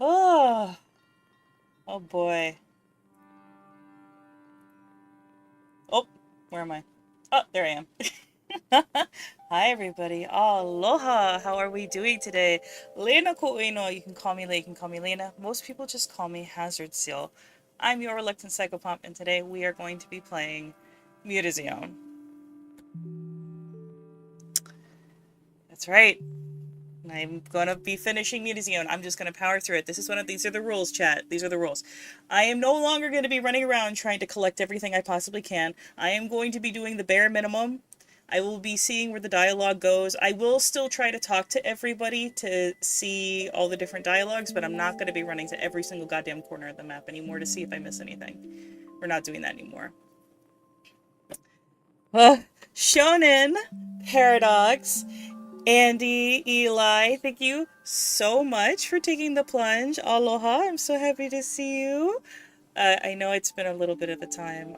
Oh, oh boy. Oh, where am I? Oh, there I am. Hi, everybody. Aloha. How are we doing today? Lena Ko'ino. You can call me Le, you can call me Lena. Most people just call me Hazard Seal. I'm your reluctant psychopomp, and today we are going to be playing MUTAZIONE. That's right. I'm gonna be finishing MUTAZIONE. I'm just gonna power through it. These are the rules, chat. These are the rules. I am no longer gonna be running around trying to collect everything I possibly can. I am going to be doing the bare minimum. I will be seeing where the dialogue goes. I will still try to talk to everybody to see all the different dialogues, but I'm not gonna be running to every single goddamn corner of the map anymore to see if I miss anything. We're not doing that anymore. Shonen, Paradox, Andy, Eli, thank you so much for taking the plunge. Aloha, I'm so happy to see you. I know it's been a little bit of a time.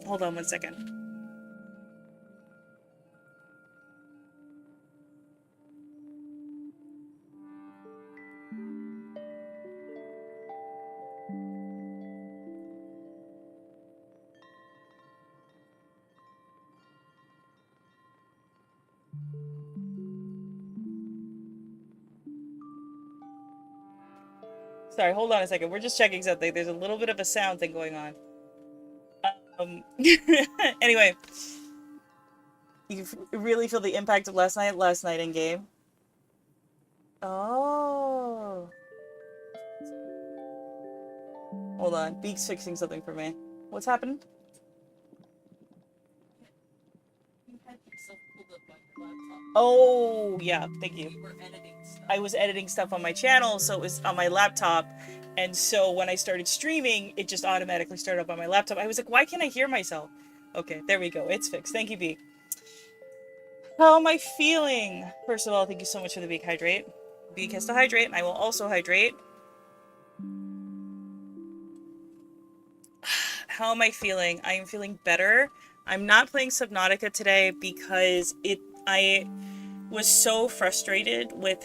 Hold on one second. Sorry, hold on a second. We're just checking something. There's a little bit of a sound thing going on. Um, anyway, you really feel the impact of last night in game? Oh. Hold on. Beak's fixing something for me. What's happened? Oh, yeah, thank you. I was editing stuff on my channel, so it was on my laptop. And so when I started streaming, it just automatically started up on my laptop. I was like, why can't I hear myself? Okay, there we go. It's fixed. Thank you, Beak. How am I feeling? First of all, thank you so much for the Beak hydrate. Beak has to hydrate, and I will also hydrate. How am I feeling? I am feeling better. I'm not playing Subnautica today because I was so frustrated with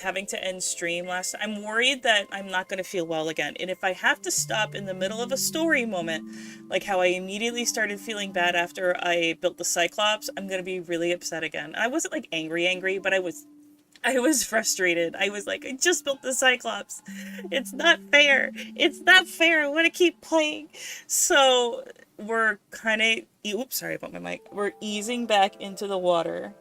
having to end stream last. I'm worried that I'm not going to feel well again. And if I have to stop in the middle of a story moment, like how I immediately started feeling bad after I built the Cyclops, I'm going to be really upset again. And I wasn't like angry, but I was frustrated. I was like, I just built the Cyclops. It's not fair. It's not fair. I want to keep playing. So we're kind of, oops, sorry about my mic. We're easing back into the water.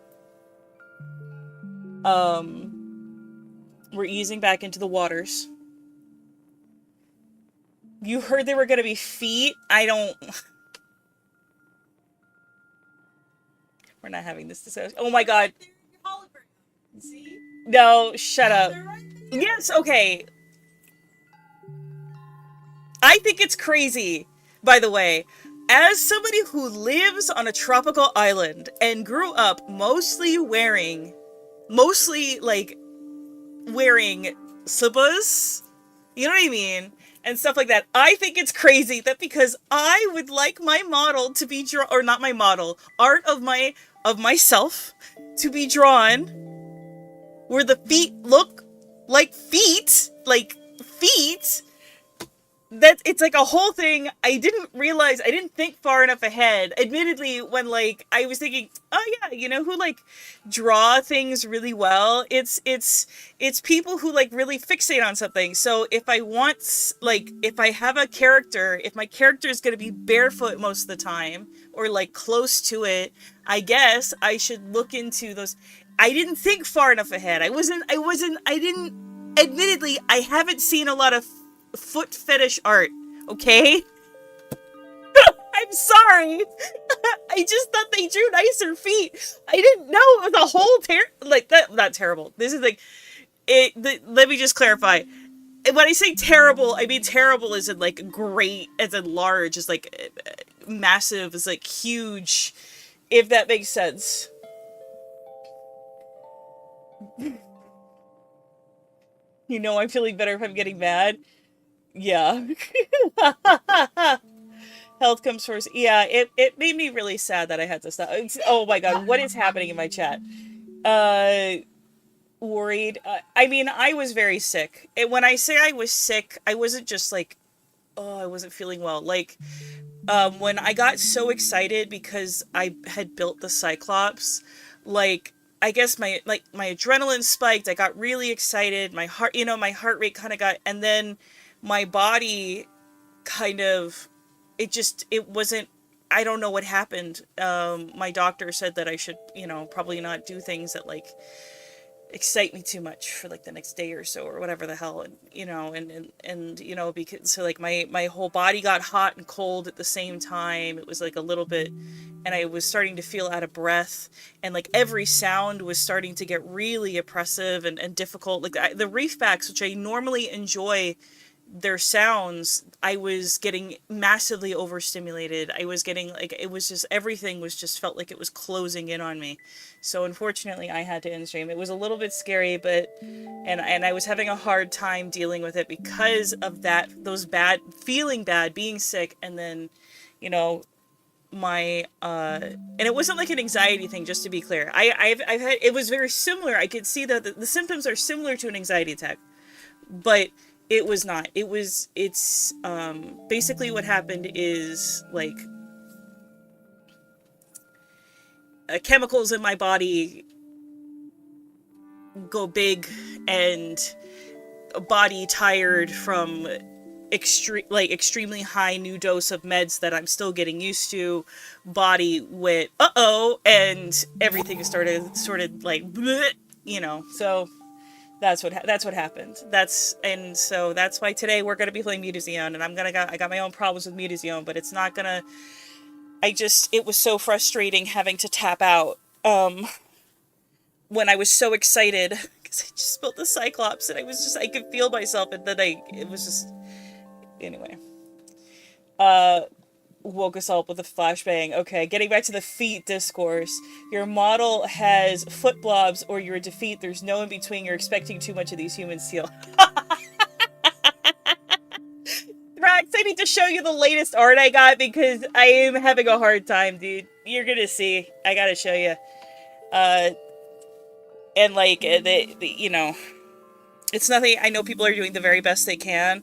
We're easing back into the waters. You heard there were gonna be feet? I don't... We're not having this discussion. Oh my god. No, shut up. Yes, okay. I think it's crazy, by the way. As somebody who lives on a tropical island and grew up mostly, like, wearing slippers, you know what I mean? And stuff like that. I think it's crazy that because I would like my model to be drawn, or not my model, art of myself to be drawn where the feet look like feet, that it's like a whole thing. I didn't think far enough ahead. Admittedly, when like I was thinking, oh yeah, you know who like draw things really well? It's people who like really fixate on something. So if I want, like, if I have a character, if my character is going to be barefoot most of the time or like close to it, I guess I should look into those. I didn't think far enough ahead. I didn't, admittedly, I haven't seen a lot of foot fetish art, okay? I'm sorry. I just thought they drew nicer feet. I didn't know it was a whole like that. Not terrible. This is like it. Let me just clarify. When I say terrible, I mean terrible as in like great, as in large, as like massive, as like huge. If that makes sense. You know, I'm feeling better if I'm getting mad. Yeah. Health comes first. Yeah, it made me really sad that I had to stop. Oh my god, what is happening in my chat? Uh, Worried. I mean, I was very sick. When I say I was sick, I wasn't just like, oh, I wasn't feeling well. Like, when I got so excited because I had built the Cyclops, like, I guess my adrenaline spiked. I got really excited. My heart rate kind of got, and then my body kind of, it wasn't, I don't know what happened. My doctor said that I should, probably not do things that like excite me too much for like the next day or so or whatever the hell, and because so like my whole body got hot and cold at the same time. It was like a little bit, and I was starting to feel out of breath, and like every sound was starting to get really oppressive and difficult. Like the reefbacks, which I normally enjoy their sounds, I was getting massively overstimulated. I was getting like, it was just, everything was just felt like it was closing in on me. So unfortunately I had to end stream. It was a little bit scary, but and I was having a hard time dealing with it because of that, those bad, feeling bad, being sick, and then, you know, my and it wasn't like an anxiety thing, just to be clear. I've had, it was very similar. I could see that the symptoms are similar to an anxiety attack, but it was not. It's basically what happened is like chemicals in my body go big, and a body tired from extremely high new dose of meds that I'm still getting used to. Body went uh-oh, and everything started like bleh, so that's what happened. So that's why today we're gonna be playing MUTAZIONE, and I got my own problems with MUTAZIONE, but it's not gonna. It was so frustrating having to tap out when I was so excited because I just built the Cyclops, and I could feel myself, and then it was just, anyway. Uh, Woke us all up with a flashbang. Okay, getting back to the feet discourse. Your model has foot blobs or you're a defeat. There's no in between. You're expecting too much of these humans, Teal. Rax, I need to show you the latest art I got because I am having a hard time, dude. You're gonna see. I gotta show you. Uh, and like, it's nothing. I know people are doing the very best they can.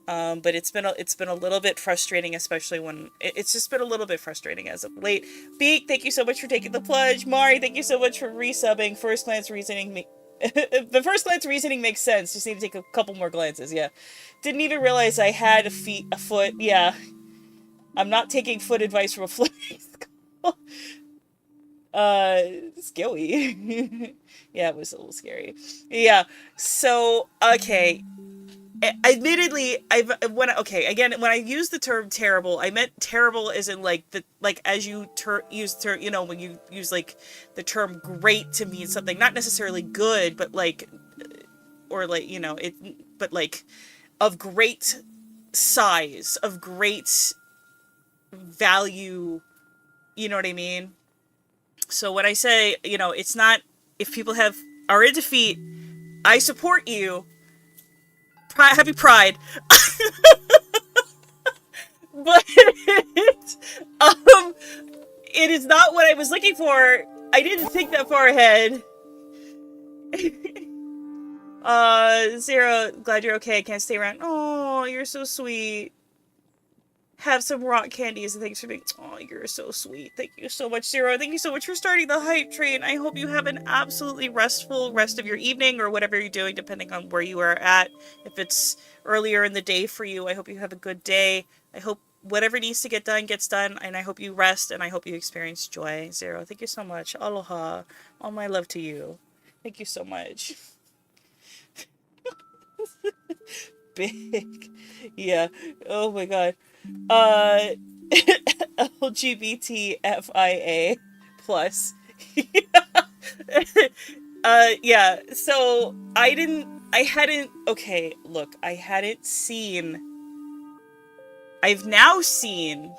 But it's been a little bit frustrating, especially when it's just been a little bit frustrating as of late. Beak, thank you so much for taking the pledge. Mari, thank you so much for resubbing. First glance reasoning, the first glance reasoning makes sense. Just need to take a couple more glances. Yeah, didn't even realize I had a foot. Yeah, I'm not taking foot advice from a floating skull. Scary. Yeah, it was a little scary. Yeah. So okay. Admittedly, when I use the term terrible, I meant terrible as in as you use when you use like the term great to mean something not necessarily good, but like, or like, but like of great size, of great value, you know what I mean? So when I say, it's not, if people are in defeat, I support you. Happy Pride. But um it is not what I was looking for. I didn't think that far ahead. Zero, glad you're okay. I can't stay around. Oh, you're so sweet. Have some rock candies and thanks for being. Oh, you're so sweet. Thank you so much, Zero. Thank you so much for starting the hype train. I hope you have an absolutely restful rest of your evening or whatever you're doing, depending on where you are at. If it's earlier in the day for you, I hope you have a good day. I hope whatever needs to get done gets done, and I hope you rest, and I hope you experience joy. Zero, thank you so much. Aloha. All my love to you. Thank you so much. Big. Yeah. Oh my god. LGBTFIA plus. Yeah, so I've now seen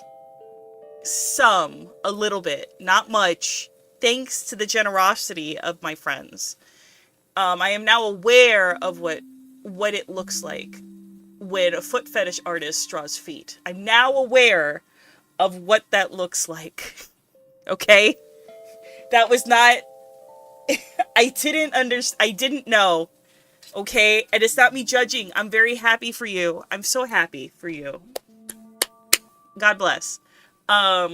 a little bit, not much, thanks to the generosity of my friends. I am now aware of what it looks like when a foot fetish artist draws feet. I'm now aware of what that looks like. Okay? That was not, I didn't know. Okay? And it's not me judging. I'm very happy for you. I'm so happy for you. God bless. Or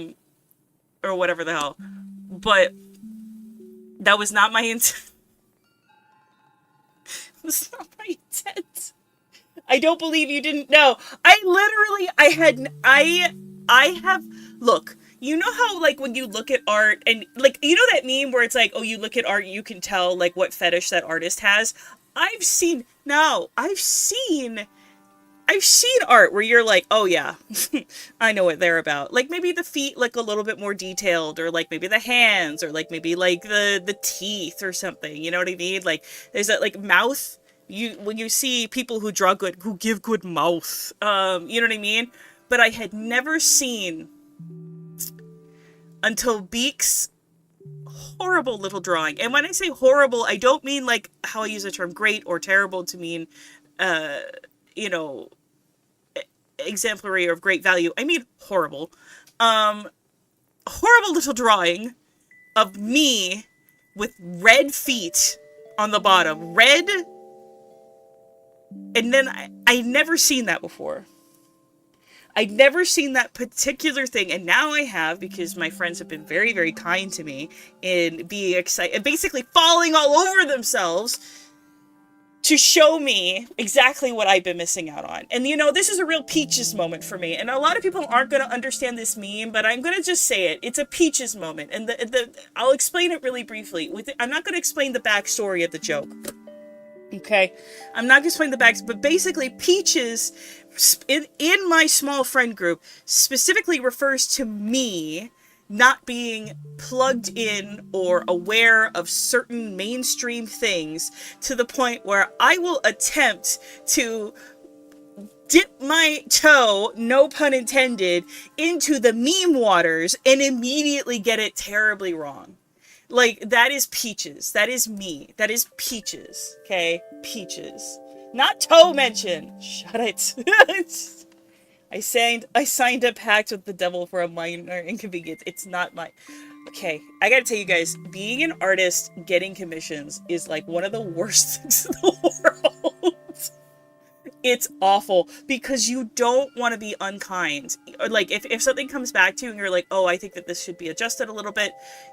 whatever the hell. But that was not my intent. It was not my intent. I don't believe you didn't know. I have, look, you know how, like, when you look at art and, like, you know that meme where it's like, oh, you look at art, you can tell, like, what fetish that artist has? I've seen art where you're like, oh yeah, I know what they're about. Like maybe the feet like a little bit more detailed, or like maybe the hands, or like maybe like the teeth or something. You know what I mean? Like there's that like mouth. When you see people who draw good, who give good mouth, you know what I mean? But I had never seen until Beek's horrible little drawing. And when I say horrible, I don't mean like how I use the term great or terrible to mean, you know, exemplary or of great value. I mean horrible. Horrible little drawing of me with red feet on the bottom. Red. And then I'd never seen that before. I'd never seen that particular thing, and now I have, because my friends have been very, very kind to me in being excited, basically falling all over themselves to show me exactly what I've been missing out on. And you know, this is a real Peaches moment for me, and a lot of people aren't going to understand this meme, but I'm going to just say it. It's a Peaches moment, and I'll explain it really briefly. I'm not going to explain the backstory of the joke. Okay, I'm not going to explain the backs, but basically Peaches in my small friend group specifically refers to me not being plugged in or aware of certain mainstream things to the point where I will attempt to dip my toe, no pun intended, into the meme waters and immediately get it terribly wrong. Like, that is Peaches. That is me. That is Peaches. Okay? Peaches. Not toe mention. Shut it. I signed a pact with the devil for a minor inconvenience. It's not my... Okay, I gotta tell you guys, being an artist, getting commissions is like one of the worst things in the world. It's awful because you don't want to be unkind. Like if something comes back to you and you're like, oh, I think that this should be adjusted a little bit,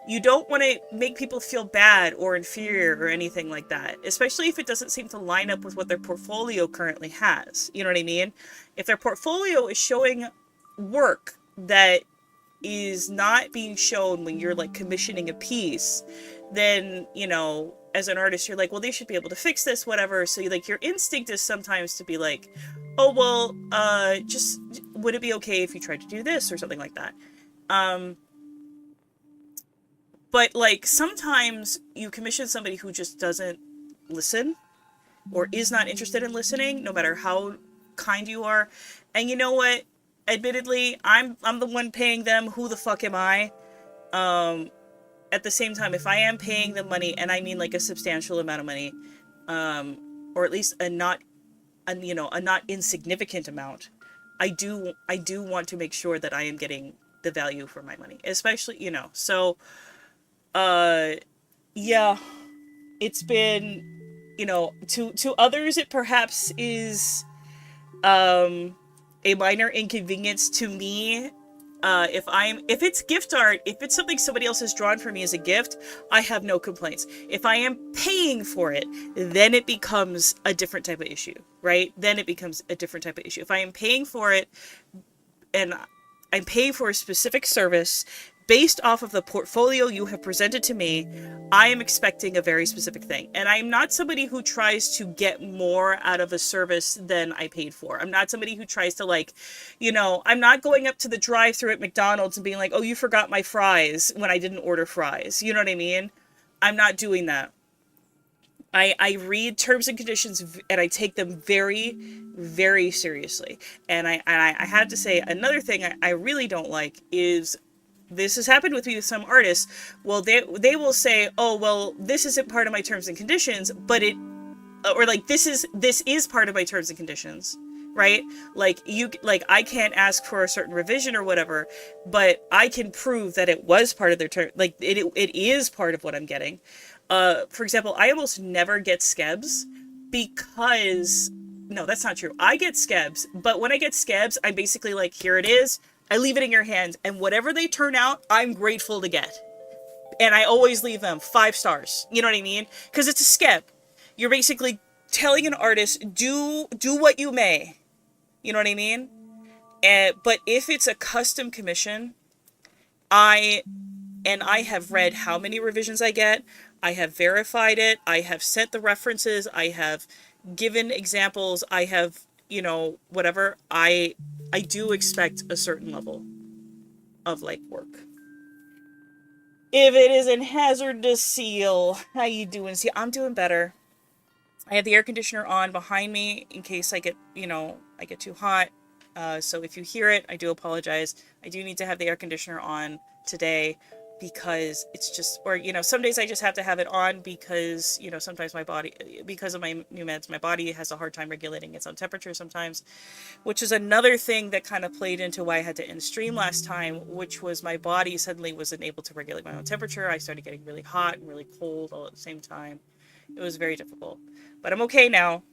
you don't want to make people feel bad or inferior or anything like that, especially if it doesn't seem to line up with what their portfolio currently has. You know what I mean? If their portfolio is showing work that is not being shown when you're like commissioning a piece, then, you know, as an artist, you're like, well, they should be able to fix this, whatever. So like your instinct is sometimes to be like, oh, well, just, would it be okay if you tried to do this or something like that? But like sometimes you commission somebody who just doesn't listen or is not interested in listening, no matter how kind you are. And you know what? Admittedly, I'm the one paying them. Who the fuck am I? At the same time, if I am paying them money, and I mean like a substantial amount of money, or at least a not insignificant amount, I do want to make sure that I am getting the value for my money, especially, you know. So, yeah, it's been, you know, to others it perhaps is a minor inconvenience. To me, if it's gift art, if it's something somebody else has drawn for me as a gift, I have no complaints. If I am paying for it, then it becomes a different type of issue, right? Then it becomes a different type of issue. If I am paying for it and I'm paying for a specific service based off of the portfolio you have presented to me, I am expecting a very specific thing. And I'm not somebody who tries to get more out of a service than I paid for. I'm not somebody who tries to, like, you know, I'm not going up to the drive-thru at McDonald's and being like, oh, you forgot my fries when I didn't order fries. You know what I mean? I'm not doing that. I read terms and conditions and I take them very, very seriously. And I have to say, another thing I really don't like is, this has happened with me with some artists. Well, they will say, oh, well, this isn't part of my terms and conditions, but it, or like, this is part of my terms and conditions, right? Like I can't ask for a certain revision or whatever, but I can prove that it was part of their term. Like it is part of what I'm getting. For example, I almost never get skebs because no, that's not true. I get skebs, but when I get skebs, I'm basically like, here it is. I leave it in your hands, and whatever they turn out, I'm grateful to get. And I always leave them 5 stars. You know what I mean? Because it's a skeb. You're basically telling an artist, do what you may. You know what I mean? But if it's a custom commission, I have read how many revisions I get. I have verified it. I have sent the references. I have given examples. I have, whatever. I do expect a certain level of like work. If it isn't hazardous seal, how you doing? See, I'm doing better. I have the air conditioner on behind me in case I get, I get too hot. So if you hear it, I do apologize. I do need to have the air conditioner on today because it's just, or, some days I just have to have it on because, sometimes my body, because of my new meds, my body has a hard time regulating its own temperature sometimes, which is another thing that kind of played into why I had to end stream last time, which was my body suddenly wasn't able to regulate my own temperature. I started getting really hot and really cold all at the same time. It was very difficult, but I'm okay now.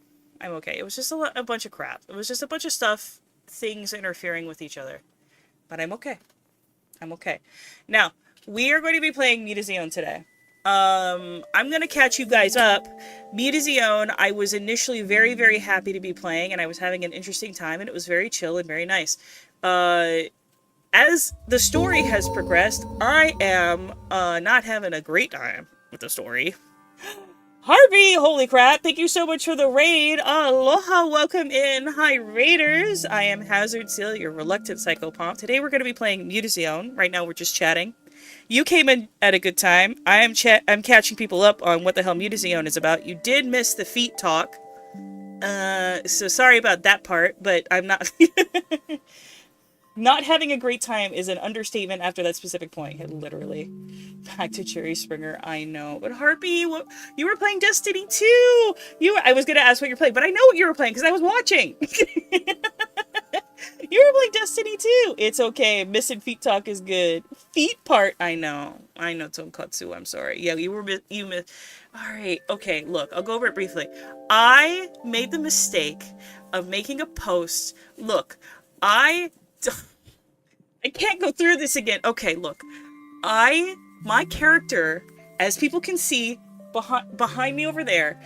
I'm okay. It was just a bunch of crap. It was just a bunch of stuff, things interfering with each other, but I'm okay. I'm okay. Now, we are going to be playing MUTAZIONE today. I'm going to catch you guys up. MUTAZIONE, I was initially very, very happy to be playing, and I was having an interesting time, and it was very chill and very nice. As the story has progressed, I am not having a great time with the story. Harvey, holy crap, thank you so much for the raid. Aloha, welcome in. Hi, raiders. I am Hazard Seal, your reluctant psychopomp. Today we're going to be playing MUTAZIONE. Right now we're just chatting. You came in at a good time. I'm catching people up on what the hell MUTAZIONE is about. You did miss the feet talk. So sorry about that part, but I'm not... Not having a great time is an understatement after that specific point. Literally. Back to Cherry Springer, I know. But Harpy, you were playing Destiny 2! I was going to ask what you're playing, but I know what you were playing because I was watching! You were playing Destiny 2! It's okay, missing feet talk is good. Feet part, I know. I know, Tonkatsu, I'm sorry. Yeah, you missed... Alright, okay, look, I'll go over it briefly. I made the mistake of making a post. Look, I can't go through this again. Okay, look. My character, as people can see behind me over there,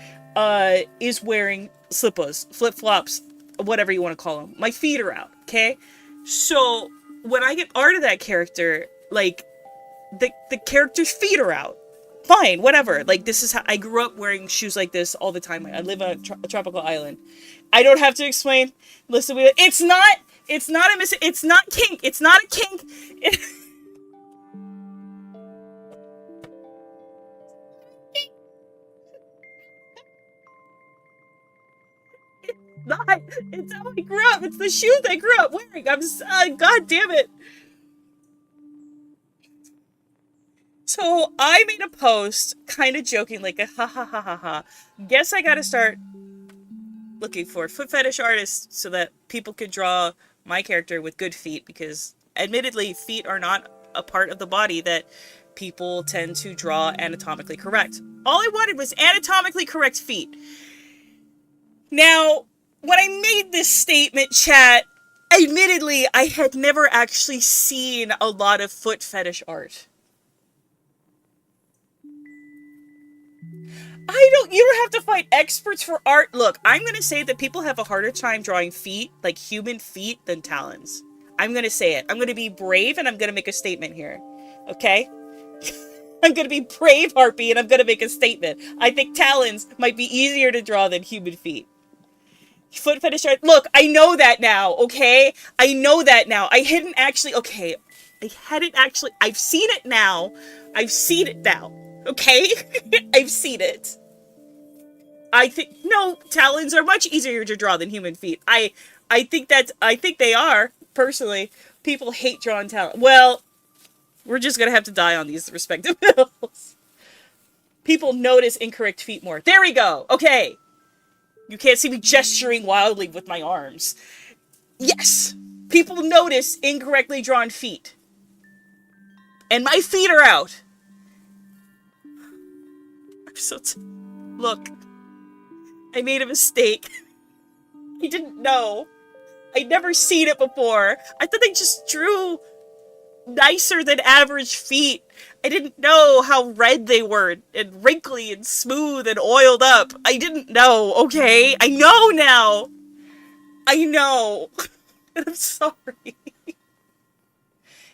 is wearing slippers, flip-flops, whatever you want to call them. My feet are out, okay? So, when I get art of that character, like, the character's feet are out. Fine, whatever. Like, this is how I grew up wearing shoes like this all the time. I live on a tropical island. I don't have to explain. Listen, it's not kink. It's not a kink. It's how I grew up. It's the shoes I grew up wearing. God damn it. So I made a post, kind of joking, like a ha ha ha ha ha. Guess I gotta start looking for foot fetish artists so that people could draw my character with good feet, because admittedly feet are not a part of the body that people tend to draw anatomically correct. All I wanted was anatomically correct feet. Now, when I made this statement, chat, admittedly I had never actually seen a lot of foot fetish art. You don't have to fight experts for art. Look, I'm going to say that people have a harder time drawing feet, like human feet, than talons. I'm going to say it. I'm going to be brave, and I'm going to make a statement here. Okay? I'm going to be brave, Harpy, and I'm going to make a statement. I think talons might be easier to draw than human feet. Foot fetish art. Look, I know that now, okay? I know that now. I hadn't actually... Okay. I've seen it now. I've seen it now. Okay? I've seen it. I think... No, talons are much easier to draw than human feet. I think they are, personally. People hate drawing talons. Well, we're just gonna have to die on these respective hills. People notice incorrect feet more. There we go! Okay! You can't see me gesturing wildly with my arms. Yes, people notice incorrectly drawn feet. And my feet are out. I'm so look, I made a mistake. I didn't know. I'd never seen it before. I thought they just drew nicer than average feet. I didn't know how red they were, and wrinkly and smooth and oiled up. I didn't know, okay? I know now. I know. I'm sorry.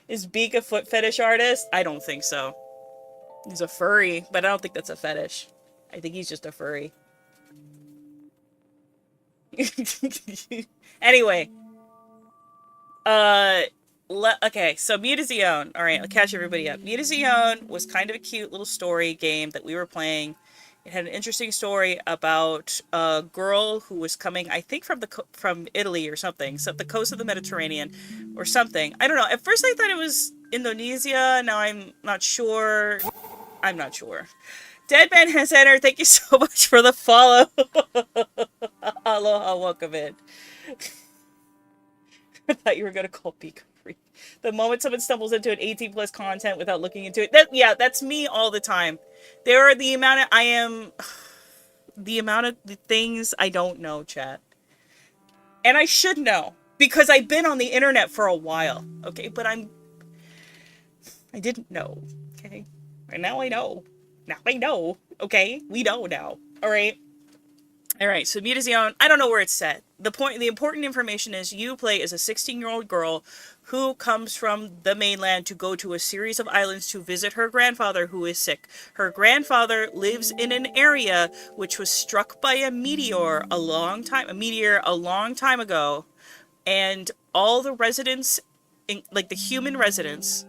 Is Beak a foot fetish artist? I don't think so. He's a furry, but I don't think that's a fetish. I think he's just a furry. Anyway. Okay, so MUTAZIONE. Alright, I'll catch everybody up. MUTAZIONE was kind of a cute little story game that we were playing. It had an interesting story about a girl who was coming, I think, from Italy or something, so the coast of the Mediterranean or something. I don't know. At first I thought it was Indonesia. Now I'm not sure. I'm not sure. Deadman has entered. Thank you so much for the follow. Aloha, welcome in. I thought you were going to call Beak a freak. The moment someone stumbles into an 18 plus content without looking into it. Yeah, that's me all the time. There are the amount of the things I don't know, chat. And I should know. Because I've been on the internet for a while. Okay, but I didn't know. Okay? And now I know. Now I know. Okay? We know now. Alright? Alright, so MUTAZIONE, I don't know where it's set. The important information is you play as a 16-year-old girl who comes from the mainland to go to a series of islands to visit her grandfather who is sick. Her grandfather lives in an area which was struck by a meteor a long time ago, and all the residents, like the human residents,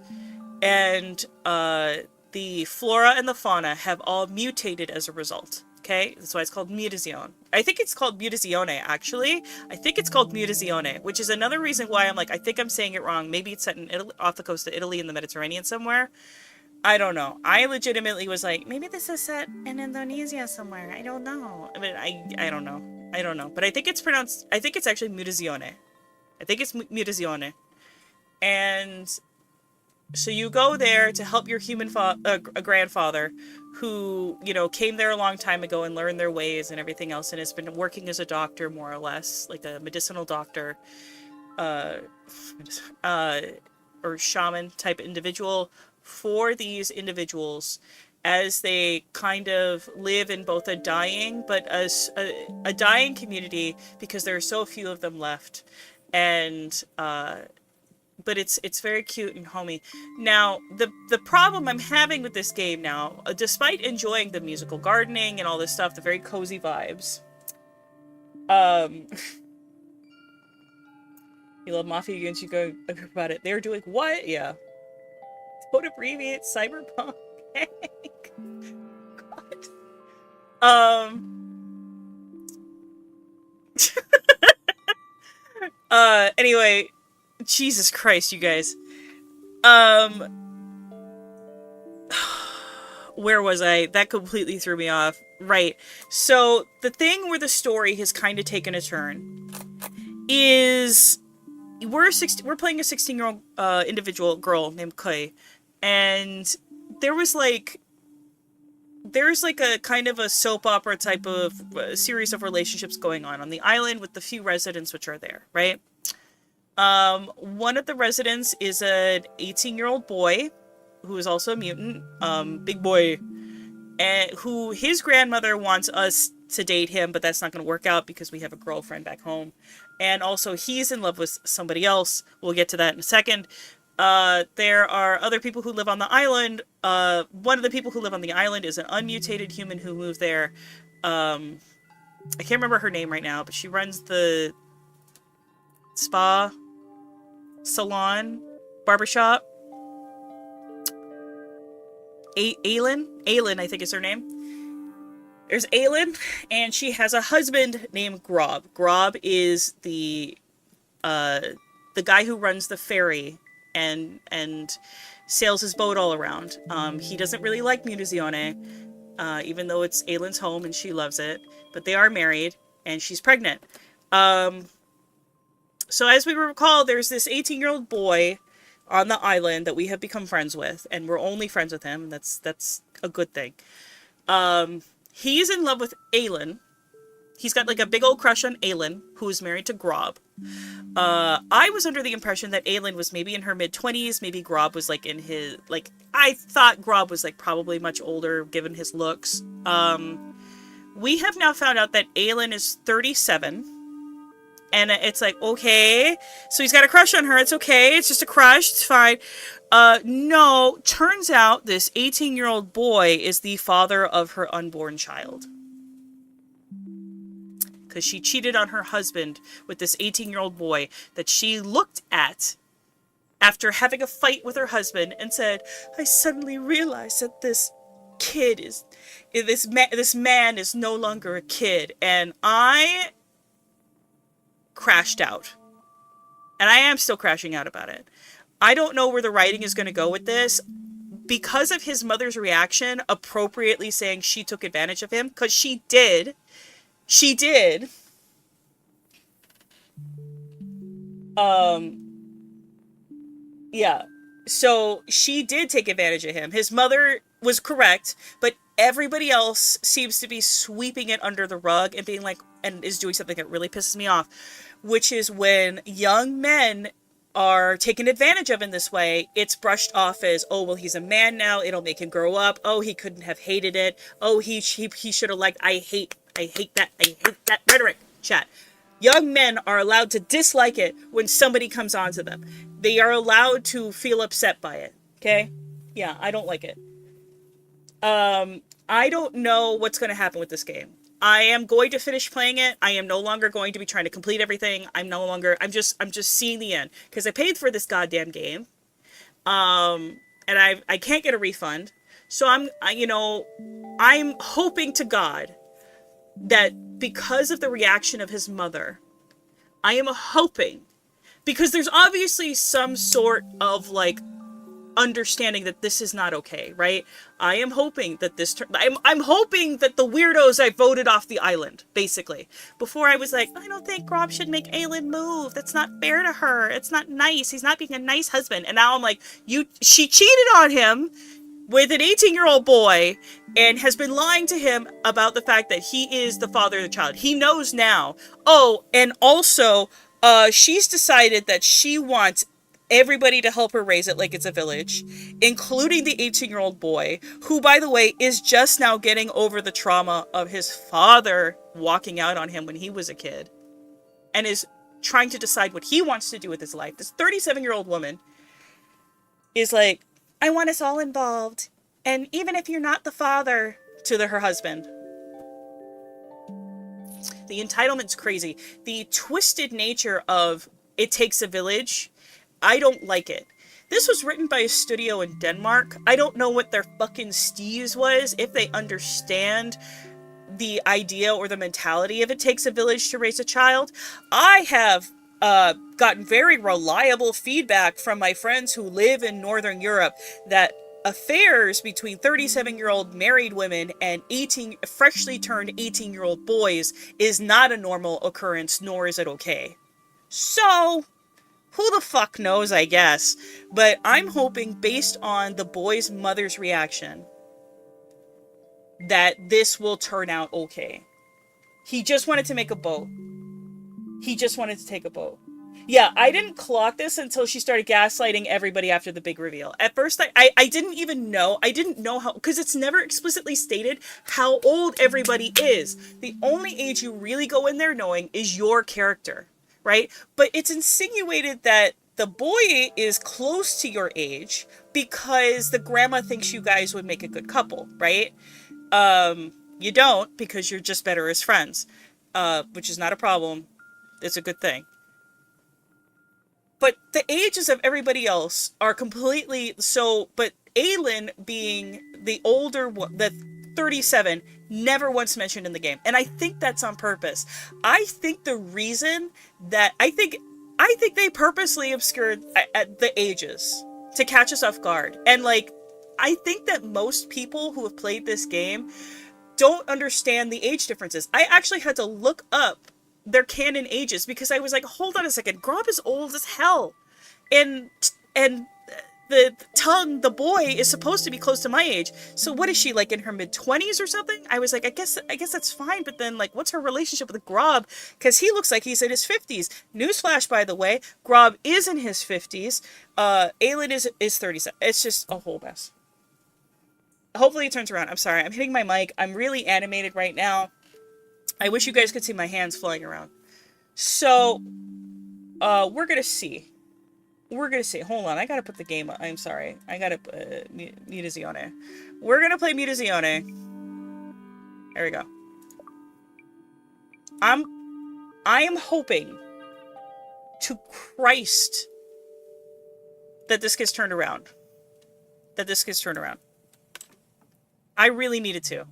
and the flora and the fauna have all mutated as a result. Okay, that's why it's called MUTAZIONE. I think it's called MUTAZIONE, actually. I think it's called MUTAZIONE, which is another reason why I'm like, I think I'm saying it wrong. Maybe it's set in Italy, off the coast of Italy in the Mediterranean somewhere. I don't know. I legitimately was like, maybe this is set in Indonesia somewhere. I don't know. I mean, I don't know. I don't know. But I think it's pronounced, I think it's actually MUTAZIONE. I think it's MUTAZIONE. And so you go there to help your human grandfather who, you know, came there a long time ago and learned their ways and everything else, and has been working as a doctor, more or less, like a medicinal doctor, or shaman type individual for these individuals as they kind of live in both a dying, but as a dying community because there are so few of them left. And, but it's very cute and homey. Now, the problem I'm having with this game now, despite enjoying the musical gardening and all this stuff, the very cozy vibes, you love Mafia games, you go about it. They're doing what? Yeah. Don't abbreviate cyberpunk. God. Anyway, Jesus Christ, you guys. Where was I? That completely threw me off. Right. So, the thing where the story has kind of taken a turn is we're playing a 16-year-old individual girl named Koi, and there's like a kind of a soap opera type of series of relationships going on the island with the few residents which are there, right? One of the residents is an 18-year-old boy who is also a mutant, big boy, and who his grandmother wants us to date him, but that's not going to work out because we have a girlfriend back home. And also he's in love with somebody else. We'll get to that in a second. There are other people who live on the island. One of the people who live on the island is an unmutated human who moved there. I can't remember her name right now, but she runs the spa, salon, barbershop. Aylin, I think is her name. There's Aylin, and she has a husband named Grob. Grob is the guy who runs the ferry and sails his boat all around. He doesn't really like MUTAZIONE, even though it's Aylin's home and she loves it. But they are married, and she's pregnant. So as we recall, there's this 18-year-old boy on the island that we have become friends with, and we're only friends with him. That's a good thing. He's in love with Aelin. He's got like a big old crush on Aelin, who is married to Grob. I was under the impression that Aelin was maybe in her mid-20s, maybe Grob was like in his, like, I thought Grob was like probably much older given his looks. We have now found out that Aelin is 37. And it's like, okay, so he's got a crush on her. It's okay. It's just a crush. It's fine. No, turns out this 18-year-old boy is the father of her unborn child. Because she cheated on her husband with this 18-year-old boy that she looked at after having a fight with her husband and said, I suddenly realized that this kid is, this man is no longer a kid. And I crashed out. And I am still crashing out about it. I don't know where the writing is going to go with this. Because of his mother's reaction, appropriately saying she took advantage of him, because she did. She did. Yeah. So she did take advantage of him. His mother was correct, but everybody else seems to be sweeping it under the rug and being like, and is doing something that really pisses me off, which is when young men are taken advantage of in this way, it's brushed off as, oh, well, he's a man now, it'll make him grow up, oh, he couldn't have hated it, oh, he should have liked, I hate that rhetoric, chat. Young men are allowed to dislike it when somebody comes onto them. They are allowed to feel upset by it, okay? Yeah, I don't like it. I don't know what's going to happen with this game. I am going to finish playing it. I am no longer going to be trying to complete everything. I'm just seeing the end. Because I paid for this goddamn game. And I can't get a refund. So I'm hoping to God that because of the reaction of his mother, I am hoping, because there's obviously some sort of like understanding that this is not okay, right? I am hoping that I'm hoping that the weirdos I voted off the island, basically. Before I was like, I don't think Grob should make Aelin move. That's not fair to her. It's not nice. He's not being a nice husband. And now I'm like, she cheated on him with an 18-year-old boy and has been lying to him about the fact that he is the father of the child. He knows now. Oh, and also, she's decided that she wants everybody to help her raise it like it's a village, including the 18-year-old boy, who, by the way, is just now getting over the trauma of his father walking out on him when he was a kid, and is trying to decide what he wants to do with his life. This 37-year-old woman is like, I want us all involved, and even if you're not the father, to her husband. The entitlement's crazy. The twisted nature of it takes a village, I don't like it. This was written by a studio in Denmark. I don't know what their fucking steez was, if they understand the idea or the mentality of it takes a village to raise a child. I have gotten very reliable feedback from my friends who live in Northern Europe that affairs between 37-year-old married women and freshly turned 18-year-old boys is not a normal occurrence, nor is it okay. So, who the fuck knows, I guess. But I'm hoping, based on the boy's mother's reaction, that this will turn out okay. He just wanted to make a boat. He just wanted to take a boat. Yeah, I didn't clock this until she started gaslighting everybody after the big reveal. At first, I didn't even know. I didn't know how, because it's never explicitly stated how old everybody is. The only age you really go in there knowing is your character, right? But it's insinuated that the boy is close to your age because the grandma thinks you guys would make a good couple, right? You don't, because you're just better as friends, which is not a problem. It's a good thing. But the ages of everybody else are completely so, but Aelin being the older one, the 37, never once mentioned in the game. And I think that's on purpose. I think the reason that, I think they purposely obscured at the ages to catch us off guard. And like, I think that most people who have played this game don't understand the age differences. I actually had to look up their canon ages because I was like, hold on a second, Grob is old as hell. And the tongue, the boy, is supposed to be close to my age. So what is she, like in her mid-20s or something? I was like, I guess that's fine, but then like what's her relationship with Grob? Because he looks like he's in his 50s. Newsflash, by the way, Grob is in his 50s. Aelin is 37. It's just a whole mess. Hopefully it turns around. I'm sorry, I'm hitting my mic. I'm really animated right now. I wish you guys could see my hands flying around. So, we're gonna see. Hold on, I gotta put the game up. I'm sorry. I gotta, MUTAZIONE. We're gonna play MUTAZIONE. There we go. I am hoping to Christ that this gets turned around. I really needed to.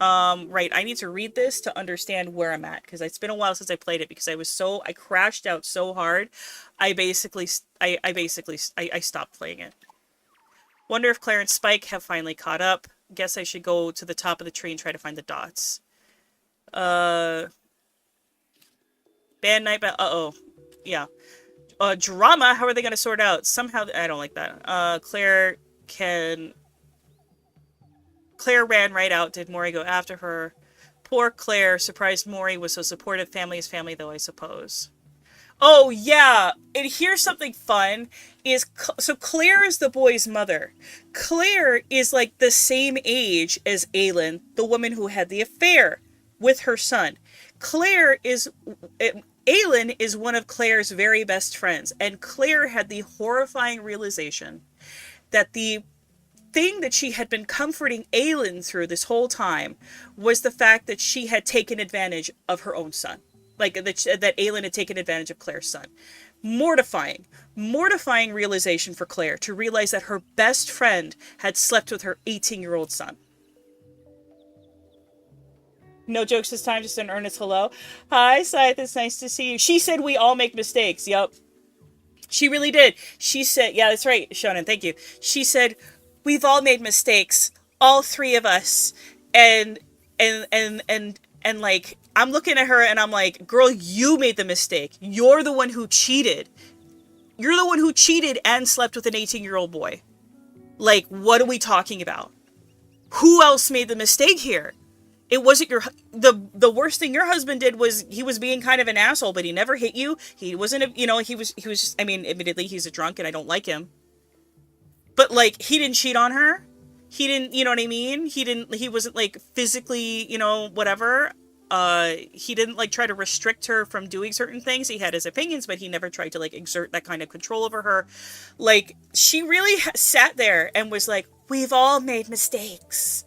Right, I need to read this to understand where I'm at, because it's been a while since I played it, because I crashed out so hard, I stopped playing it. Wonder if Claire and Spike have finally caught up. Guess I should go to the top of the tree and try to find the dots. Band night, yeah. Drama, how are they gonna sort out? Somehow, I don't like that. Claire ran right out. Did Maury go after her? Poor Claire. Surprised Maury was so supportive. Family is family, though, I suppose. Oh, yeah. And here's something fun. So Claire is the boy's mother. Claire is like the same age as Aelin, the woman who had the affair with her son. Aelin is one of Claire's very best friends. And Claire had the horrifying realization that the thing that she had been comforting Aelin through this whole time was the fact that she had taken advantage of her own son. Like, that Aelin had taken advantage of Claire's son. Mortifying realization for Claire, to realize that her best friend had slept with her 18-year-old son. No jokes this time, just an earnest hello. Hi, Scythe, it's nice to see you. She said we all make mistakes. Yep. She really did. She said, yeah, that's right, Shonen, thank you. She said, we've all made mistakes, all three of us, and like, I'm looking at her and I'm like, girl, you made the mistake. You're the one who cheated. You're the one who cheated and slept with an 18-year-old boy. Like, what are we talking about? Who else made the mistake here? It wasn't the worst thing your husband did was he was being kind of an asshole, but he never hit you. He wasn't, he was just, I mean, admittedly, he's a drunk and I don't like him. But, like, he didn't cheat on her. He didn't, you know what I mean? He wasn't, like, physically, whatever. He didn't, like, try to restrict her from doing certain things. He had his opinions, but he never tried to, like, exert that kind of control over her. Like, she really sat there and was like, we've all made mistakes,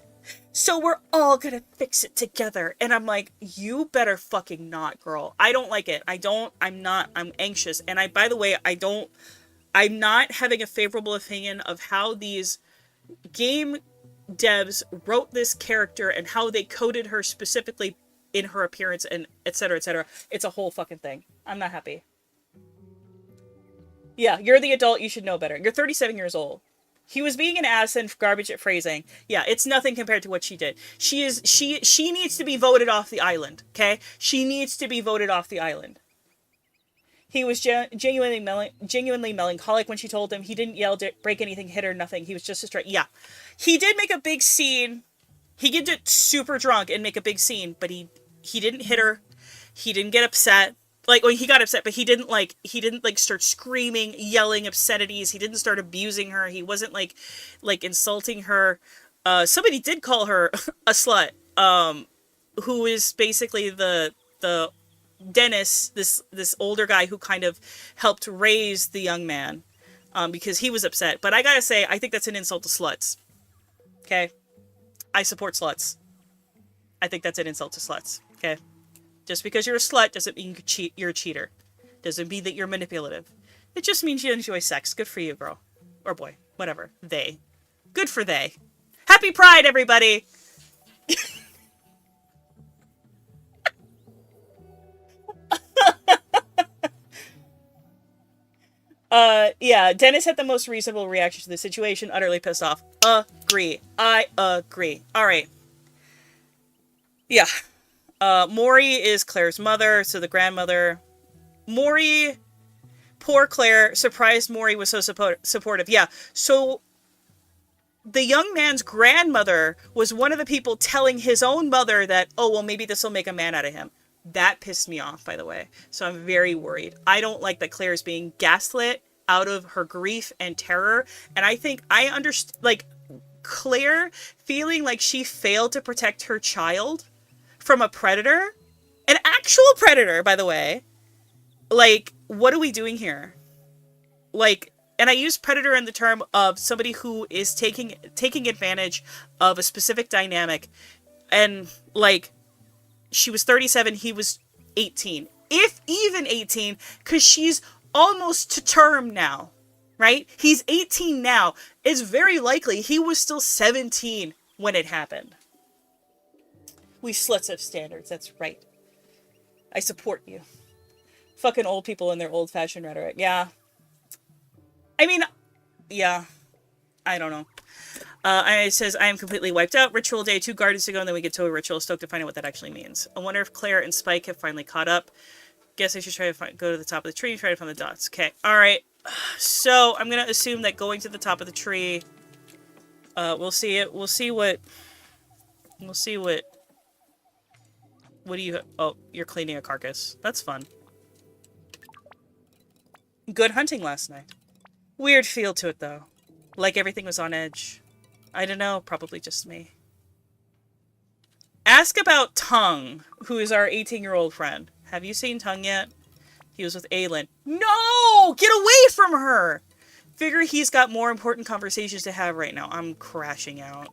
so we're all gonna fix it together. And I'm like, you better fucking not, girl. I don't like it. I'm anxious. And by the way, I'm not having a favorable opinion of how these game devs wrote this character and how they coded her specifically in her appearance and etc. etc. It's a whole fucking thing. I'm not happy. Yeah, you're the adult, you should know better. You're 37 years old. He was being an ass and garbage at phrasing. Yeah, it's nothing compared to what she did. She needs to be voted off the island, okay? She needs to be voted off the island. He was genuinely melancholic when she told him. He didn't yell, break anything, hit her, nothing. He was just a straight... Yeah. He did make a big scene. He did get super drunk and make a big scene, but he didn't hit her. He didn't get upset. Like, well, he got upset, but he didn't start screaming, yelling obscenities. He didn't start abusing her. He wasn't, like insulting her. Somebody did call her a slut, who is basically the Dennis, this older guy who kind of helped raise the young man, because he was upset. But I gotta say, I think that's an insult to sluts. Okay? I support sluts. I think that's an insult to sluts. Okay? Just because you're a slut doesn't mean you're a cheater. Doesn't mean that you're manipulative. It just means you enjoy sex. Good for you, girl. Or boy. Whatever. They. Good for they. Happy Pride, everybody! Yeah, Dennis had the most reasonable reaction to the situation. Utterly pissed off. Agree. I agree. Alright. Yeah. Maury is Claire's mother, so the grandmother. Maury, poor Claire, surprised Maury was so supportive. Yeah, so the young man's grandmother was one of the people telling his own mother that, oh, well, maybe this will make a man out of him. That pissed me off, by the way. So I'm very worried. I don't like that Claire's being gaslit out of her grief and terror. And I think I understand, like, Claire feeling like she failed to protect her child from a predator, an actual predator, by the way. Like, what are we doing here? Like, and I use predator in the term of somebody who is taking advantage of a specific dynamic. And like, she was 37, he was 18, if even 18, because she's almost to term now, right? He's 18 now. It's very likely he was still 17 when it happened. We sluts have standards, that's right. I support you. Fucking old people and their old-fashioned rhetoric. Yeah. I mean, yeah. I don't know. It says, I am completely wiped out. Ritual day 2 gardens to go, and then we get to a ritual. Stoked to find out what that actually means. I wonder if Claire and Spike have finally caught up. Guess I should try to go to the top of the tree and try to find the dots. Okay, alright. So, I'm gonna assume that going to the top of the tree, we'll see it. We'll see what... What do you... Oh, you're cleaning a carcass. That's fun. Good hunting last night. Weird feel to it, though. Like everything was on edge. I don't know, probably just me. Ask about Tongue, who is our 18-year-old friend. Have you seen Tongue yet? He was with Aylin. No! Get away from her! Figure he's got more important conversations to have right now. I'm crashing out.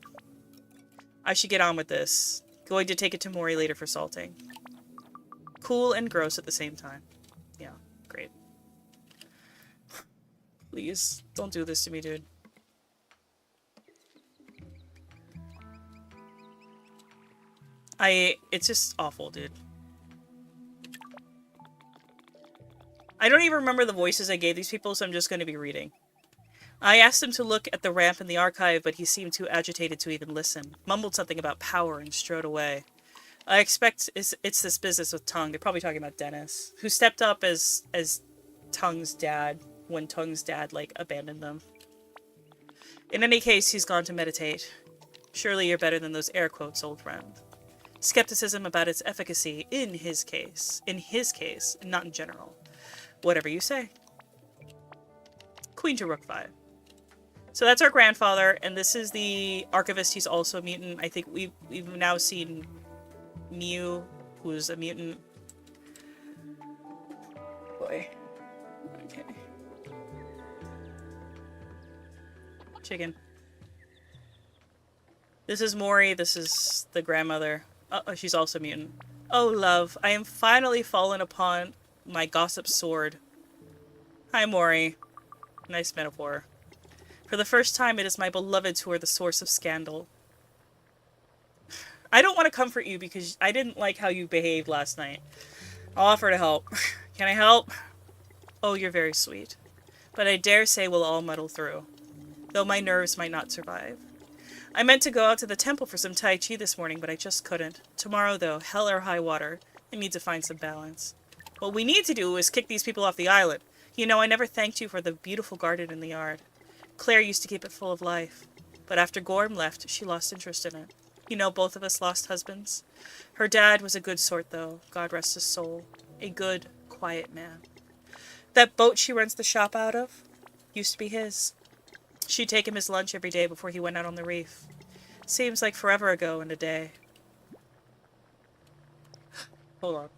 I should get on with this. Going to take it to Maury later for salting. Cool and gross at the same time. Yeah, great. Please, don't do this to me, dude. It's just awful, dude. I don't even remember the voices I gave these people, so I'm just going to be reading. I asked him to look at the ramp in the archive, but he seemed too agitated to even listen. Mumbled something about power and strode away. I expect it's this business with Tongue. They're probably talking about Dennis, who stepped up as Tongue's dad when Tongue's dad, like, abandoned them. In any case, he's gone to meditate. Surely you're better than those air quotes, old friend. Skepticism about its efficacy in his case, not in general. Whatever you say. Queen to Rook 5. So that's our grandfather, and this is the archivist. He's also a mutant. I think we've now seen Mew, who's a mutant. Boy. Okay. Chicken. This is Maury. This is the grandmother. Uh-oh, she's also mutant. Oh, love. I am finally fallen upon my gossip sword. Hi, Maury. Nice metaphor. For the first time, it is my beloveds who are the source of scandal. I don't want to comfort you because I didn't like how you behaved last night. I'll offer to help. Can I help? Oh, you're very sweet. But I dare say we'll all muddle through. Though my nerves might not survive. I meant to go out to the temple for some Tai Chi this morning, but I just couldn't. Tomorrow, though, hell or high water, I need to find some balance. What we need to do is kick these people off the island. You know, I never thanked you for the beautiful garden in the yard. Claire used to keep it full of life. But after Gorm left, she lost interest in it. You know, both of us lost husbands. Her dad was a good sort, though. God rest his soul. A good, quiet man. That boat she rents the shop out of used to be his. She'd take him his lunch every day before he went out on the reef. Seems like forever ago in a day. Hold on.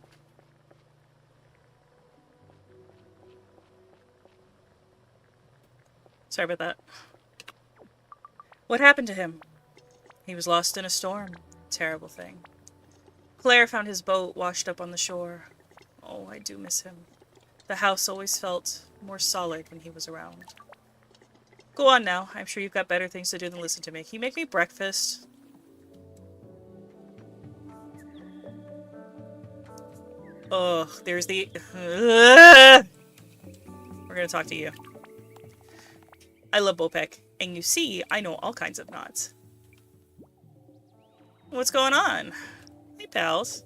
Sorry about that. What happened to him? He was lost in a storm. Terrible thing. Claire found his boat washed up on the shore. Oh, I do miss him. The house always felt more solid when he was around. Go on now. I'm sure you've got better things to do than listen to me. Can you make me breakfast? Oh, there's the... We're gonna talk to you. I love Bopek, and you see, I know all kinds of knots. What's going on? Hey, pals.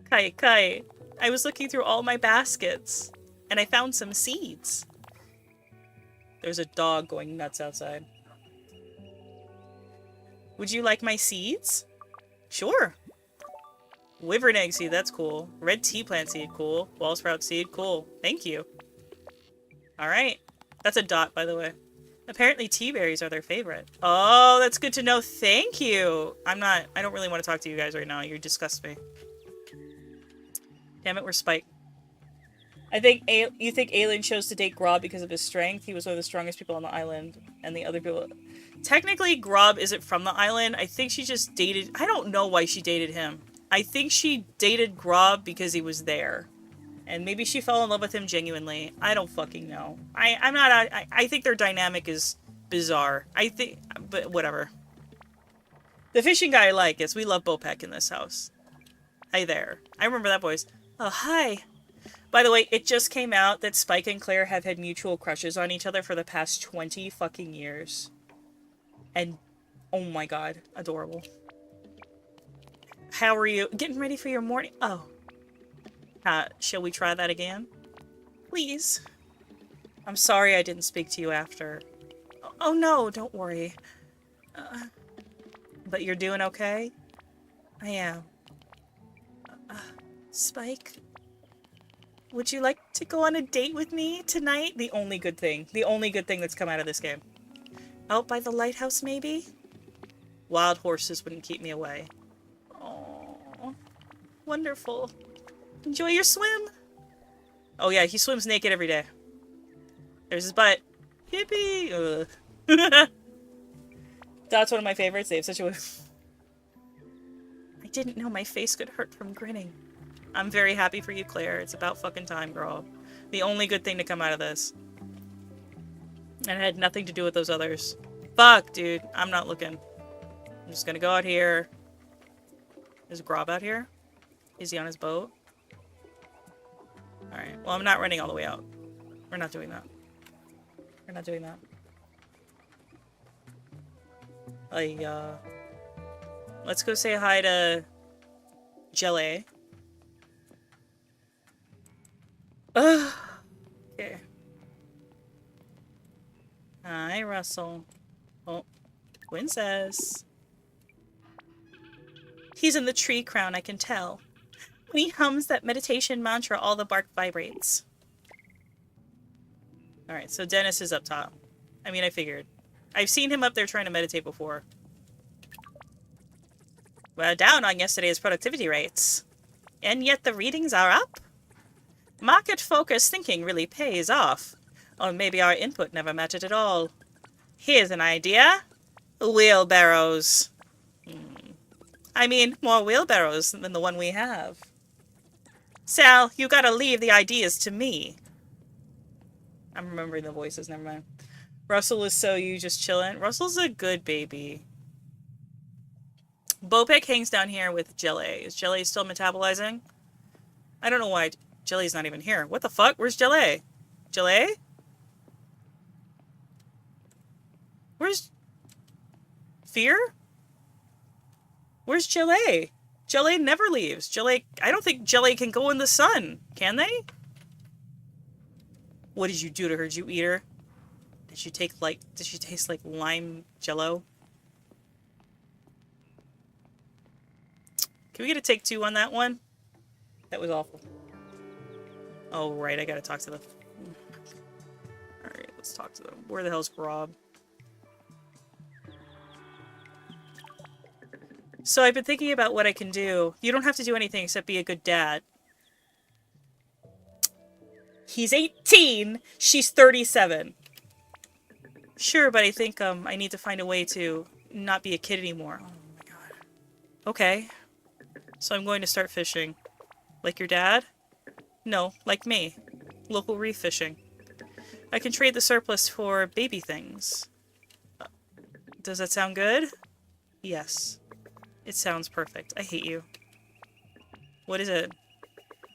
Kai, Kai. I was looking through all my baskets, and I found some seeds. There's a dog going nuts outside. Would you like my seeds? Sure. Wyvern egg seed, that's cool. Red tea plant seed, cool. Wall sprout seed, cool. Thank you. Alright. That's a dot, by the way. Apparently tea berries are their favorite. Oh, that's good to know. Thank you. I don't really want to talk to you guys right now. You disgust me. Damn it, we're Spike. You think Aelin chose to date Grob because of his strength? He was one of the strongest people on the island. And the other people... Technically, Grob isn't from the island. I think she just dated... I don't know why she dated him. I think she dated Grob because he was there. And maybe she fell in love with him genuinely. I don't fucking know. I think their dynamic is bizarre. But whatever. The fishing guy I like is we love Bopek in this house. Hi there. I remember that voice. Oh, hi. By the way, it just came out that Spike and Claire have had mutual crushes on each other for the past 20 fucking years. And, oh my god, adorable. How are you? Getting ready for your morning? Oh. Shall we try that again? Please. I'm sorry I didn't speak to you after. Oh no, don't worry. But you're doing okay? I am. Spike? Would you like to go on a date with me tonight? The only good thing. The only good thing that's come out of this game. Out by the lighthouse, maybe? Wild horses wouldn't keep me away. Oh, wonderful. Enjoy your swim. Oh yeah, he swims naked every day. There's his butt. Hippie. That's one of my favorites. They have such a... I didn't know my face could hurt from grinning. I'm very happy for you, Claire. It's about fucking time, girl. The only good thing to come out of this. And it had nothing to do with those others. Fuck, dude. I'm not looking. I'm just gonna go out here. Is Grob out here? Is he on his boat? Alright. Well, I'm not running all the way out. We're not doing that. We're not doing that. Let's go say hi to Jelly. Okay. Hi, Russell. Oh, Princess. He's in the tree crown, I can tell. When he hums that meditation mantra, all the bark vibrates. Alright, so Dennis is up top. I mean, I figured. I've seen him up there trying to meditate before. We're down on yesterday's productivity rates. And yet the readings are up? Market-focused thinking really pays off. Or maybe our input never matched at all. Here's an idea. Wheelbarrows. I mean, more wheelbarrows than the one we have. Sal, you gotta leave the ideas to me. I'm remembering the voices, never mind. Russell is so you just chillin'. Russell's a good baby. Bopek hangs down here with Jelly. Is Jelly still metabolizing? I don't know why Jelly's not even here. What the fuck? Where's Jelly? Jelly? Where's... Fear? Where's Jelly? Jelly never leaves. Jelly... I don't think Jelly can go in the sun. Can they? What did you do to her? Did you eat her? Did she take like... Did she taste like lime jello? Can we get a take two on that one? That was awful. Oh, right. I gotta talk to the... Alright, let's talk to them. Where the hell's Rob? So I've been thinking about what I can do. You don't have to do anything except be a good dad. He's 18! She's 37. Sure, but I think I need to find a way to not be a kid anymore. Oh my god. Okay. So I'm going to start fishing. Like your dad? No, like me. Local reef fishing. I can trade the surplus for baby things. Does that sound good? Yes. It sounds perfect. I hate you. What is it?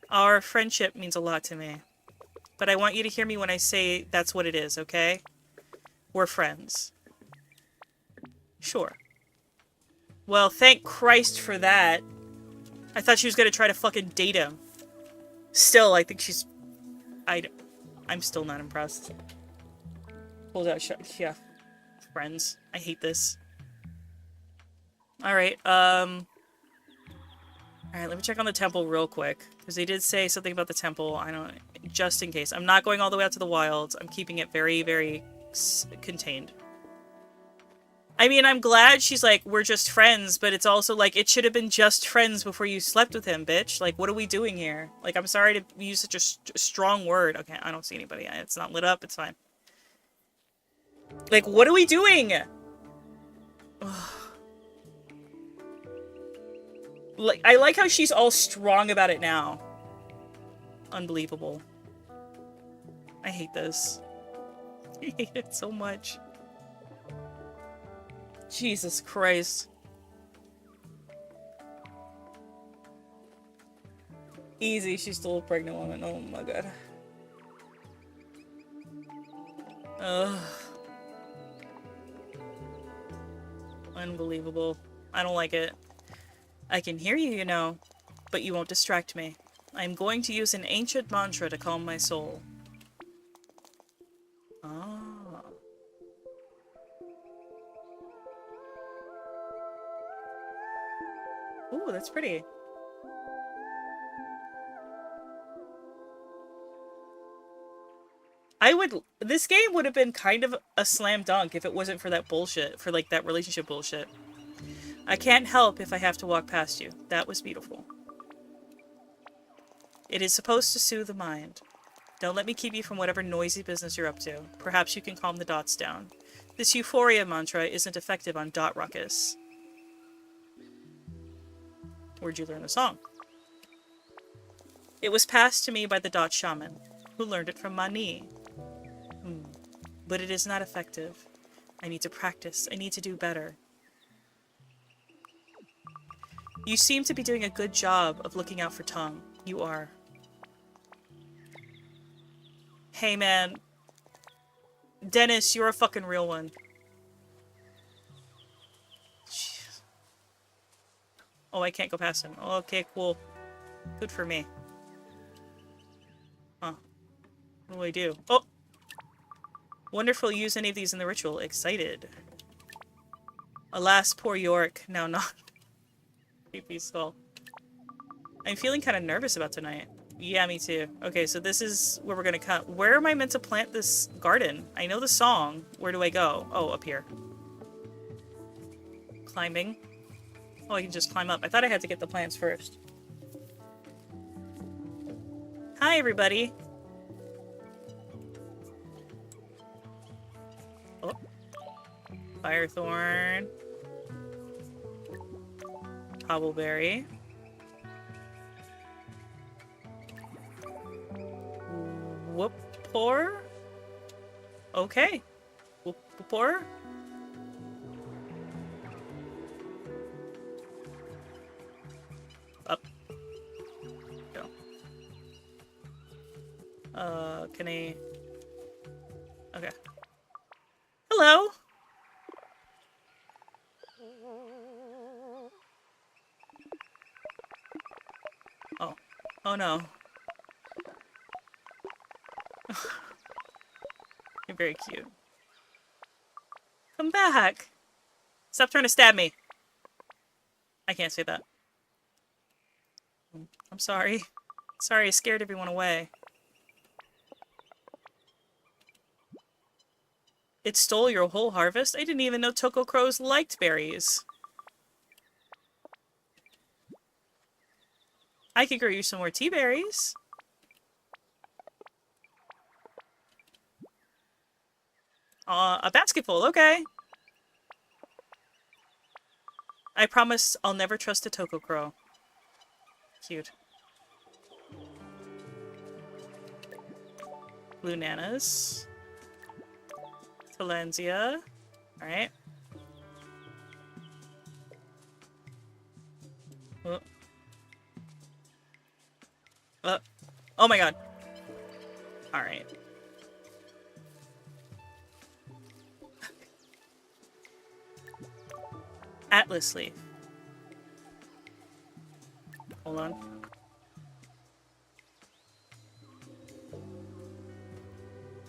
Our friendship means a lot to me. But I want you to hear me when I say that's what it is, okay? We're friends. Sure. Well, thank Christ for that. I thought she was gonna try to fucking date him. Still, I think she's... I'm still not impressed. Hold out shot. Yeah. Friends. I hate this. Alright, alright, let me check on the temple real quick. Because they did say something about the temple. I don't... Just in case. I'm not going all the way out to the wilds. I'm keeping it very, very contained. I mean, I'm glad she's like, we're just friends, but it's also like, it should have been just friends before you slept with him, bitch. Like, what are we doing here? Like, I'm sorry to use such a strong word. Okay, I don't see anybody. It's not lit up. It's fine. Like, what are we doing? Like, I like how she's all strong about it now. Unbelievable. I hate this. I hate it so much. Jesus Christ. Easy, she's still a pregnant woman. Oh my god. Ugh. Unbelievable. I don't like it. I can hear you, you know, but you won't distract me. I'm going to use an ancient mantra to calm my soul. Ah. Ooh, that's pretty. This game would have been kind of a slam dunk if it wasn't for that bullshit, for like that relationship bullshit. I can't help if I have to walk past you. That was beautiful. It is supposed to soothe the mind. Don't let me keep you from whatever noisy business you're up to. Perhaps you can calm the dots down. This euphoria mantra isn't effective on dot ruckus. Where'd you learn the song? It was passed to me by the dot shaman, who learned it from Mani. But it is not effective. I need to practice. I need to do better. You seem to be doing a good job of looking out for Tongue. You are. Hey man. Dennis, you're a fucking real one. Jeez. Oh, I can't go past him. Okay, cool. Good for me. Huh. What do I do? Oh! Wonderful, use any of these in the ritual. Excited. Alas, poor York. Now not. Creepy skull. I'm feeling kind of nervous about tonight. Yeah, me too. Okay, so this is where we're gonna cut. Where am I meant to plant this garden? I know the song. Where do I go? Oh, up here. Climbing. Oh, I can just climb up. I thought I had to get the plants first. Hi, everybody. Oh. Firethorn. Hobbleberry. Whoopor? Okay. Whoopor? Up. Go. Can I... Okay. Hello! Oh. Oh no. You're very cute. Come back! Stop trying to stab me! I can't say that. I'm sorry. Sorry, I scared everyone away. It stole your whole harvest? I didn't even know Toko Crows liked berries. I could grow you some more tea berries. A basketful, okay. I promise I'll never trust a Toko Crow. Cute. Blue Nanas. Talenzia. Alright. Oh my god. Alright. Atlas leaf. Hold on.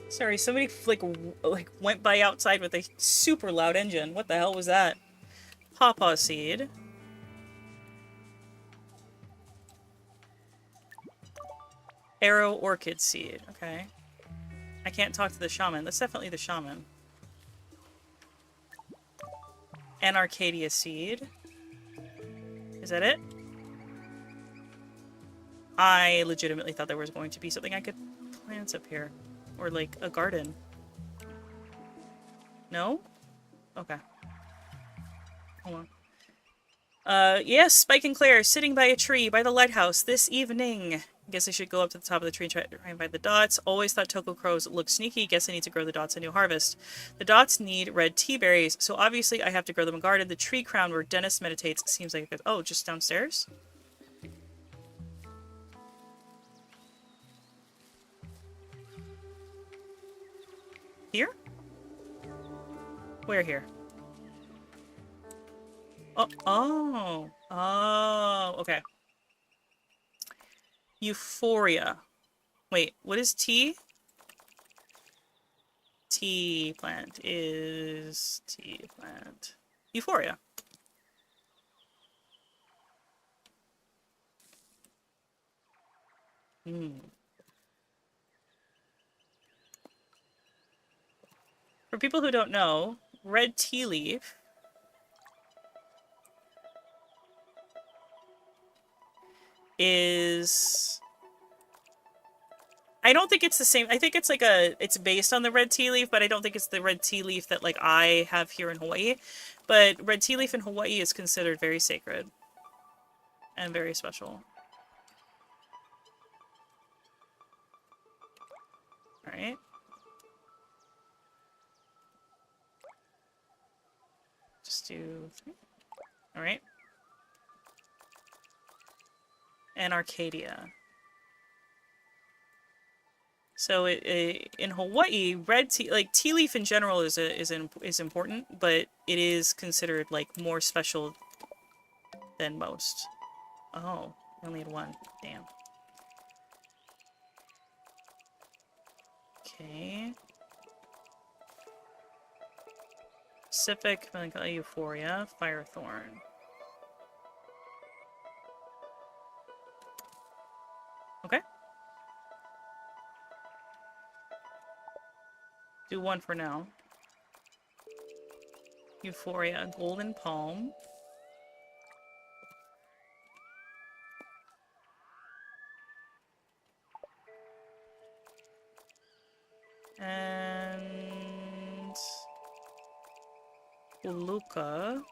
Sorry, somebody like went by outside with a super loud engine. What the hell was that? Pawpaw seed. Arrow orchid seed. Okay. I can't talk to the shaman. That's definitely the shaman. An Arcadia seed. Is that it? I legitimately thought there was going to be something I could plant up here. Or like a garden. No? Okay. Hold on. Yes, Spike and Claire, sitting by a tree by the lighthouse this evening. Guess I should go up to the top of the tree and try and find the dots. Always thought Toko Crows looked sneaky. Guess I need to grow the dots a new harvest. The dots need red tea berries, so obviously I have to grow them in garden. The tree crown where Dennis meditates seems like a good... Oh, just downstairs? Here? Where here? Oh, okay. Euphoria. Wait, what is tea? Tea plant is tea plant. Euphoria. For people who don't know, red tea leaf is... I don't think it's the same. I think it's like it's based on the red tea leaf, but I don't think it's the red tea leaf that like I have here in Hawaii. But red tea leaf in Hawaii is considered very sacred and very special. All right. Just do... All right. And Arcadia. So in Hawaii, red tea, like tea leaf in general, is important, but it is considered like more special than most. Oh, I only had one. Damn. Okay. Pacific, Melancholy, Euphoria, Firethorn. Okay. Do one for now. Euphoria, Golden Palm. And... Luca.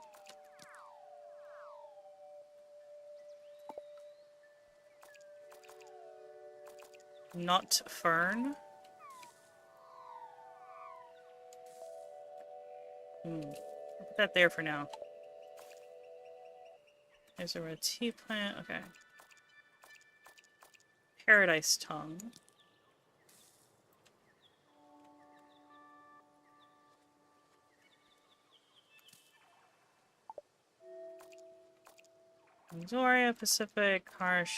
Not Fern. I'll put that there for now. There's a red tea plant. Okay. Paradise Tongue. Doria, Pacific, Harsh.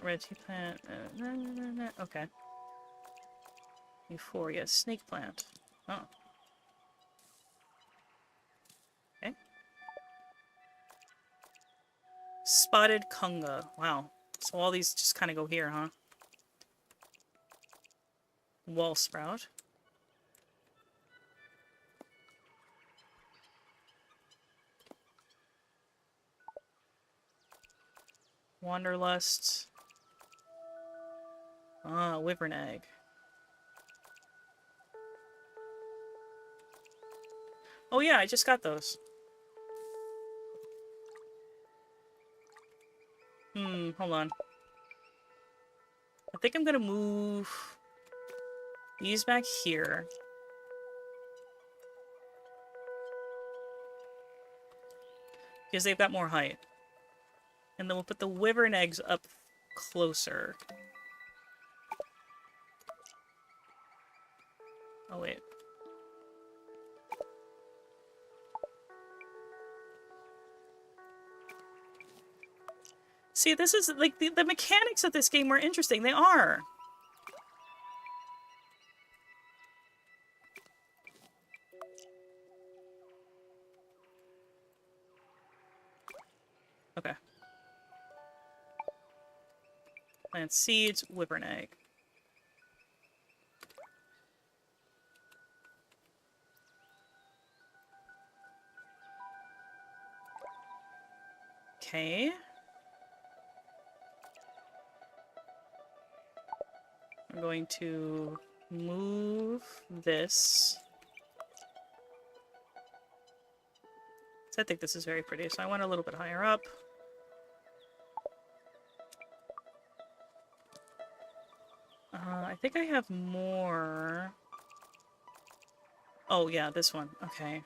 Red tea plant. Okay. Euphoria, snake plant. Oh. Okay. Spotted Kunga. Wow. So all these just kind of go here, huh? Wall sprout. Wanderlust. Ah, wyvern egg. Oh yeah, I just got those. Hold on. I think I'm gonna move these back here. Because they've got more height. And then we'll put the wyvern eggs up closer. Oh, wait. See, this is, like, the mechanics of this game were interesting. They are. Okay. Plant seeds, whipper an egg. Okay. I'm going to move this. So I think this is very pretty, so I want a little bit higher up. I think I have more. Oh, yeah, this one. Okay.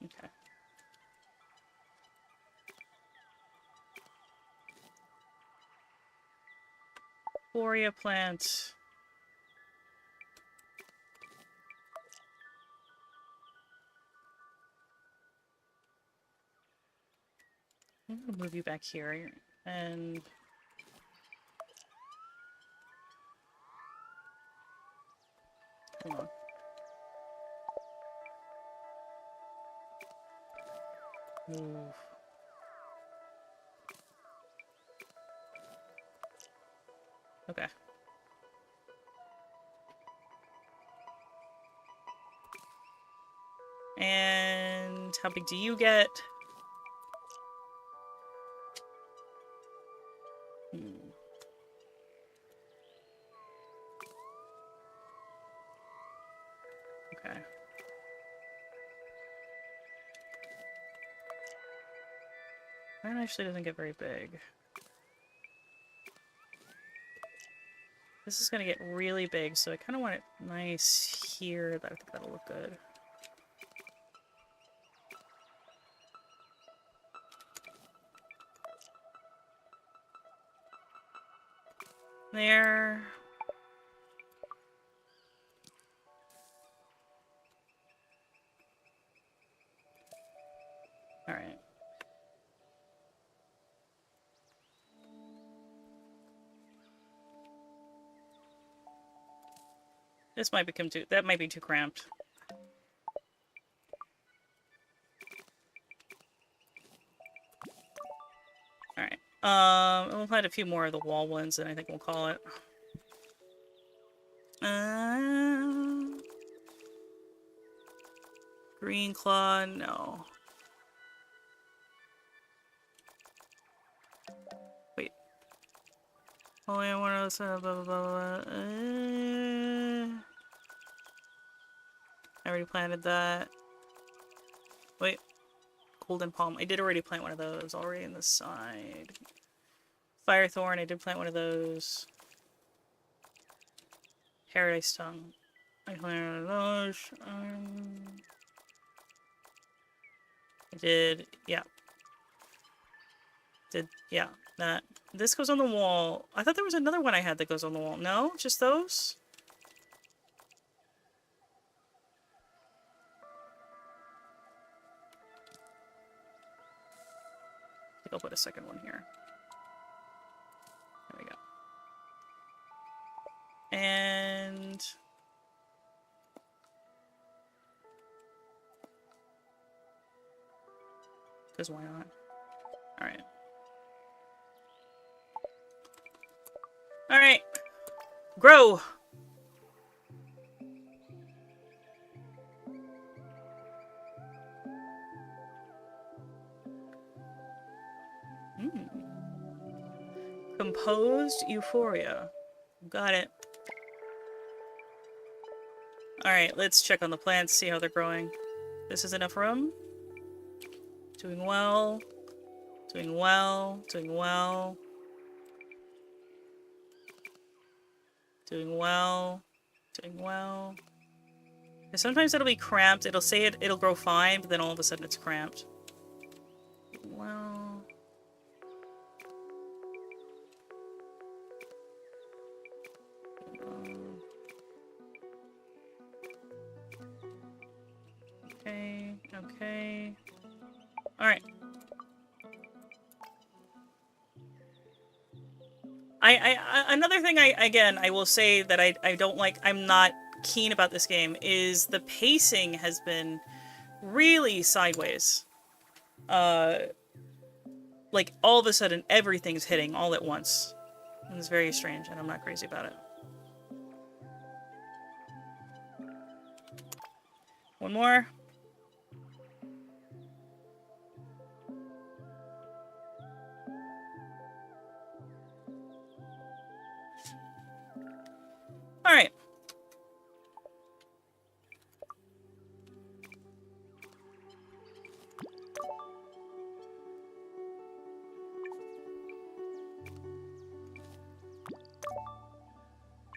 Okay. Gloria plant. I'm gonna move you back here and hold on. Move. Okay. And how big do you get? Okay. Mine actually doesn't get very big. This is gonna get really big, so I kind of want it nice here. I think that'll look good. There. All right. This might become too, that might be too cramped. Alright. We'll plant a few more of the wall ones, and I think we'll call it. Green claw, no. Wait. Only one of those, blah, blah, blah, blah. I already planted that. Wait. Golden palm. I did already plant one of those already in the side. Firethorn, I did plant one of those. Paradise tongue. I planted one of those. I did, yeah. Yeah, that. This goes on the wall. I thought there was another one I had that goes on the wall. No? Just those? I think I'll put a second one here. There we go. And... because why not? Alright. Alright. Grow! Composed euphoria. Got it. Alright, let's check on the plants, see how they're growing. This is enough room. Doing well. Doing well. Doing well. Doing well. Doing well. And sometimes it'll be cramped. It'll say it'll grow fine, but then all of a sudden it's cramped. Well... okay. Another thing I will say that I don't like, I'm not keen about this game is the pacing has been really sideways. Like all of a sudden everything's hitting all at once. And it's very strange and I'm not crazy about it. One more. All right.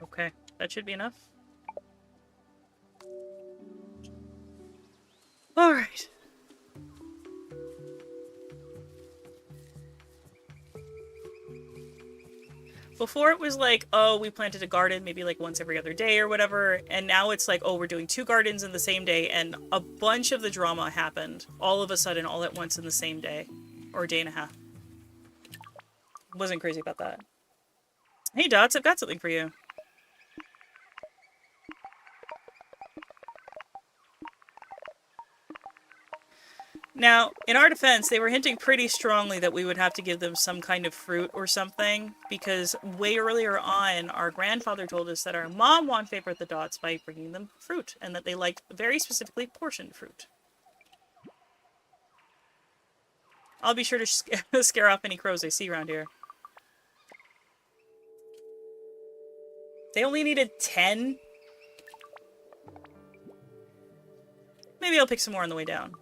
Okay, that should be enough. All right. Before it was like, oh, we planted a garden maybe like once every other day or whatever, and now it's like, oh, we're doing 2 gardens in the same day, and a bunch of the drama happened all of a sudden, all at once in the same day, or a day and a half. Wasn't crazy about that. Hey, Dots, I've got something for you. Now, in our defense, they were hinting pretty strongly that we would have to give them some kind of fruit or something, because way earlier on, our grandfather told us that our mom won favor with the Dots by bringing them fruit, and that they liked very specifically portioned fruit. I'll be sure to scare off any crows I see around here. They only needed 10? Maybe I'll pick some more on the way down.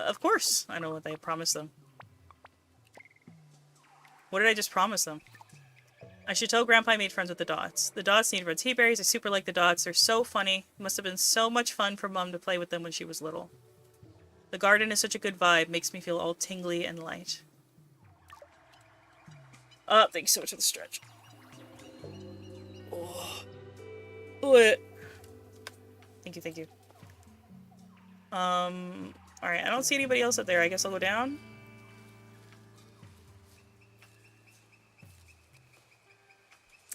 Of course. I know what they promised them. What did I just promise them? I should tell Grandpa I made friends with the Dots. The Dots need red tea berries. I super like the Dots. They're so funny. It must have been so much fun for Mom to play with them when she was little. The garden is such a good vibe. Makes me feel all tingly and light. Thanks so much for the stretch. Oh. What? Thank you, thank you. Alright, I don't see anybody else up there. I guess I'll go down.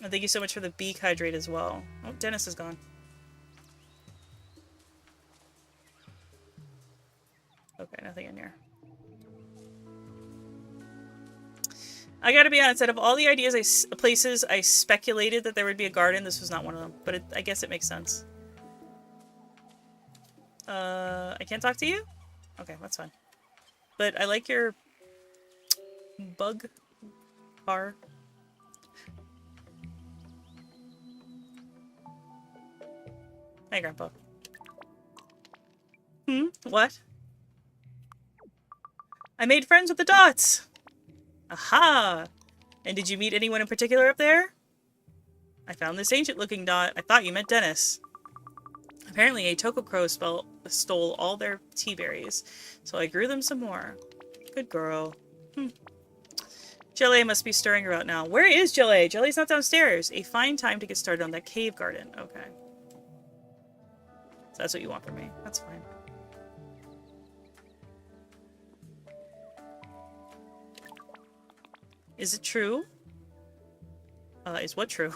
And thank you so much for the beak hydrate as well. Oh, Dennis is gone. Okay, nothing in here. I gotta be honest, out of all the places I speculated that there would be a garden, this was not one of them. But I guess it makes sense. I can't talk to you? Okay, that's fine. But I like your bug bar. Hi, Grandpa. What? I made friends with the Dots! Aha! And did you meet anyone in particular up there? I found this ancient-looking dot. I thought you meant Dennis. Apparently, a Toko Crow stole all their tea berries, so I grew them some more. Good girl. Jelly must be stirring about now. Where is Jelly? Jelly's not downstairs. A fine time to get started on that cave garden. Okay. So that's what you want from me. That's fine. Is it true? Is what true?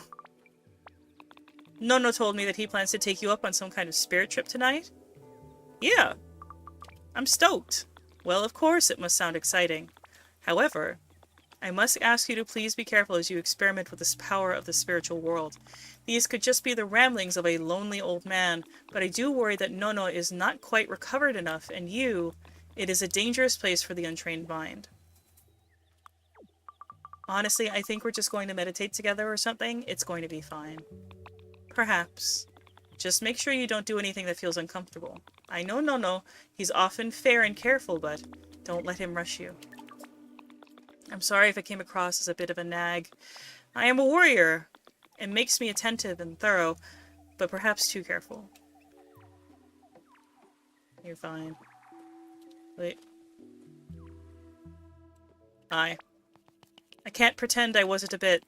Nono told me that he plans to take you up on some kind of spirit trip tonight. Yeah. I'm stoked. Well, of course it must sound exciting. However, I must ask you to please be careful as you experiment with this power of the spiritual world. These could just be the ramblings of a lonely old man, but I do worry that Nono is not quite recovered enough, and it is a dangerous place for the untrained mind. Honestly, I think we're just going to meditate together or something. It's going to be fine. Perhaps. Just make sure you don't do anything that feels uncomfortable. I know Nono. He's often fair and careful, but don't let him rush you. I'm sorry if I came across as a bit of a nag. I am a warrior. It makes me attentive and thorough, but perhaps too careful. You're fine. Wait. I can't pretend I wasn't a bit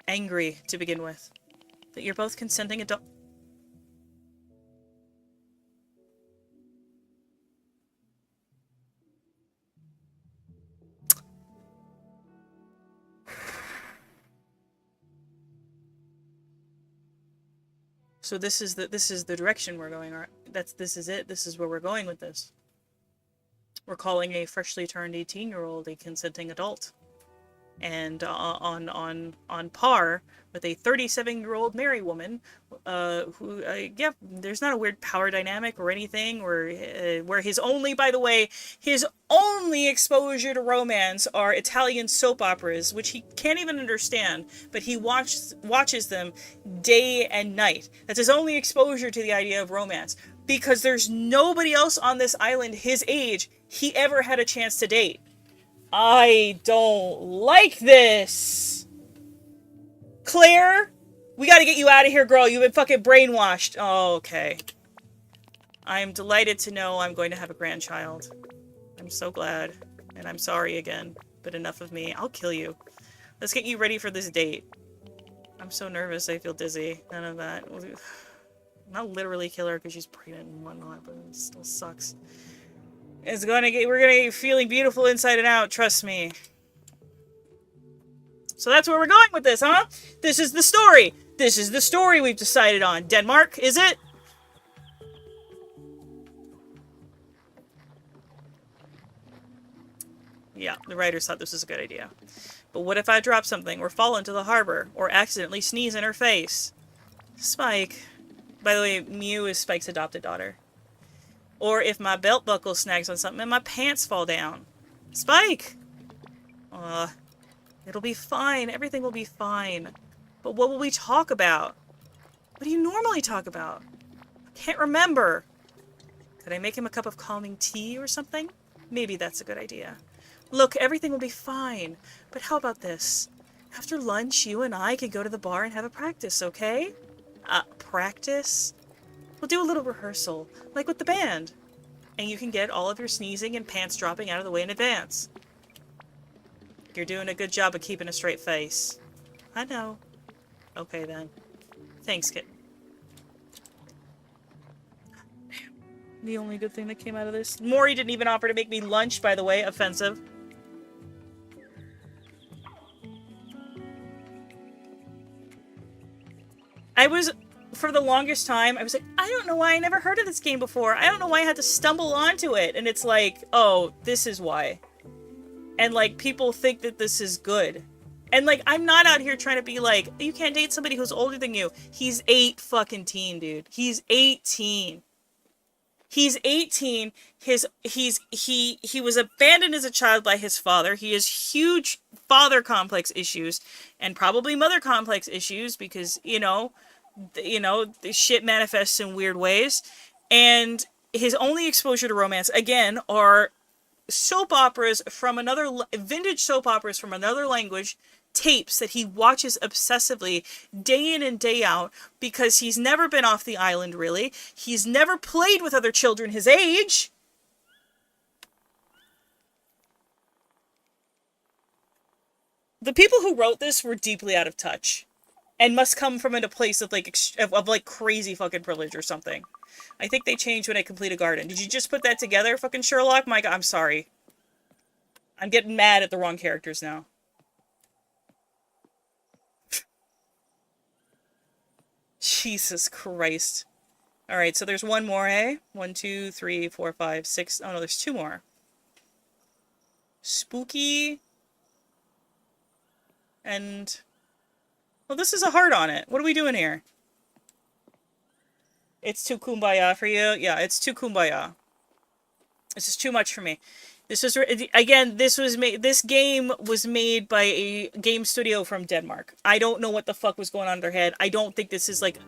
angry to begin with. That you're both consenting adult. So this is the direction we're going. This is it. This is where we're going with this. We're calling a freshly turned 18-year-old a consenting adult, and on par with a 37-year-old married woman, who yeah, there's not a weird power dynamic or anything, where his only, by the way, his only exposure to romance are Italian soap operas, which he can't even understand, but he watches them day and night. That's his only exposure to the idea of romance, because there's nobody else on this island his age he ever had a chance to date. I don't like this. Claire, we gotta get you out of here, girl. You've been fucking brainwashed. Oh, okay. I'm delighted to know I'm going to have a grandchild. I'm so glad. And I'm sorry again. But enough of me. I'll kill you. Let's get you ready for this date. I'm so nervous. I feel dizzy. None of that. Not literally kill her because she's pregnant and whatnot, but it still sucks. We're gonna get you feeling beautiful inside and out, trust me. So that's where we're going with this, huh? This is the story. This is the story we've decided on. Denmark, is it? Yeah, the writers thought this was a good idea. But what if I drop something, or fall into the harbor, or accidentally sneeze in her face? Spike. By the way, Mew is Spike's adopted daughter. Or if my belt buckle snags on something and my pants fall down. Spike! It'll be fine. Everything will be fine. But what will we talk about? What do you normally talk about? I can't remember. Could I make him a cup of calming tea or something? Maybe that's a good idea. Look, everything will be fine. But how about this? After lunch, you and I can go to the bar and have a practice, okay? Practice? We'll do a little rehearsal, like with the band. And you can get all of your sneezing and pants dropping out of the way in advance. You're doing a good job of keeping a straight face. I know. Okay, then. Thanks, kid. The only good thing that came out of this. Maury didn't even offer to make me lunch, by the way. Offensive. For the longest time, I was like, I don't know why I never heard of this game before. I don't know why I had to stumble onto it. And it's like, oh, this is why. And, like, people think that this is good. And, like, I'm not out here trying to be like, you can't date somebody who's older than you. He's 18, dude. He's 18. He's 18. He was abandoned as a child by his father. He has huge father complex issues and probably mother complex issues because, you know, the shit manifests in weird ways. And his only exposure to romance, again, are soap operas from vintage soap operas from another language, tapes that he watches obsessively day in and day out because he's never been off the island, really. He's never played with other children his age. The people who wrote this were deeply out of touch and must come from a place of like crazy fucking privilege or something. I think they changed when I complete a garden. Did you just put that together, fucking Sherlock? My God, I'm sorry. I'm getting mad at the wrong characters now. Jesus Christ. Alright, so there's one more, eh? 1, 2, 3, 4, 5, 6. Oh no, there's 2 more. Spooky. And... well, this is a heart on it. What are we doing here? It's too kumbaya for you? Yeah, it's too kumbaya. This is too much for me. This was, again, this game was made by a game studio from Denmark. I don't know what the fuck was going on in their head. I don't think this is like...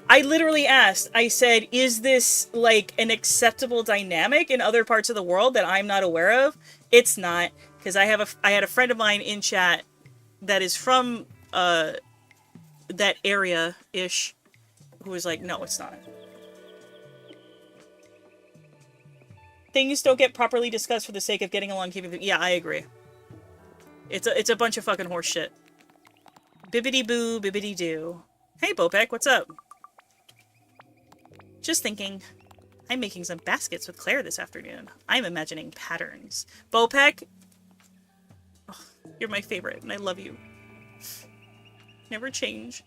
I literally asked, I said, is this like an acceptable dynamic in other parts of the world that I'm not aware of? It's not, because I had a friend of mine in chat that is from that area-ish who was like, no, it's not. Things don't get properly discussed for the sake of getting along, keeping them... Yeah, I agree. It's a bunch of fucking horse shit. Bibbidi-boo, bibbidi-doo. Hey, Bopek, what's up? Just thinking. I'm making some baskets with Claire this afternoon. I'm imagining patterns. Bopek? Oh, you're my favorite, and I love you. Never change.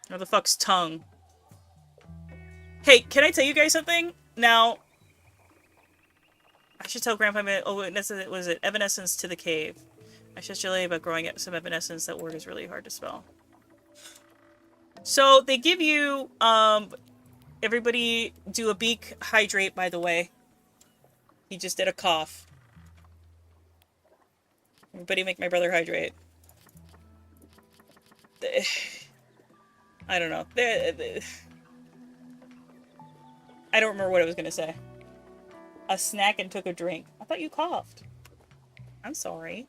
Where the fuck's tongue? Hey, can I tell you guys something? Now, I should tell Grandpa, oh, was it evanescence to the cave? I should tell you about growing some evanescence. That word is really hard to spell. So, they give you, everybody do a beak hydrate, by the way. He just did a cough. Everybody make my brother hydrate. I don't know. I don't remember what I was gonna say. A snack and took a drink. I thought you coughed. I'm sorry.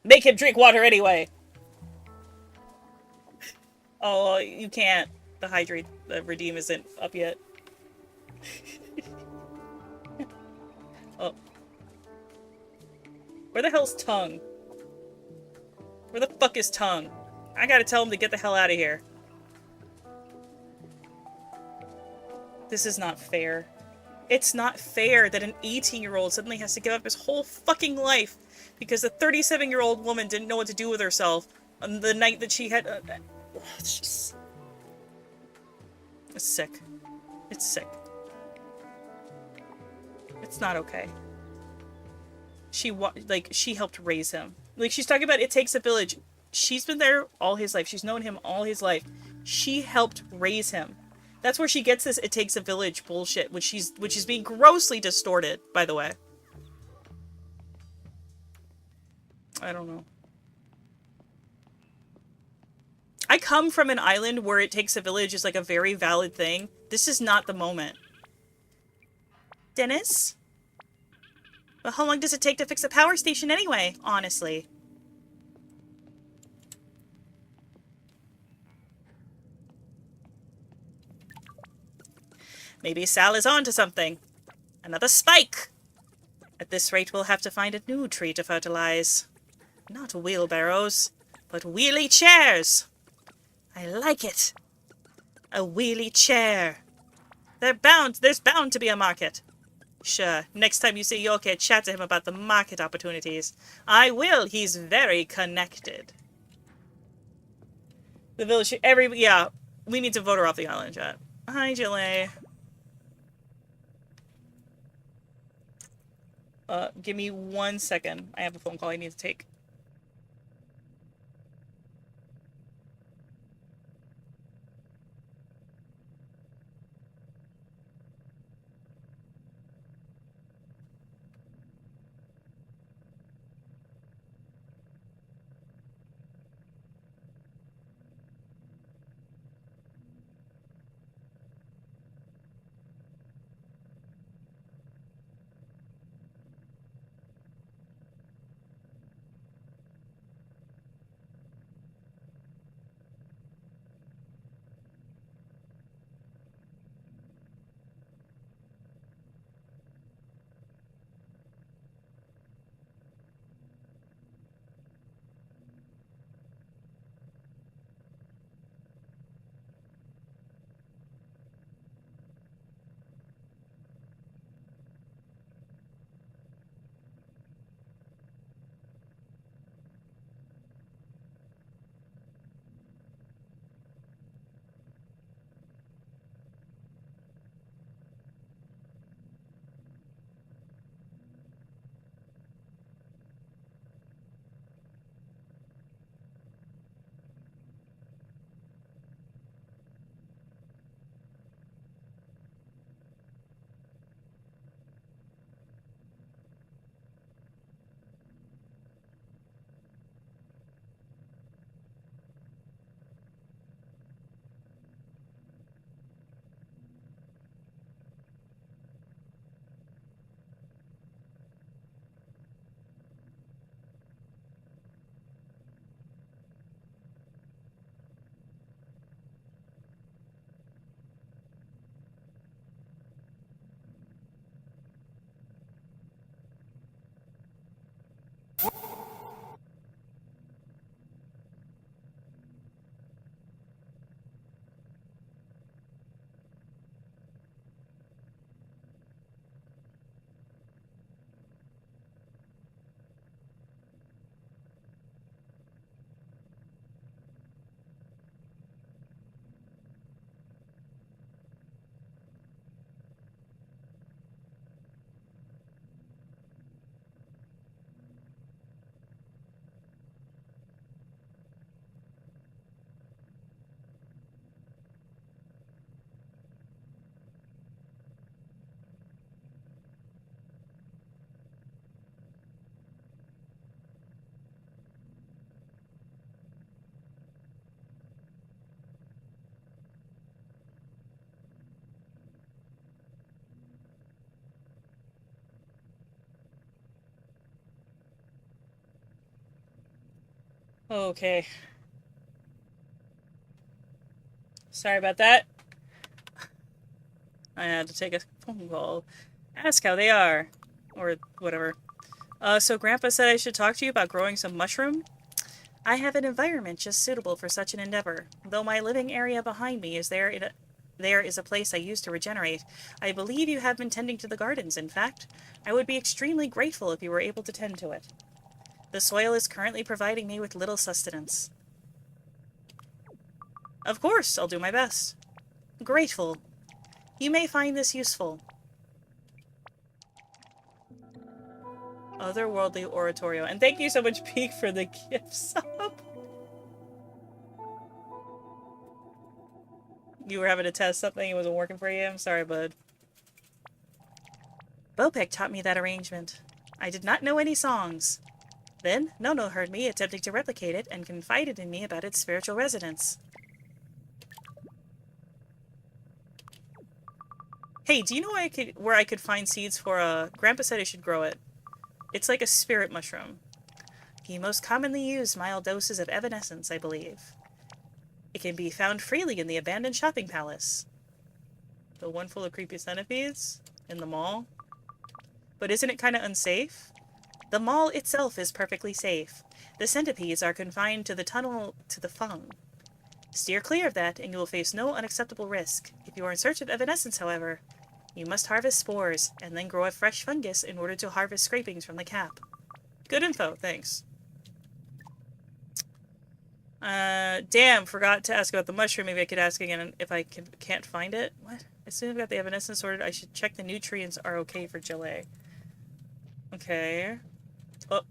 Make him drink water anyway! Oh, you can't. The redeem isn't up yet. Oh. Where the hell's tongue? Where the fuck is tongue? I gotta tell him to get the hell out of here. This is not fair. It's not fair that an 18-year-old suddenly has to give up his whole fucking life because a 37-year-old woman didn't know what to do with herself on the night that she had... it's just... It's sick. It's sick. It's not okay. She helped raise him. Like, she's talking about it takes a village. She's been there all his life. She's known him all his life. She helped raise him. That's where she gets this it takes a village bullshit, which is being grossly distorted, by the way. I don't know. I come from an island where it takes a village is like a very valid thing. This is not the moment. Dennis? Well, how long does it take to fix a power station anyway, honestly? Maybe Sal is on to something. Another spike! At this rate, we'll have to find a new tree to fertilize. Not wheelbarrows, but wheelie chairs! I like it. A wheelie chair. There's bound to be a market. Sure, next time you see Yoke, chat to him about the market opportunities. I will, he's very connected. The village, yeah, we need to vote her off the island, chat. Hi, Jillet. Give me 1 second. I have a phone call I need to take. Okay. Sorry about that. I had to take a phone call. Ask how they are. Or whatever. So Grandpa said I should talk to you about growing some mushroom? I have an environment just suitable for such an endeavor. Though my living area behind me is there is a place I used to regenerate. I believe you have been tending to the gardens, in fact. I would be extremely grateful if you were able to tend to it. The soil is currently providing me with little sustenance. Of course, I'll do my best. Grateful. You may find this useful. Otherworldly oratorio. And thank you so much, Peak, for the gift sub. You were having to test something, it wasn't working for you? I'm sorry, bud. Bopek taught me that arrangement. I did not know any songs. Then, Nono heard me attempting to replicate it and confided in me about its spiritual resonance. Hey, do you know where I could find seeds for a... Grandpa said I should grow it. It's like a spirit mushroom. He most commonly used mild doses of evanescence, I believe. It can be found freely in the abandoned shopping palace. The one full of creepy centipedes? In the mall? But isn't it kind of unsafe? The mall itself is perfectly safe. The centipedes are confined to the tunnel to the fung. Steer clear of that, and you will face no unacceptable risk. If you are in search of evanescence, however, you must harvest spores, and then grow a fresh fungus in order to harvest scrapings from the cap. Good info, thanks. Damn, forgot to ask about the mushroom. Maybe I could ask again if I can't find it. What? As soon as I've got the evanescence sorted, I should check the nutrients are okay for gelée. Okay. Oh,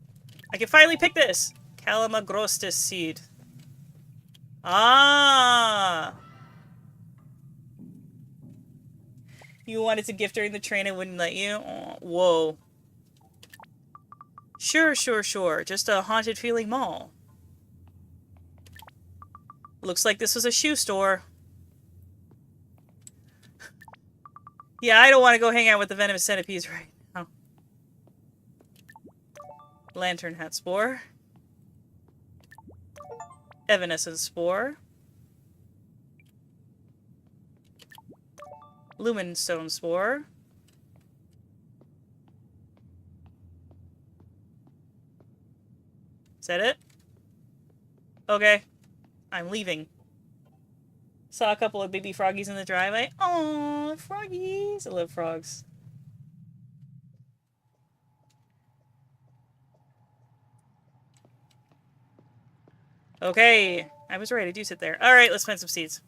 I can finally pick this! Calamagrostis seed. Ah! You wanted to gift during the train and wouldn't let you? Oh, whoa. Sure. Just a haunted feeling mall. Looks like this was a shoe store. Yeah, I don't want to go hang out with the venomous centipedes right now. Lantern hat spore. Evanescence spore. Lumen stone spore. Is that it? Okay. I'm leaving. Saw a couple of baby froggies in the driveway. Aww, froggies. I love frogs. Okay. I was right. I do sit there. Alright, let's plant some seeds.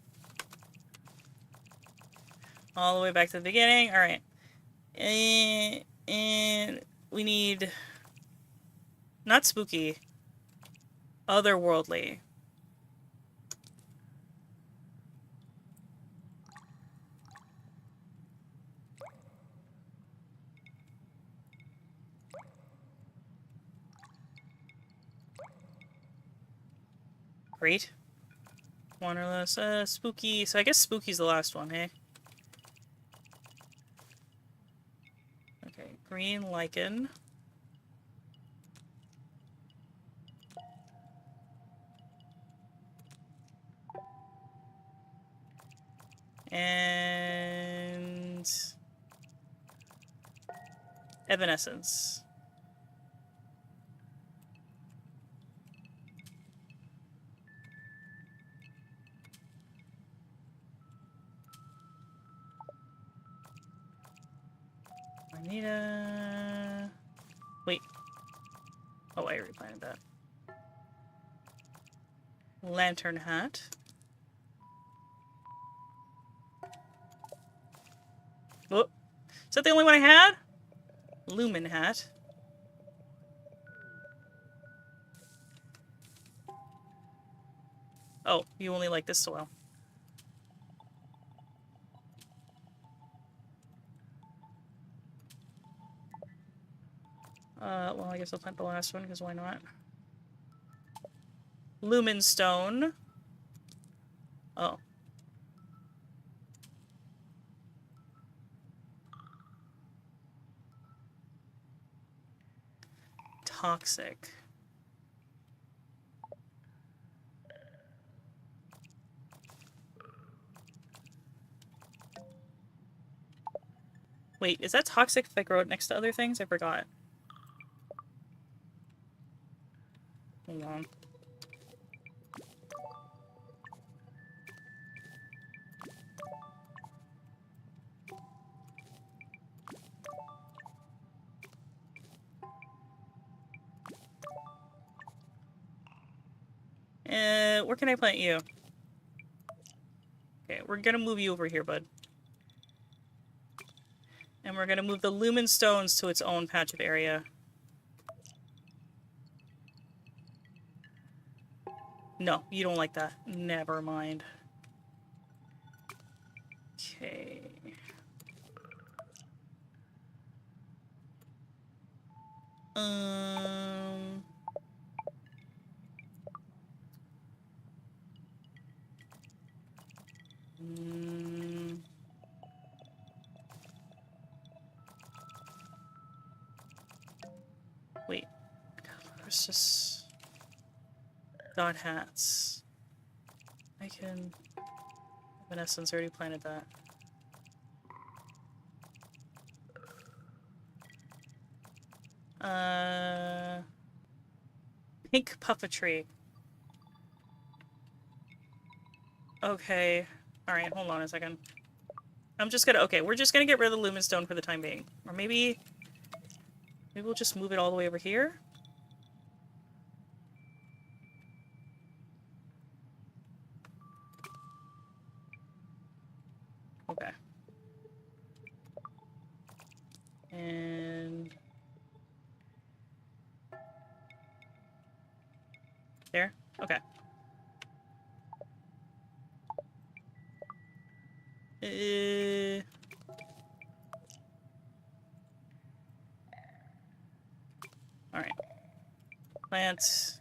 All the way back to the beginning. Alright. And we need... Not spooky. Otherworldly. Great. One or less. Spooky. So I guess spooky's the last one, hey? Okay. Green lichen. And... Evanescence. I need a... Wait. Oh, I already planted that. Lantern hat. Oh, is that the only one I had? Lumen hat. Oh, you only like this soil. Well, I guess I'll plant the last one, because why not? Lumen stone. Oh. Toxic. Wait, is that toxic if I grow it next to other things? I forgot. Hold on. Where can I plant you? Okay, we're gonna move you over here, bud. And we're gonna move the lumen stones to its own patch of area. No, you don't like that. Never mind. Okay. Um... Wait. There's just... dot hats. I can... Vanessa's already planted that. Pink puppetry. Okay. Alright, hold on a second. I'm just gonna... Okay, we're just gonna get rid of the lumen stone for the time being. Or maybe... Maybe we'll just move it all the way over here? Okay. And... There? Okay. Alright. Plants.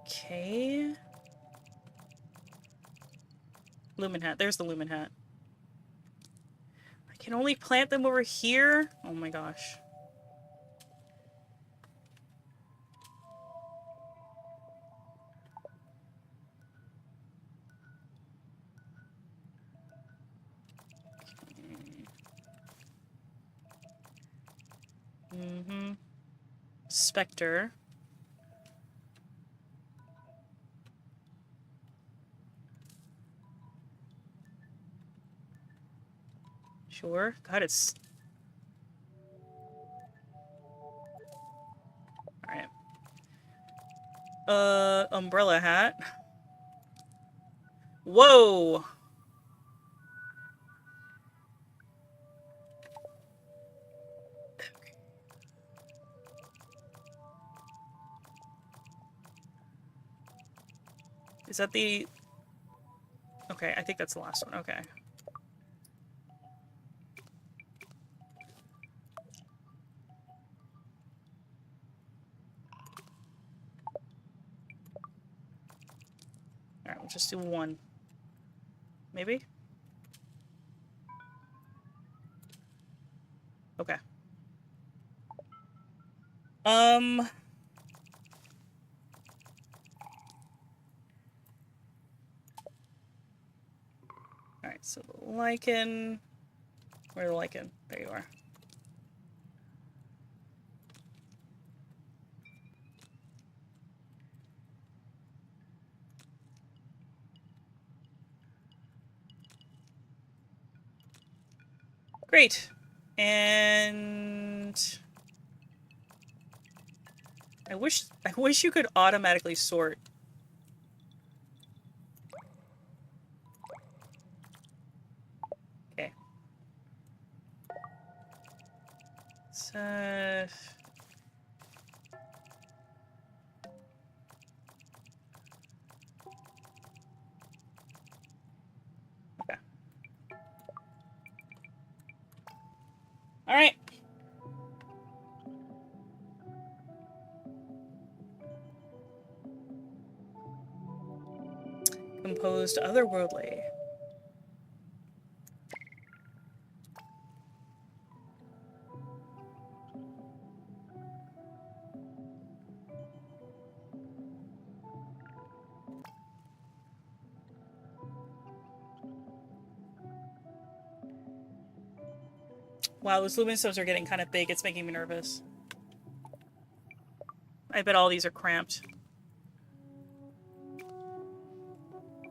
Okay. Lumen hat. There's the lumen hat. I can only plant them over here? Oh my gosh. Mm-hmm. Spectre. Sure. God, it's... Alright. Umbrella hat. Whoa! Is that the... Okay, I think that's the last one. Okay. Alright, we'll just do one. Maybe? Okay. Alright, so the lichen... Where's the lichen? There you are. Great. And... I wish you could automatically sort. Okay. So... Okay. Alright. Composed otherworldly. Wow, those lumen stones are getting kind of big. It's making me nervous. I bet all these are cramped.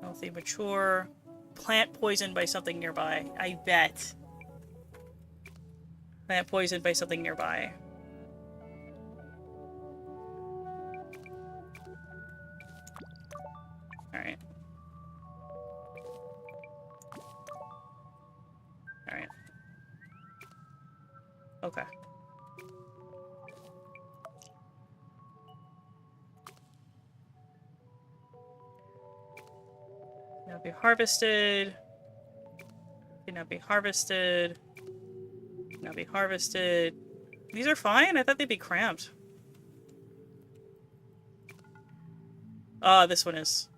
Healthy, mature. Plant poisoned by something nearby. I bet. Plant poisoned by something nearby. Alright. Alright. Okay. Cannot be harvested. Cannot be harvested. Cannot be harvested. These are fine? I thought they'd be cramped. Ah, this one is.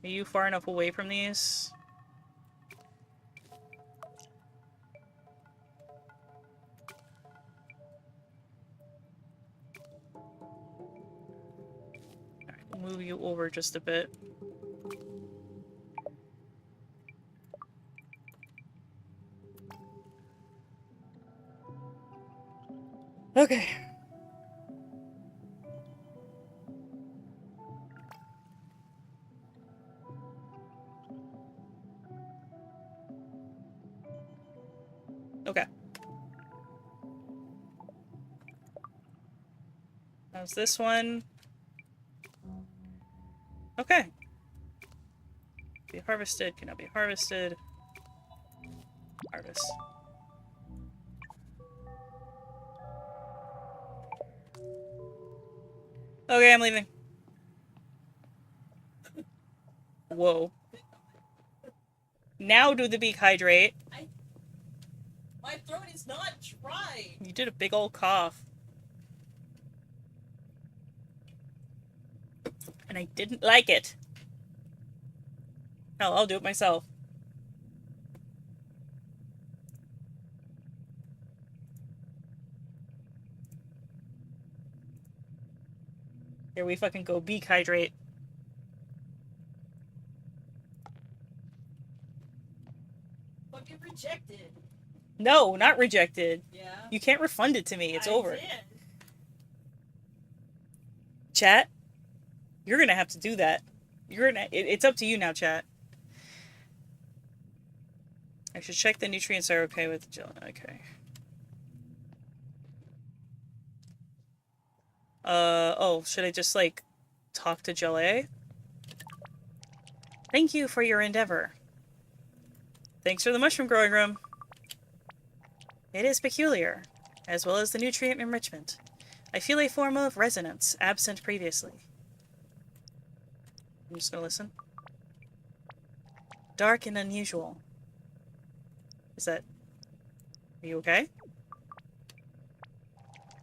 Are you far enough away from these? Alright, we'll move you over just a bit. Okay. Okay. How's this one? Okay. Be harvested, cannot be harvested. Harvest. Okay, I'm leaving. Whoa. Now do the beak hydrate. My throat is not dry. You did a big old cough. And I didn't like it. Hell, I'll do it myself. Here we fucking go beak hydrate. Fucking rejected. No, not rejected. Yeah. You can't refund it to me. It's over. Did. Chat, you're gonna have to do that. It's up to you now, chat. I should check the nutrients are okay with gel. Okay. Oh, should I just, like, talk to Gelée? Thank you for your endeavor. Thanks for the mushroom growing room. It is peculiar, as well as the nutrient enrichment. I feel a form of resonance, absent previously. I'm just gonna listen. Dark and unusual. Is that... Are you okay?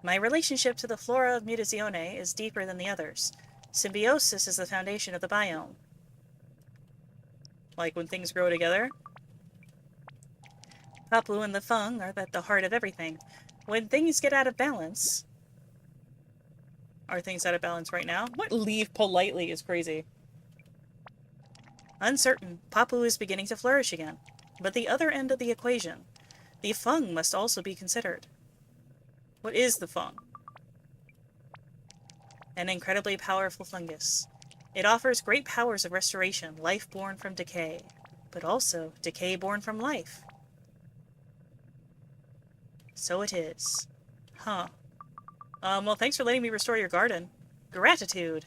My relationship to the flora of Mutazione is deeper than the others. Symbiosis is the foundation of the biome. Like when things grow together? Kapu and the fung are at the heart of everything. When things get out of balance... Are things out of balance right now? What leave politely is crazy. Uncertain, Papu is beginning to flourish again. But the other end of the equation, the fung must also be considered. What is the fung? An incredibly powerful fungus. It offers great powers of restoration, life born from decay, but also decay born from life. So it is. Huh. Well, thanks for letting me restore your garden. Gratitude.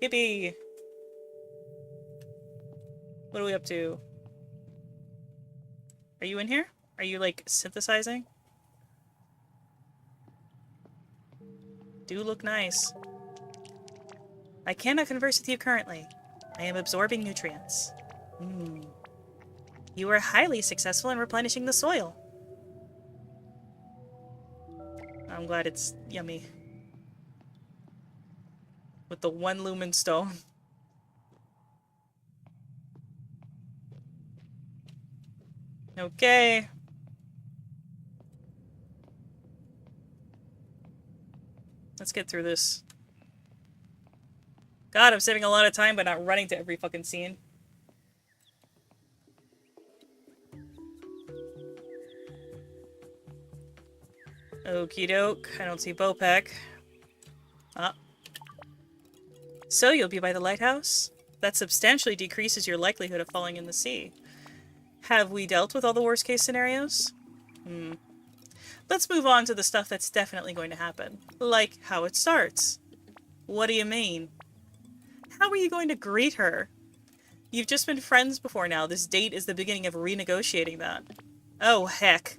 Yippee. What are we up to? Are you in here? Are you, like, synthesizing? Do look nice. I cannot converse with you currently. I am absorbing nutrients. You are highly successful in replenishing the soil. I'm glad it's yummy. With the one lumen stone. Okay. Let's get through this. God, I'm saving a lot of time by not running to every fucking scene. Okie doke. I don't see Bopek. Ah. So you'll be by the lighthouse? That substantially decreases your likelihood of falling in the sea. Have we dealt with all the worst case scenarios? Let's move on to the stuff that's definitely going to happen. Like how it starts. What do you mean? How are you going to greet her? You've just been friends before now. This date is the beginning of renegotiating that. Oh, heck.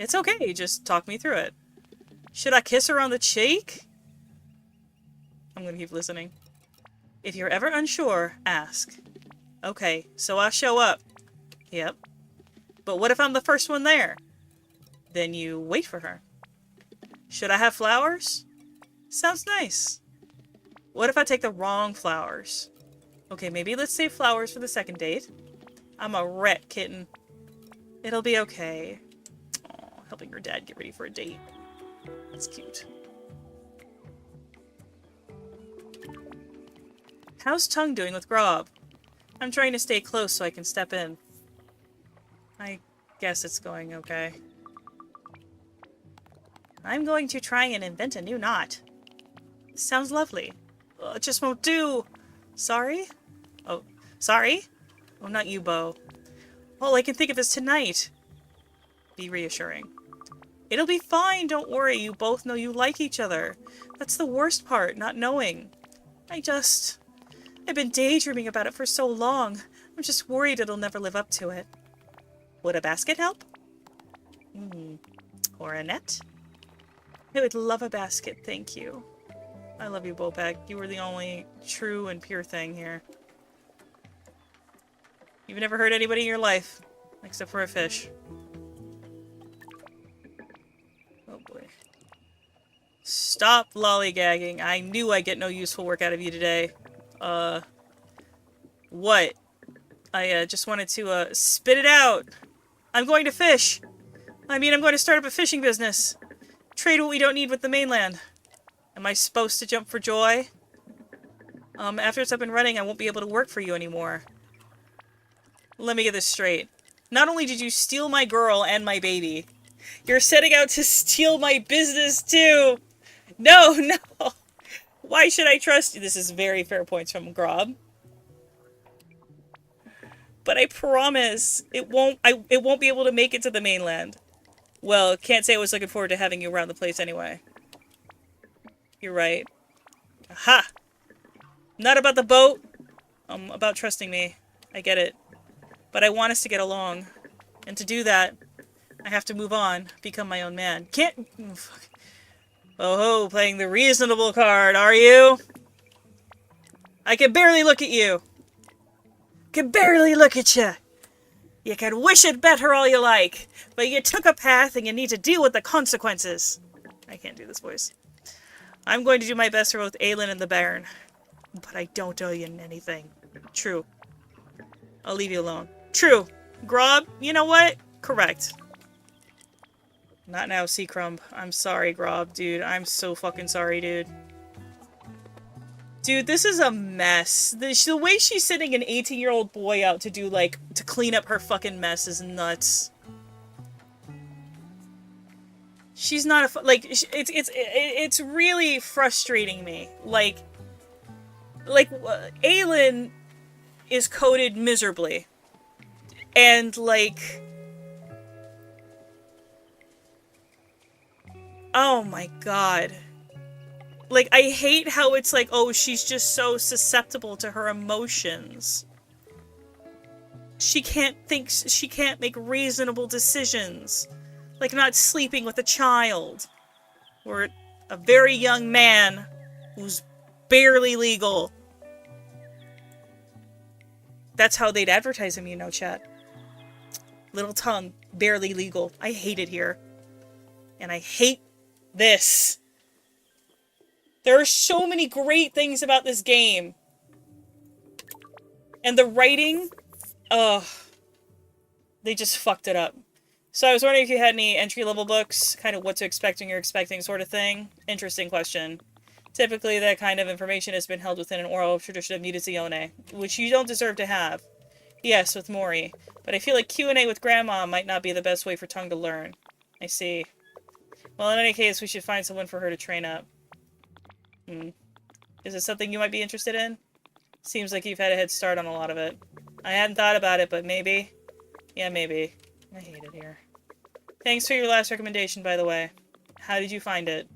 It's okay, just talk me through it. Should I kiss her on the cheek? I'm gonna keep listening. If you're ever unsure, ask. Okay, so I show up. Yep. But what if I'm the first one there? Then you wait for her. Should I have flowers? Sounds nice. What if I take the wrong flowers? Okay, maybe let's save flowers for the second date. I'm a wreck, kitten. It'll be okay. Aw, helping your dad get ready for a date. That's cute. How's Tongue doing with Grob? I'm trying to stay close so I can step in. I guess it's going okay. I'm going to try and invent a new knot. Sounds lovely. It just won't do. Sorry? Oh, sorry? Oh, not you, Bo. All I can think of is tonight. Be reassuring. It'll be fine, don't worry. You both know you like each other. That's the worst part, not knowing. I've been daydreaming about it for so long. I'm just worried it'll never live up to it. Would a basket help? Or a net? I would love a basket, thank you. I love you, Bopek. You were the only true and pure thing here. You've never hurt anybody in your life, except for a fish. Oh boy. Stop lollygagging. I knew I'd get no useful work out of you today. What? I just wanted to, spit it out. I'm going to fish. I'm going to start up a fishing business. Trade what we don't need with the mainland. Am I supposed to jump for joy? After it's up and running, I won't be able to work for you anymore. Let me get this straight. Not only did you steal my girl and my baby, you're setting out to steal my business too! No, no! Why should I trust you? This is very fair points from Grob. But I promise, it won't be able to make it to the mainland. Well, can't say I was looking forward to having you around the place anyway. You're right. Aha! Not about the boat. About trusting me. I get it. But I want us to get along. And to do that, I have to move on. Become my own man. Can't... Oh, fuck. Oh ho, playing the reasonable card, are you? I can barely look at you. Can barely look at you. You can wish it better all you like, but you took a path and you need to deal with the consequences. I can't do this voice. I'm going to do my best for both Aelin and the Baron, but I don't owe you anything. True. I'll leave you alone. True. Grob, you know what? Correct. Not now, Seacrumb. I'm sorry, Grob, dude. I'm so fucking sorry, dude. Dude, this is a mess. The way she's sending an 18-year-old boy out to do, like, to clean up her fucking mess is nuts. She's not a it's really frustrating me. Like, Aelin is coded miserably. And, like... Oh my god. Like, I hate how it's like, oh, she's just so susceptible to her emotions. She can't think, she can't make reasonable decisions. Like not sleeping with a child. Or a very young man who's barely legal. That's how they'd advertise him, you know, chat. Little tongue, barely legal. I hate it here. And I hate this. There are so many great things about this game. And the writing, the They just fucked it up. So I was wondering if you had any entry-level books, kind of what to expect when you're expecting sort of thing. Interesting question. Typically, that kind of information has been held within an oral tradition of MUTAZIONE, which you don't deserve to have. Yes, with Mori. But I feel like Q&A with Grandma might not be the best way for Tongue to learn. I see. Well, in any case, we should find someone for her to train up. Is it something you might be interested in? Seems like you've had a head start on a lot of it. I hadn't thought about it, but maybe. Yeah, maybe. I hate it here. Thanks for your last recommendation, by the way. How did you find it?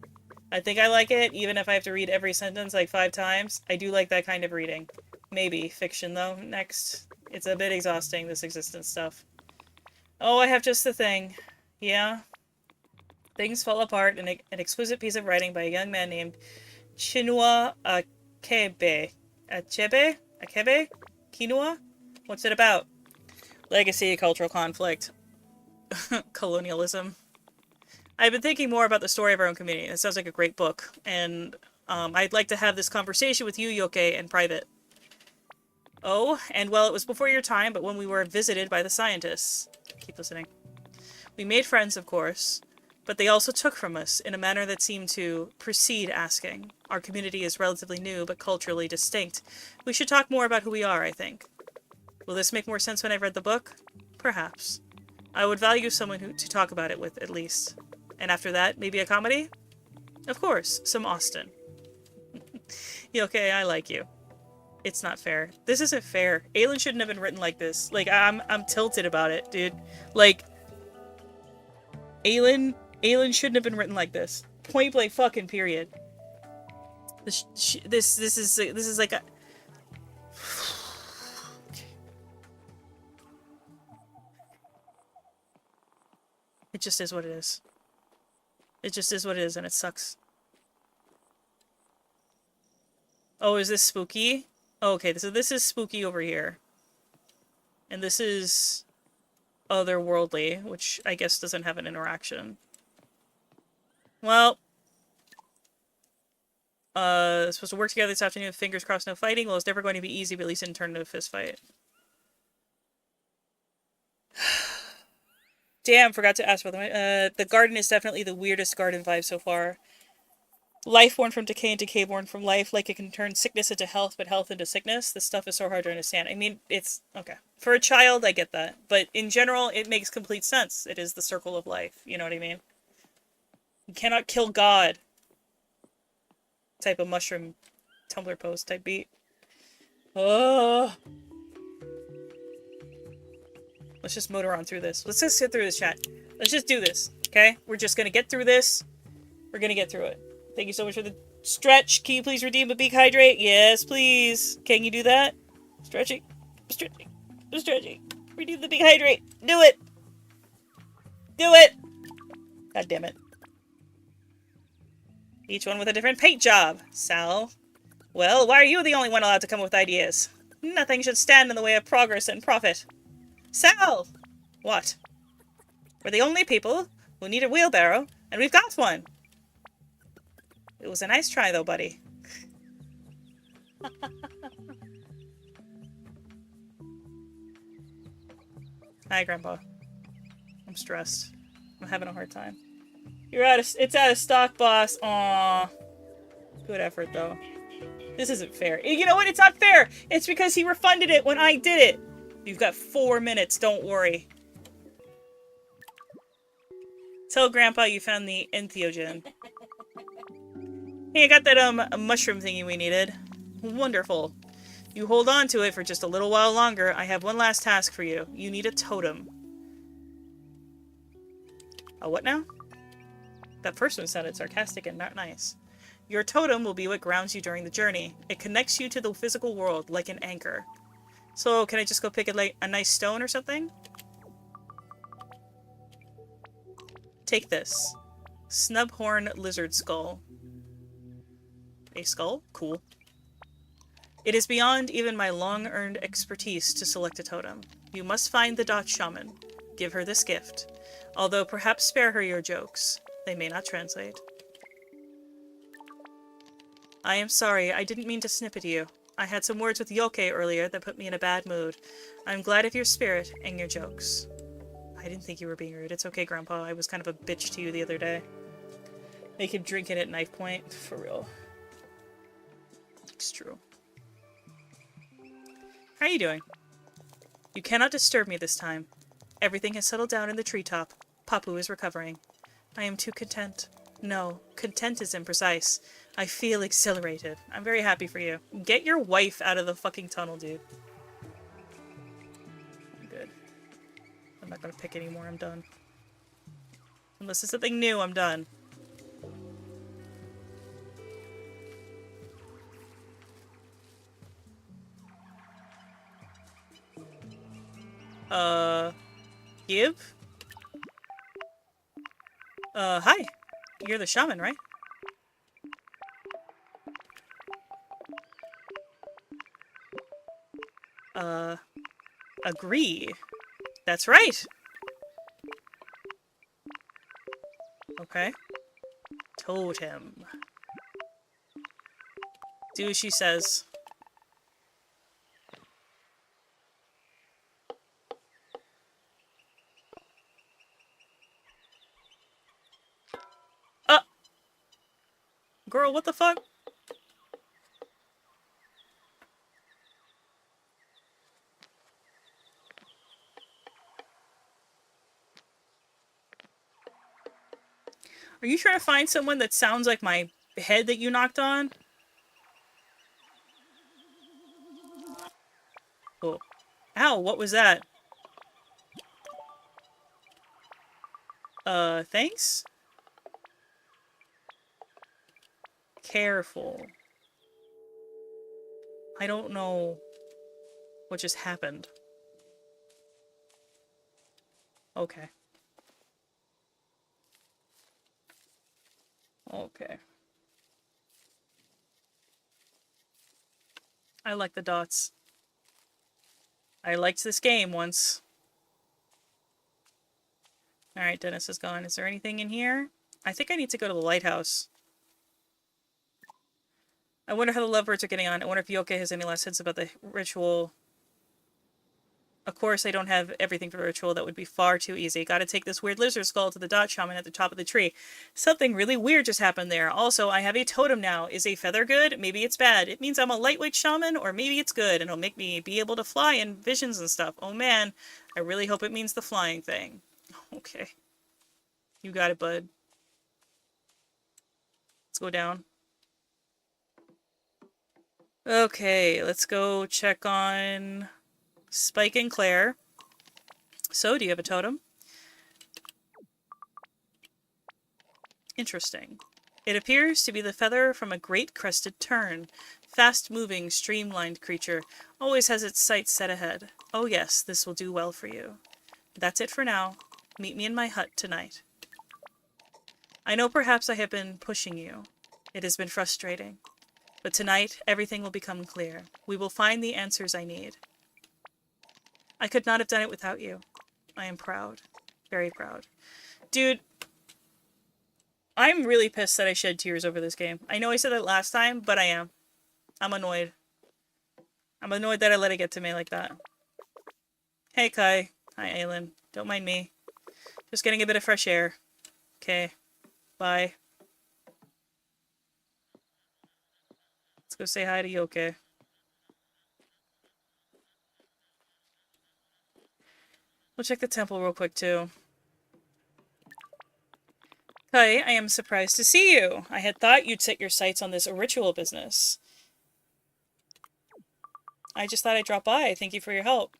I think I like it, even if I have to read every sentence like 5 times. I do like that kind of reading. Maybe. Fiction, though. Next. It's a bit exhausting, this existence stuff. Oh, I have just the thing. Yeah? Things fall apart in an exquisite piece of writing by a young man named Chinua Achebe. Achebe? Akebe? Kinua? What's it about? Legacy, cultural conflict. Colonialism. I've been thinking more about the story of our own community. It sounds like a great book. And I'd like to have this conversation with you, Yoke, in private. Oh, and well, it was before your time, but when we were visited by the scientists. Keep listening. We made friends, of course, but they also took from us in a manner that seemed to precede asking. Our community is relatively new, but culturally distinct. We should talk more about who we are, I think. Will this make more sense when I've read the book? Perhaps. I would value someone to talk about it with, at least. And after that, maybe a comedy? Of course, some Austen. Okay, I like you. It's not fair. This isn't fair. Aelin shouldn't have been written like this. Like, I'm tilted about it, dude. Like, Aelin shouldn't have been written like this. Point blank fucking period. This is like a... It just is what it is. It just is what it is, and it sucks. Oh, is this spooky? Oh, okay, so this is spooky over here. And this is otherworldly, which I guess doesn't have an interaction. Well, supposed to work together this afternoon. Fingers crossed, no fighting. Well, it's never going to be easy, but at least it didn't turn into a fist fight. Damn, forgot to ask about the garden is definitely the weirdest garden vibe so far. Life born from decay and decay born from life, like it can turn sickness into health, but health into sickness. This stuff is so hard to understand. I mean, it's... okay. For a child, I get that. But in general, it makes complete sense. It is the circle of life. You know what I mean? You cannot kill God. Type of mushroom Tumblr post type beat. Oh. Let's just motor on through this. Let's just get through this, chat. Let's just do this, okay? We're just gonna get through this. We're gonna get through it. Thank you so much for the stretch. Can you please redeem a big hydrate? Yes, please. Can you do that? Stretching. Stretching. Stretching. Redeem the big hydrate. Do it. Do it. God damn it. Each one with a different paint job. Sal. Well, why are you the only one allowed to come up with ideas? Nothing should stand in the way of progress and profit. Sal! What? We're the only people who need a wheelbarrow, and we've got one. It was a nice try, though, buddy. Hi, Grandpa. I'm stressed. I'm having a hard time. It's out of stock, boss. Aww. Good effort, though. This isn't fair. You know what? It's not fair! It's because he refunded it when I did it! You've got 4 minutes, don't worry. Tell Grandpa you found the entheogen. Hey, I got that, mushroom thingy we needed. Wonderful. You hold on to it for just a little while longer. I have one last task for you. You need a totem. A what now? That first one sounded sarcastic and not nice. Your totem will be what grounds you during the journey. It connects you to the physical world, like an anchor. So, can I just go pick a nice stone or something? Take this. Snubhorn lizard skull. A skull? Cool. It is beyond even my long-earned expertise to select a totem. You must find the Dot Shaman. Give her this gift. Although perhaps spare her your jokes. They may not translate. I am sorry, I didn't mean to snip at you. I had some words with Yoke earlier that put me in a bad mood. I'm glad of your spirit and your jokes. I didn't think you were being rude. It's okay, Grandpa. I was kind of a bitch to you the other day. Make him drink it at knife point. For real. It's true. How are you doing? You cannot disturb me this time. Everything has settled down in the treetop. Papu is recovering. I am too content. No, content is imprecise. I feel exhilarated. I'm very happy for you. Get your wife out of the fucking tunnel, dude. I'm good. I'm not gonna pick anymore. I'm done. Unless it's something new, I'm done. Give? Hi. You're the shaman, right? Agree. That's right. Okay. Totem. Do as she says. Girl, what the fuck? Are you trying to find someone that sounds like my head that you knocked on? Oh. Ow, what was that? Thanks? Careful. I don't know what just happened. Okay. Okay. I like the dots. I liked this game once. Alright, Dennis is gone. Is there anything in here? I think I need to go to the lighthouse. I wonder how the lovebirds are getting on. I wonder if Yoke has any last hints about the ritual. Of course, I don't have everything for the ritual. That would be far too easy. Gotta take this weird lizard skull to the dot shaman at the top of the tree. Something really weird just happened there. Also, I have a totem now. Is a feather good? Maybe it's bad. It means I'm a lightweight shaman, or maybe it's good, and it'll make me be able to fly in visions and stuff. Oh man, I really hope it means the flying thing. Okay. You got it, bud. Let's go down. Okay, let's go check on Spike and Claire. So, do you have a totem? Interesting. It appears to be the feather from a great crested tern. Fast-moving, streamlined creature. Always has its sights set ahead. Oh yes, this will do well for you. That's it for now. Meet me in my hut tonight. I know perhaps I have been pushing you. It has been frustrating. But tonight, everything will become clear. We will find the answers I need. I could not have done it without you. I am proud. Very proud. Dude, I'm really pissed that I shed tears over this game. I know I said that last time, but I am. I'm annoyed. I'm annoyed that I let it get to me like that. Hey, Kai. Hi, Aylin. Don't mind me. Just getting a bit of fresh air. Okay. Bye. Let's go say hi to Yoke. We'll check the temple real quick, too. Kai, I am surprised to see you. I had thought you'd set your sights on this ritual business. I just thought I'd drop by. Thank you for your help.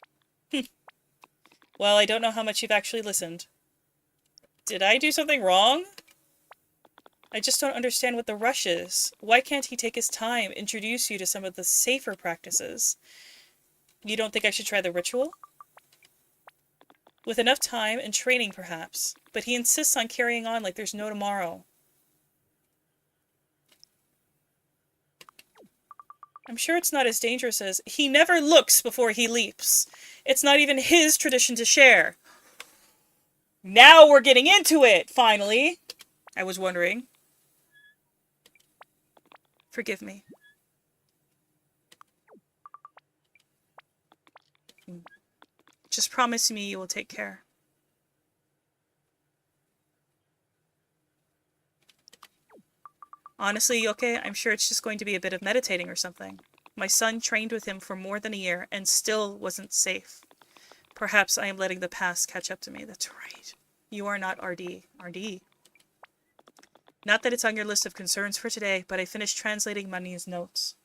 Well, I don't know how much you've actually listened. Did I do something wrong? I just don't understand what the rush is. Why can't he take his time, introduce you to some of the safer practices? You don't think I should try the ritual? With enough time and training, perhaps. But he insists on carrying on like there's no tomorrow. I'm sure it's not as dangerous as... He never looks before he leaps. It's not even his tradition to share. Now we're getting into it, finally. I was wondering. Forgive me. Just promise me you will take care. Honestly, Yoke, I'm sure it's just going to be a bit of meditating or something. My son trained with him for more than a year and still wasn't safe. Perhaps I am letting the past catch up to me. That's right. You are not RD. RD. Not that it's on your list of concerns for today, but I finished translating Mani's notes.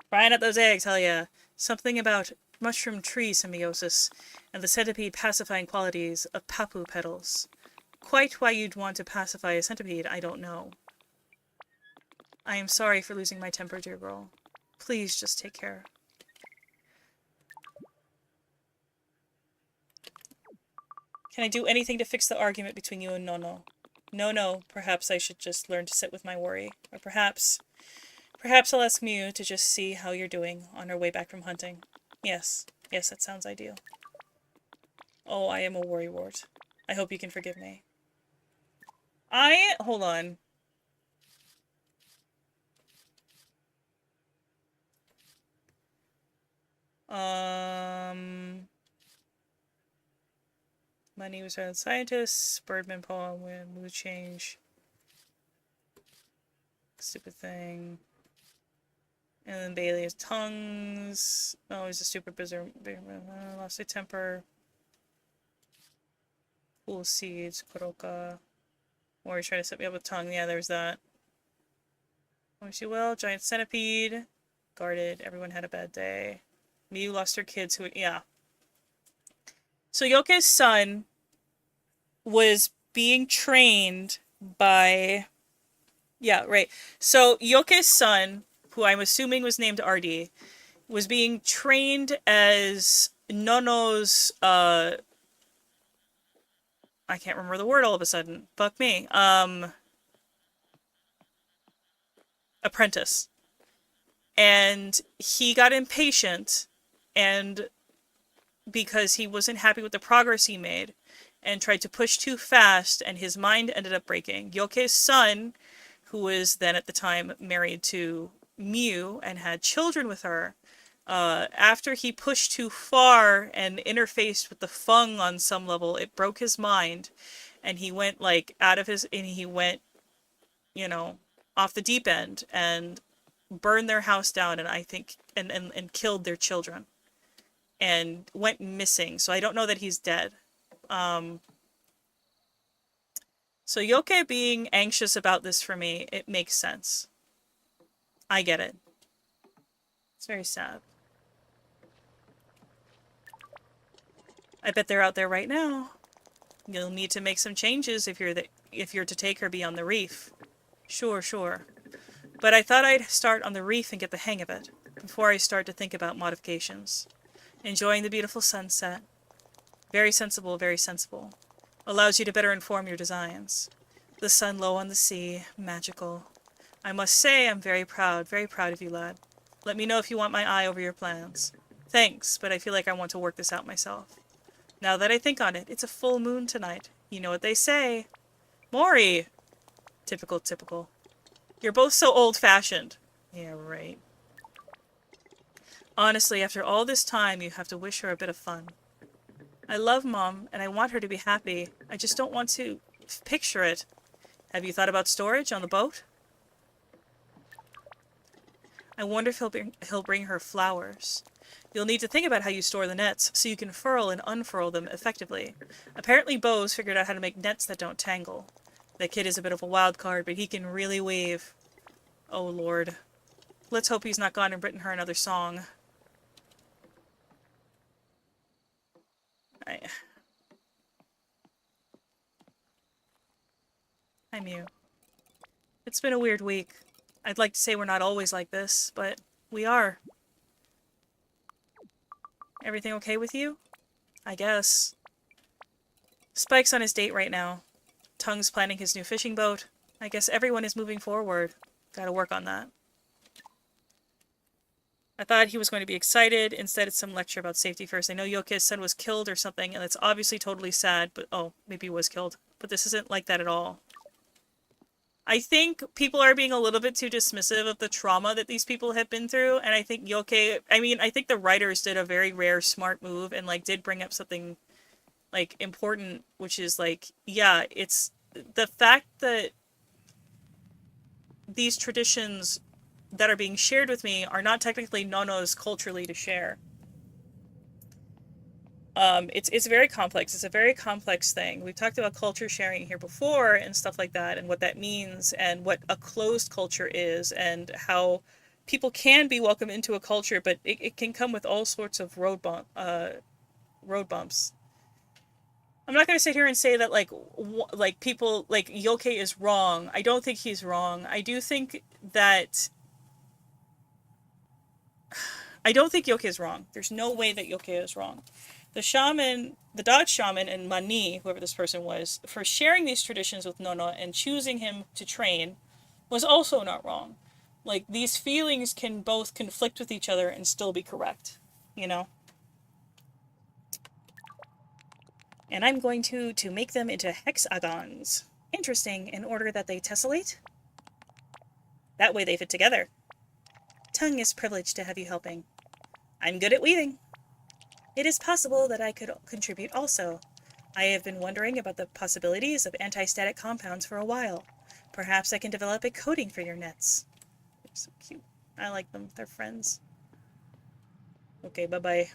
Frying up those eggs, hell yeah. Something about mushroom tree symbiosis and the centipede pacifying qualities of kapu petals. Quite why you'd want to pacify a centipede, I don't know. I am sorry for losing my temper, dear girl. Please just take care. Can I do anything to fix the argument between you and Nono? No, perhaps I should just learn to sit with my worry. Or perhaps I'll ask Mew to just see how you're doing on her way back from hunting. Yes, that sounds ideal. Oh, I am a worrywart. I hope you can forgive me. Hold on. Money was silent scientists, Birdman poem, when mood change. Stupid thing. And then Bailey's tongues. Oh, he's a stupid bizarre. Lost a temper. Cool seeds, Kuroka. Or he's trying to set me up with tongue. Yeah, there's that. Wish you well. Giant centipede. Guarded. Everyone had a bad day. Miyu lost her kids who. Yeah. So Yoke's son was being trained by. Yeah, right. So Yoke's son, who I'm assuming was named RD, was being trained as Nono's, I can't remember the word all of a sudden. Fuck me. Apprentice. And he got impatient, and because he wasn't happy with the progress he made, and tried to push too fast, and his mind ended up breaking. Yoke's son, who was then at the time married to Miu and had children with her, after he pushed too far and interfaced with the Feng on some level, it broke his mind, and he went off the deep end and burned their house down, and I think and killed their children and went missing. So I don't know that he's dead. So Yoke being anxious about this for me, it makes sense. I get it. It's very sad. I bet they're out there right now. You'll need to make some changes if you're to take her beyond the reef. Sure. But I thought I'd start on the reef and get the hang of it, before I start to think about modifications. Enjoying the beautiful sunset. Very sensible, very sensible. Allows you to better inform your designs. The sun low on the sea, magical. I must say I'm very proud of you, lad. Let me know if you want my eye over your plans. Thanks, but I feel like I want to work this out myself. Now that I think on it, it's a full moon tonight. You know what they say. Mori! Typical. You're both so old-fashioned. Yeah, right. Honestly, after all this time, you have to wish her a bit of fun. I love Mom, and I want her to be happy. I just don't want to picture it. Have you thought about storage on the boat? I wonder if he'll bring her flowers. You'll need to think about how you store the nets, so you can furl and unfurl them effectively. Apparently Bose figured out how to make nets that don't tangle. The kid is a bit of a wild card, but he can really weave. Oh lord. Let's hope he's not gone and written her another song. Hi, Mew. It's been a weird week. I'd like to say we're not always like this, but we are. Everything okay with you? I guess. Spike's on his date right now. Tongue's planning his new fishing boat. I guess everyone is moving forward. Gotta work on that. I thought he was going to be excited. Instead, it's some lecture about safety first. I know Yoke's son was killed or something, and it's obviously totally sad, but oh, maybe he was killed. But this isn't like that at all. I think people are being a little bit too dismissive of the trauma that these people have been through, and I think I think the writers did a very rare, smart move, and, like, did bring up something, like, important, which is, like, yeah, it's the fact that these traditions that are being shared with me are not technically Nono's culturally to share. It's very complex. It's a very complex thing. We've talked about culture sharing here before and stuff like that, and what that means, and what a closed culture is, and how people can be welcome into a culture, but it can come with all sorts of road bumps. I'm not going to sit here and say that like people like Yoke is wrong. I don't think he's wrong. I don't think Yoke is wrong. There's no way that Yoke is wrong. The shaman, the Dodge shaman, and Mani, whoever this person was, for sharing these traditions with Nono and choosing him to train, was also not wrong. Like, these feelings can both conflict with each other and still be correct, you know? And I'm going to make them into hexagons. Interesting, in order that they tessellate. That way they fit together. Tongue is privileged to have you helping. I'm good at weaving. It is possible that I could contribute also. I have been wondering about the possibilities of anti-static compounds for a while. Perhaps I can develop a coating for your nets. They're so cute. I like them. They're friends. Okay, bye-bye.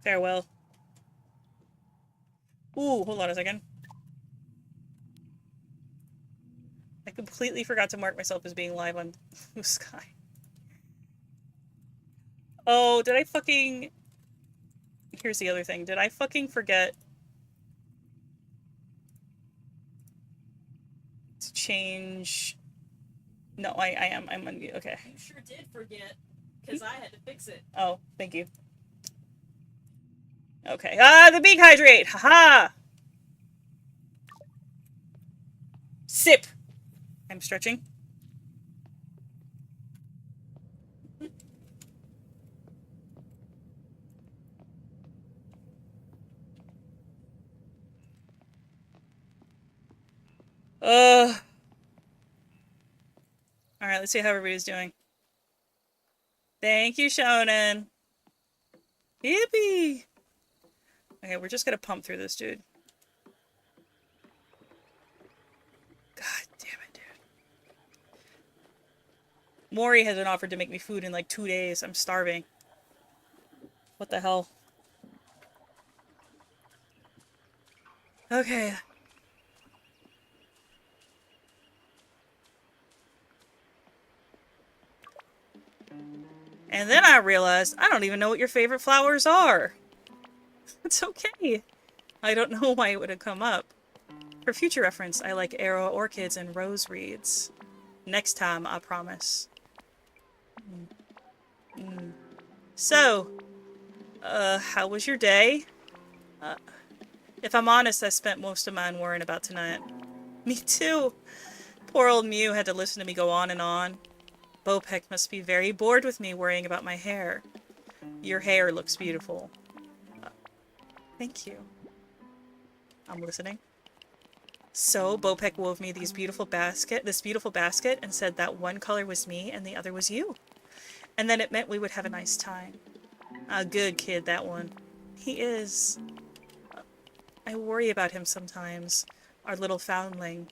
Farewell. Ooh, hold on a second. I completely forgot to mark myself as being live on Blue Sky. Oh, did I fucking... Here's the other thing. Did I fucking forget to change... No, I am. I'm on... Okay. You sure did forget, because I had to fix it. Oh, thank you. Okay. Ah, the beak hydrate! Haha! Sip! I'm stretching. Alright, let's see how everybody's doing. Thank you, Shonen. Yippee! Okay, we're just gonna pump through this, dude. God damn it, dude. Mori hasn't offered to make me food in like 2 days. I'm starving. What the hell? Okay. And then I realized I don't even know what your favorite flowers are. It's okay. I don't know why it would have come up. For future reference, I like arrow orchids and rose reeds. Next time, I promise. So, how was your day? If I'm honest, I spent most of mine worrying about tonight. Me too. Poor old Mew had to listen to me go on and on. Bopek must be very bored with me worrying about my hair. Your hair looks beautiful. Thank you. I'm listening. So, Bopek wove me this beautiful basket, and said that one color was me and the other was you. And then it meant we would have a nice time. A good kid, that one. He is. I worry about him sometimes. Our little foundling.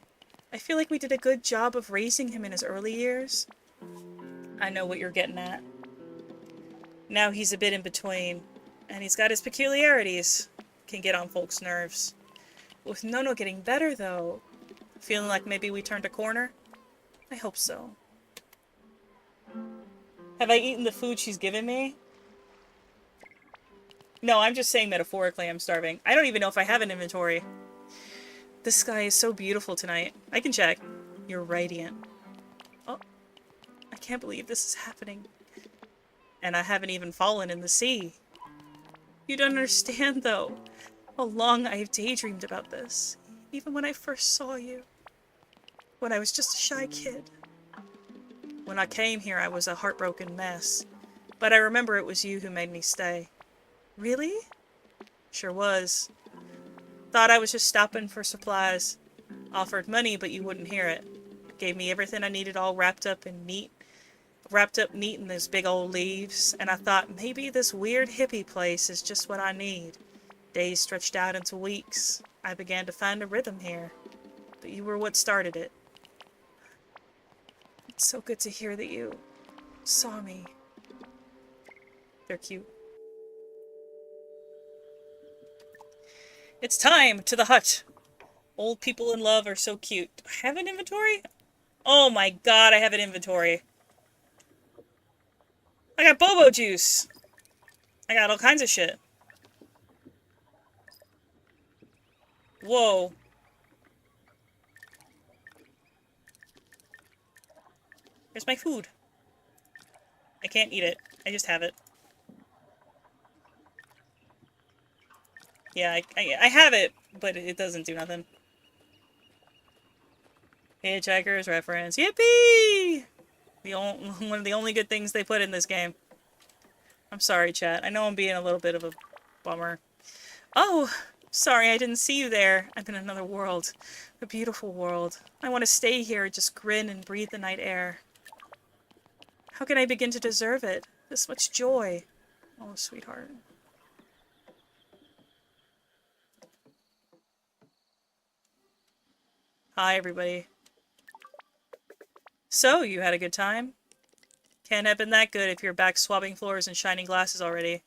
I feel like we did a good job of raising him in his early years. I know what you're getting at. Now he's a bit in between. And he's got his peculiarities. Can get on folks' nerves. With Nono getting better, though. Feeling like maybe we turned a corner? I hope so. Have I eaten the food she's given me? No, I'm just saying metaphorically I'm starving. I don't even know if I have an inventory. The sky is so beautiful tonight. I can check. You're radiant. Oh, I can't believe this is happening. And I haven't even fallen in the sea. You don't understand, though, how long I've daydreamed about this. Even when I first saw you. When I was just a shy kid. When I came here, I was a heartbroken mess. But I remember it was you who made me stay. Really? Sure was. Thought I was just stopping for supplies. Offered money, but you wouldn't hear it. Gave me everything I needed all wrapped up neat in those big old leaves, and I thought maybe this weird hippie place is just what I need. Days stretched out into weeks. I began to find a rhythm here. But you were what started it. It's so good to hear that you saw me. They're cute. It's time to the hut. Old people in love are so cute. Do I have an inventory? Oh my god, I have an inventory. I got bobo juice. I got all kinds of shit. Whoa. Here's my food. I can't eat it. I just have it. Yeah, I have it, but it doesn't do nothing. Hitchhiker's reference. Yippee! One of the only good things they put in this game. I'm sorry, chat. I know I'm being a little bit of a bummer. Oh, sorry, I didn't see you there. I'm in another world. A beautiful world. I want to stay here, just grin and breathe the night air. How can I begin to deserve it? This much joy. Oh, sweetheart. Hi, everybody. So, you had a good time? Can't have been that good if you're back swabbing floors and shining glasses already.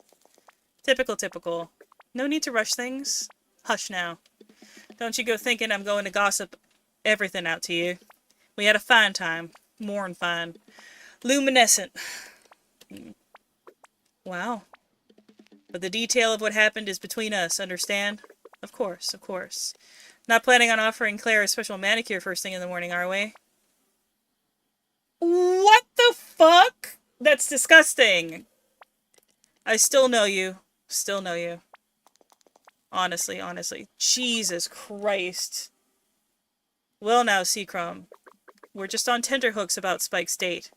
Typical, typical. No need to rush things. Hush now. Don't you go thinking I'm going to gossip everything out to you. We had a fine time. More'n fine. Luminescent. Wow. But the detail of what happened is between us, understand? Of course, of course. Not planning on offering Claire a special manicure first thing in the morning, are we? What the fuck? That's disgusting. I still know you. Still know you. Honestly, honestly. Jesus Christ. Well now, Seacrum. We're just on tenterhooks about Spike's date.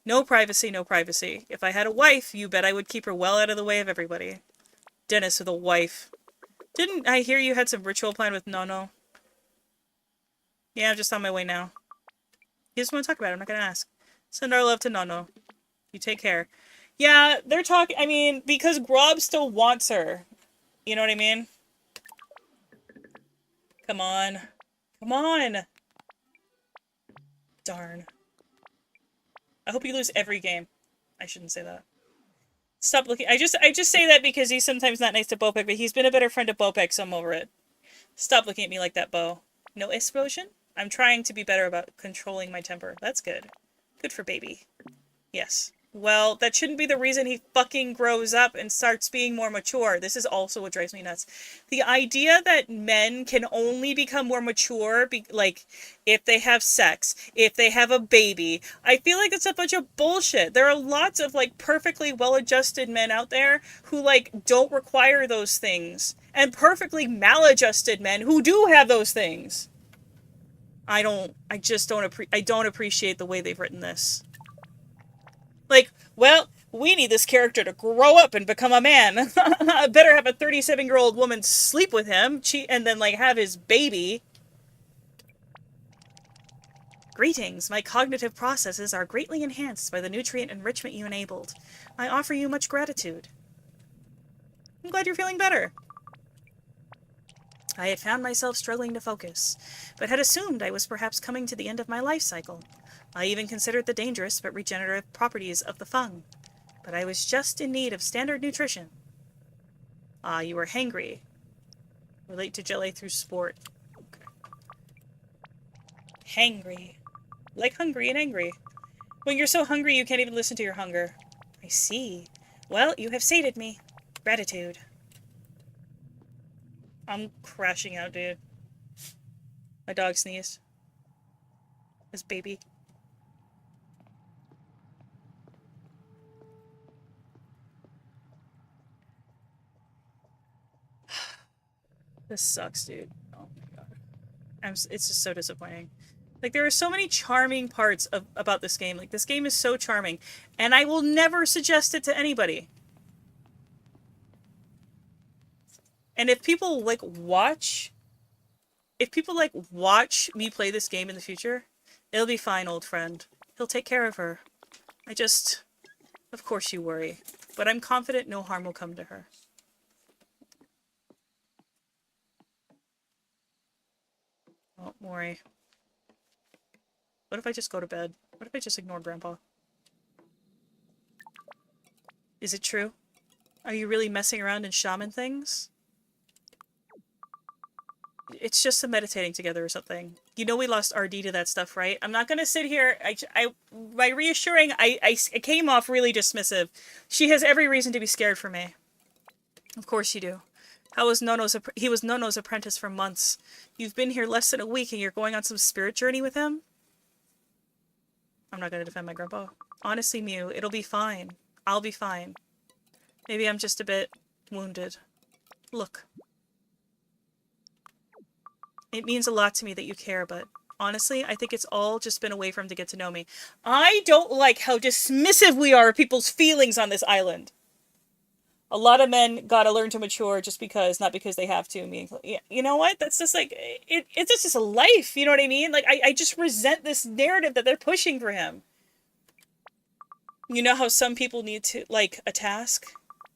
No privacy, no privacy. If I had a wife, you bet I would keep her well out of the way of everybody. Dennis with a wife. Didn't I hear you had some ritual planned with Nono? Yeah, I'm just on my way now. You just want to talk about it, I'm not gonna ask. Send our love to Nono. You take care. Yeah, they're talking, I mean, because Grob still wants her. You know what I mean? Come on. Come on! Darn. I hope you lose every game. I shouldn't say that. Stop looking. I just say that because he's sometimes not nice to Bopek, but he's been a better friend to Bopek, so I'm over it. Stop looking at me like that, Bo. No explosion? I'm trying to be better about controlling my temper. That's good. Good for baby. Yes. Well, that shouldn't be the reason he fucking grows up and starts being more mature. This is also what drives me nuts. The idea that men can only become more mature, like, if they have sex, if they have a baby, I feel like it's a bunch of bullshit. There are lots of, like, perfectly well-adjusted men out there who, like, don't require those things. And perfectly maladjusted men who do have those things. I don't appreciate the way they've written this. Like, well, we need this character to grow up and become a man. Better have a 37-year-old woman sleep with him, and then, like, have his baby. Greetings. My cognitive processes are greatly enhanced by the nutrient enrichment you enabled. I offer you much gratitude. I'm glad you're feeling better. I had found myself struggling to focus, but had assumed I was perhaps coming to the end of my life cycle. I even considered the dangerous but regenerative properties of the fung. But I was just in need of standard nutrition. Ah, you were hangry. Relate to jelly through sport. Okay. Hangry. Like hungry and angry. When you're so hungry you can't even listen to your hunger. I see. Well, you have sated me. Gratitude. I'm crashing out, dude. My dog sneezed. His baby. This sucks, dude. Oh my god. It's just so disappointing. Like, there are so many charming parts about this game. Like, this game is so charming. And I will never suggest it to anybody. And if people, like, watch... If people, like, watch me play this game in the future, it'll be fine, old friend. He'll take care of her. I just... Of course you worry. But I'm confident no harm will come to her. Oh, Mori. What if I just go to bed? What if I just ignore Grandpa? Is it true? Are you really messing around in shaman things? It's just some meditating together or something. You know we lost RD to that stuff, right? I'm not gonna sit here. By reassuring, I came off really dismissive. She has every reason to be scared for me. Of course you do. He was Nono's apprentice for months. You've been here less than a week and you're going on some spirit journey with him? I'm not gonna defend my grandpa. Honestly, Mew, it'll be fine. I'll be fine. Maybe I'm just a bit wounded. Look. It means a lot to me that you care, but honestly, I think it's all just been a way for him to get to know me. I don't like how dismissive we are of people's feelings on this island. A lot of men gotta learn to mature just because, not because they have to. You know what? That's just like, it's just a life, you know what I mean? Like, I just resent this narrative that they're pushing for him. You know how some people need to, like, a task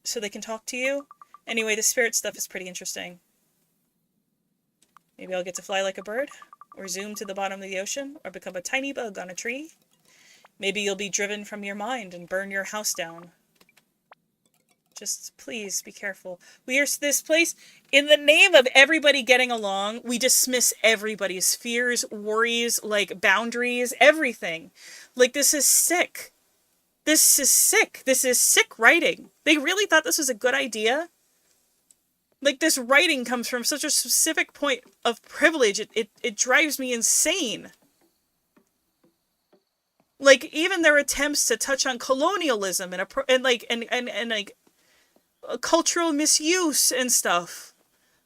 so they can talk to you? Anyway, the spirit stuff is pretty interesting. Maybe I'll get to fly like a bird, or zoom to the bottom of the ocean, or become a tiny bug on a tree. Maybe you'll be driven from your mind and burn your house down. Just please be careful. We are this place, in the name of everybody getting along, we dismiss everybody's fears, worries, like boundaries, everything. Like, this is sick. This is sick. This is sick writing. They really thought this was a good idea? Like, this writing comes from such a specific point of privilege, it drives me insane. Like, even their attempts to touch on colonialism and like cultural misuse and stuff,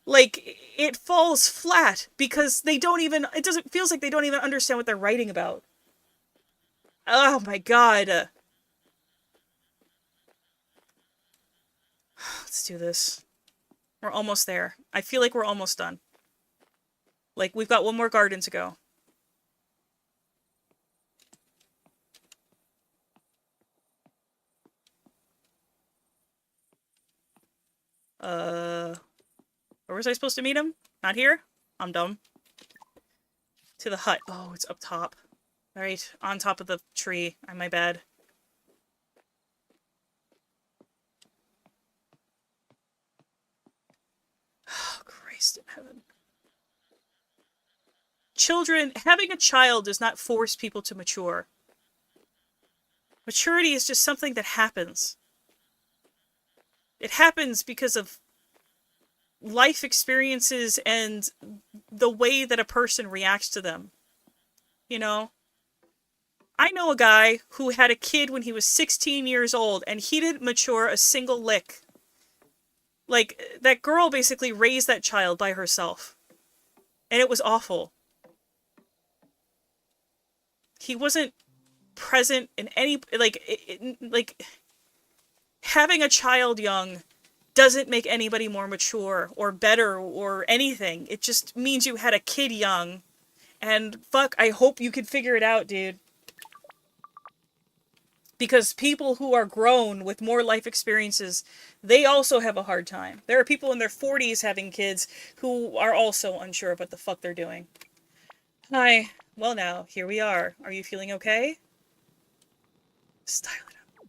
like, it falls flat because they don't even, feels like they don't even understand what they're writing about. Oh my god. Let's do this. We're almost there. I feel like we're almost done. Like, we've got one more garden to go. Where was I supposed to meet him? Not here? I'm dumb. To the hut. Oh, it's up top. Alright, on top of the tree. My bad. Oh, Christ in heaven. Children, having a child does not force people to mature. Maturity is just something that happens. It happens because of life experiences and the way that a person reacts to them. You know? I know a guy who had a kid when he was 16 years old and he didn't mature a single lick. Like, that girl basically raised that child by herself. And it was awful. He wasn't present in any, like, having a child young doesn't make anybody more mature or better or anything. It just means you had a kid young. And fuck, I hope you can figure it out, dude. Because people who are grown with more life experiences, they also have a hard time. There are people in their 40s having kids who are also unsure of what the fuck they're doing. Hi. Well now, here we are. Are you feeling okay? Style it up.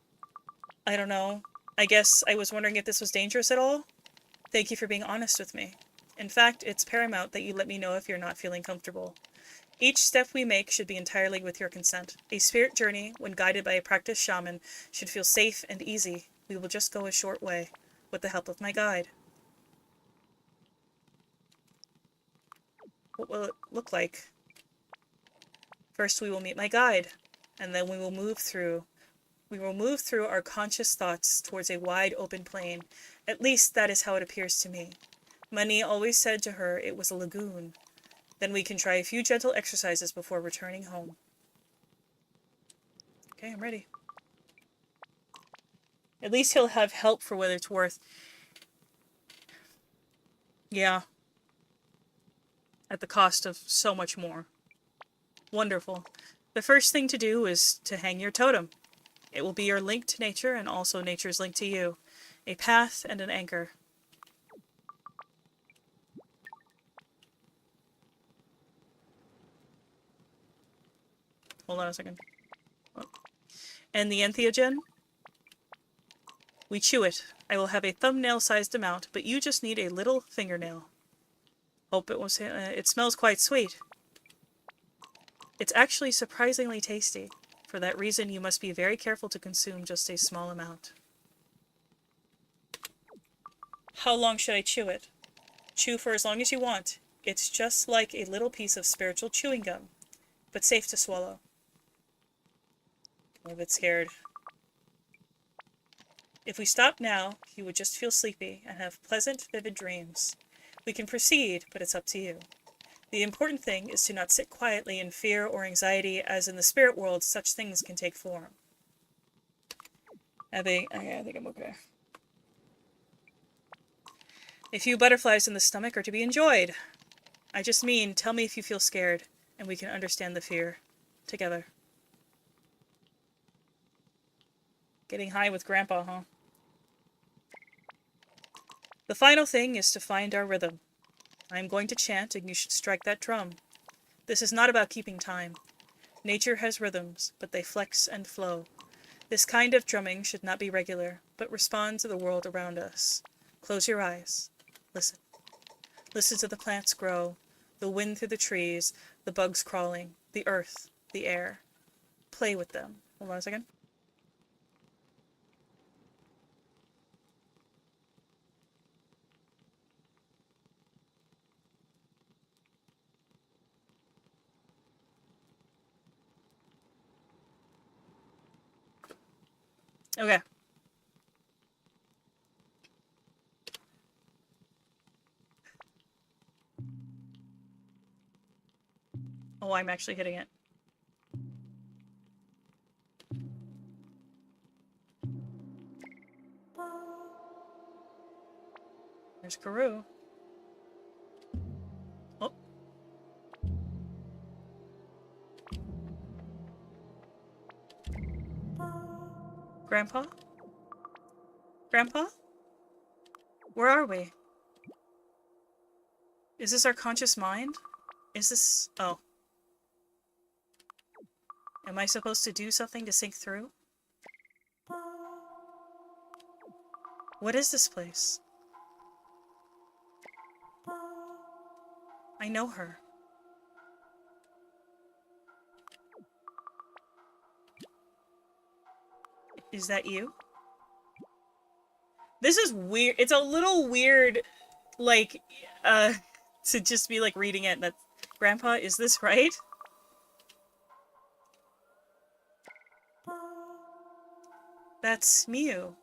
I don't know. I guess I was wondering if this was dangerous at all? Thank you for being honest with me. In fact, it's paramount that you let me know if you're not feeling comfortable. Each step we make should be entirely with your consent. A spirit journey, when guided by a practiced shaman, should feel safe and easy. We will just go a short way, with the help of my guide. What will it look like? First we will meet my guide, and then we will move through our conscious thoughts towards a wide open plain. At least that is how it appears to me. Mani always said to her it was a lagoon. Then we can try a few gentle exercises before returning home. Okay, I'm ready. At least he'll have help for what it's worth. Yeah. At the cost of so much more. Wonderful. The first thing to do is to hang your totem. It will be your link to nature and also nature's link to you. A path and an anchor. Hold on a second. And the entheogen? We chew it. I will have a thumbnail-sized amount, but you just need a little fingernail. Hope it was. It smells quite sweet. It's actually surprisingly tasty. For that reason, you must be very careful to consume just a small amount. How long should I chew it? Chew for as long as you want. It's just like a little piece of spiritual chewing gum, but safe to swallow. I'm a bit scared. If we stop now, you would just feel sleepy and have pleasant, vivid dreams. We can proceed, but it's up to you. The important thing is to not sit quietly in fear or anxiety, as in the spirit world, such things can take form. I think I'm okay. A few butterflies in the stomach are to be enjoyed. I just mean, tell me if you feel scared, and we can understand the fear together. Getting high with Grandpa, huh? The final thing is to find our rhythm. I am going to chant, and you should strike that drum. This is not about keeping time. Nature has rhythms, but they flex and flow. This kind of drumming should not be regular, but respond to the world around us. Close your eyes. Listen. Listen to the plants grow, the wind through the trees, the bugs crawling, the earth, the air. Play with them. Hold on a second. Okay. Oh, I'm actually hitting it. There's Karoo. Oh. Grandpa? Grandpa? Where are we? Is this our conscious mind? Is this... Oh. Am I supposed to do something to sink through? What is this place? I know her. Is that you? This is weird. It's a little weird, like, to just be, like, reading it. That, Grandpa, is this right? That's Miu.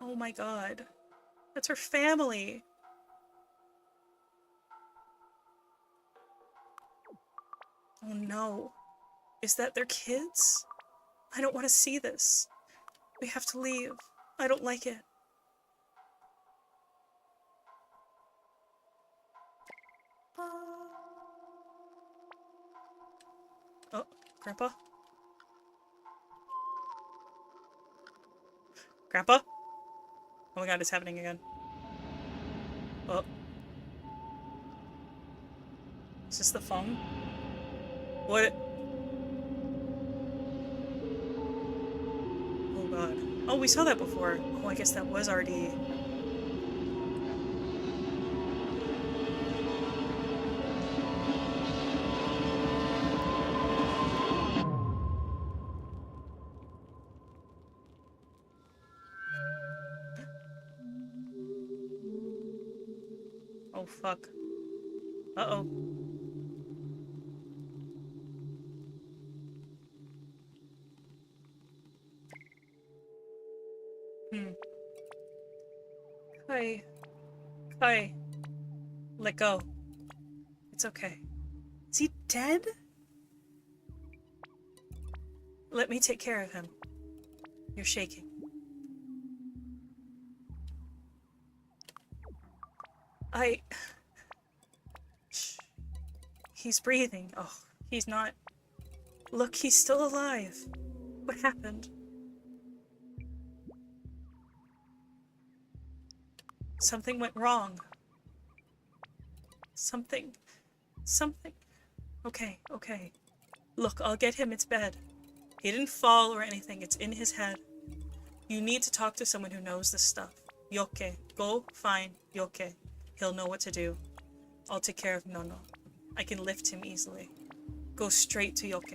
Oh my god. That's her family. Oh no. Is that their kids? I don't want to see this. We have to leave. I don't like it. Oh, Grandpa? Grandpa? Oh my god, it's happening again. Oh. Is this the phone? What? Oh god. Oh, we saw that before. Oh, I guess that was already... Oh, fuck. Uh-oh. Kai. Kai. Let go. It's okay. Is he dead? Let me take care of him. You're shaking. Shh. He's breathing. Oh, he's not... Look, he's still alive. What happened? Something went wrong. Something. Okay, okay. Look, I'll get him its bed. He didn't fall or anything, it's in his head. You need to talk to someone who knows this stuff. Yoke. Go find Yoke. He'll know what to do. I'll take care of Nono. I can lift him easily. Go straight to Yoke.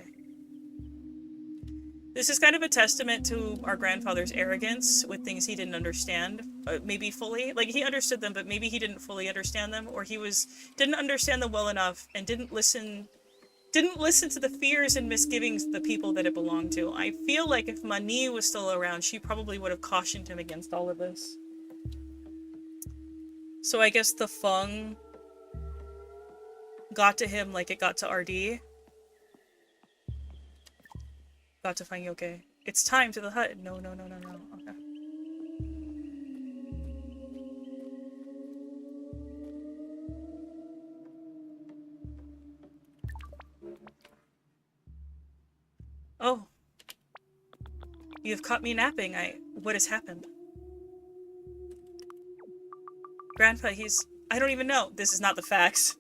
This is kind of a testament to our grandfather's arrogance with things he didn't understand, maybe fully. Like, he understood them, but maybe he didn't fully understand them, or he didn't understand them well enough and didn't listen to the fears and misgivings of the people that it belonged to. I feel like if Mani was still around, she probably would have cautioned him against all of this. So I guess the Feng got to him like it got to RD. Got to find Yoke. It's time to the hut. No. Okay. Oh. You've caught me napping. What has happened? Grandpa, I don't even know. This is not the facts.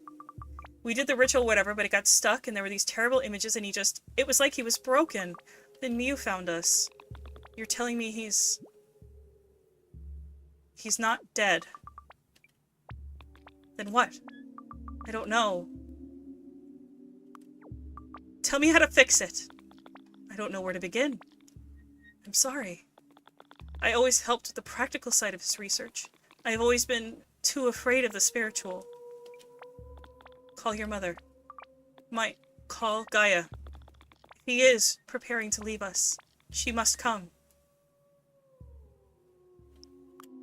We did the ritual, whatever, but it got stuck and there were these terrible images and it was like he was broken. Then Miu found us. You're telling me he's not dead. Then what? I don't know. Tell me how to fix it. I don't know where to begin. I'm sorry. I always helped with the practical side of his research. I've always been too afraid of the spiritual. Call your mother. Call Gaia. He is preparing to leave us. She must come.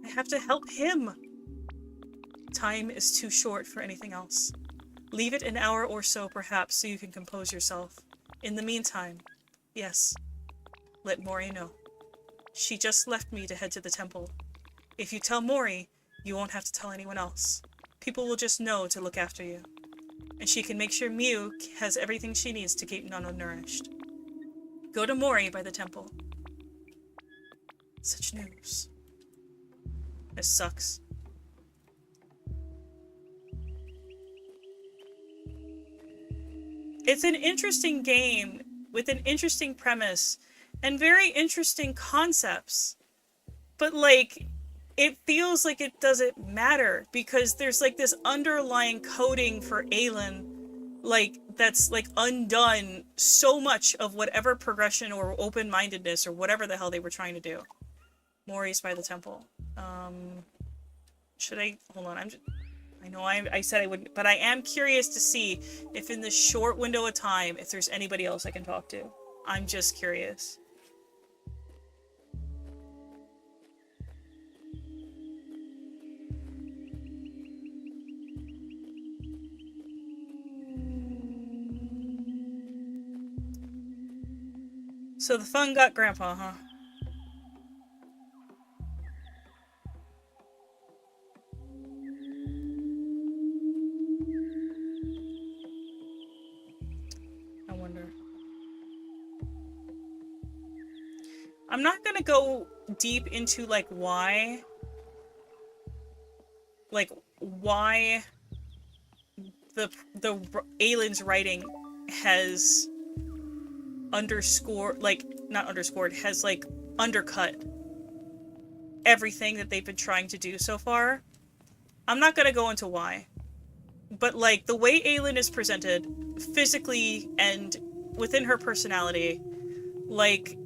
I have to help him. Time is too short for anything else. Leave it an hour or so, perhaps, so you can compose yourself. In the meantime, yes, let Mori know. She just left me to head to the temple. If you tell Mori, you won't have to tell anyone else. People will just know to look after you. And she can make sure Miu has everything she needs to keep Nono nourished. Go to Mori by the temple. Such news. This sucks. It's an interesting game with an interesting premise and very interesting concepts. But, like, it feels like it doesn't matter because there's, like, this underlying coding for Aelin, like, that's, like, undone so much of whatever progression or open-mindedness or whatever the hell they were trying to do. Mori's by the temple. Should I... Hold on, I know I said I wouldn't, but I am curious to see if in this short window of time, if there's anybody else I can talk to. I'm just curious. So the fun got Grandpa, huh? I wonder. I'm not gonna go deep into, like, why the Aylin's writing has has, like, undercut everything that they've been trying to do so far. I'm not gonna go into why. But, like, the way Aelin is presented, physically and within her personality, like,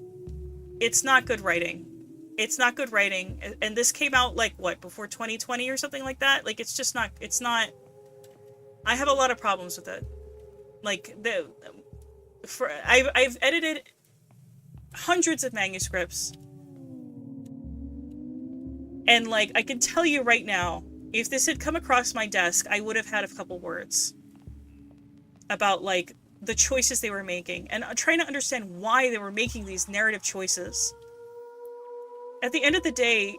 it's not good writing. It's not good writing. And this came out, like, what, before 2020 or something like that? Like, it's just not, it's not... I have a lot of problems with it. Like, I've edited hundreds of manuscripts. And, like, I can tell you right now, if this had come across my desk, I would have had a couple words about, like, the choices they were making and trying to understand why they were making these narrative choices. At the end of the day,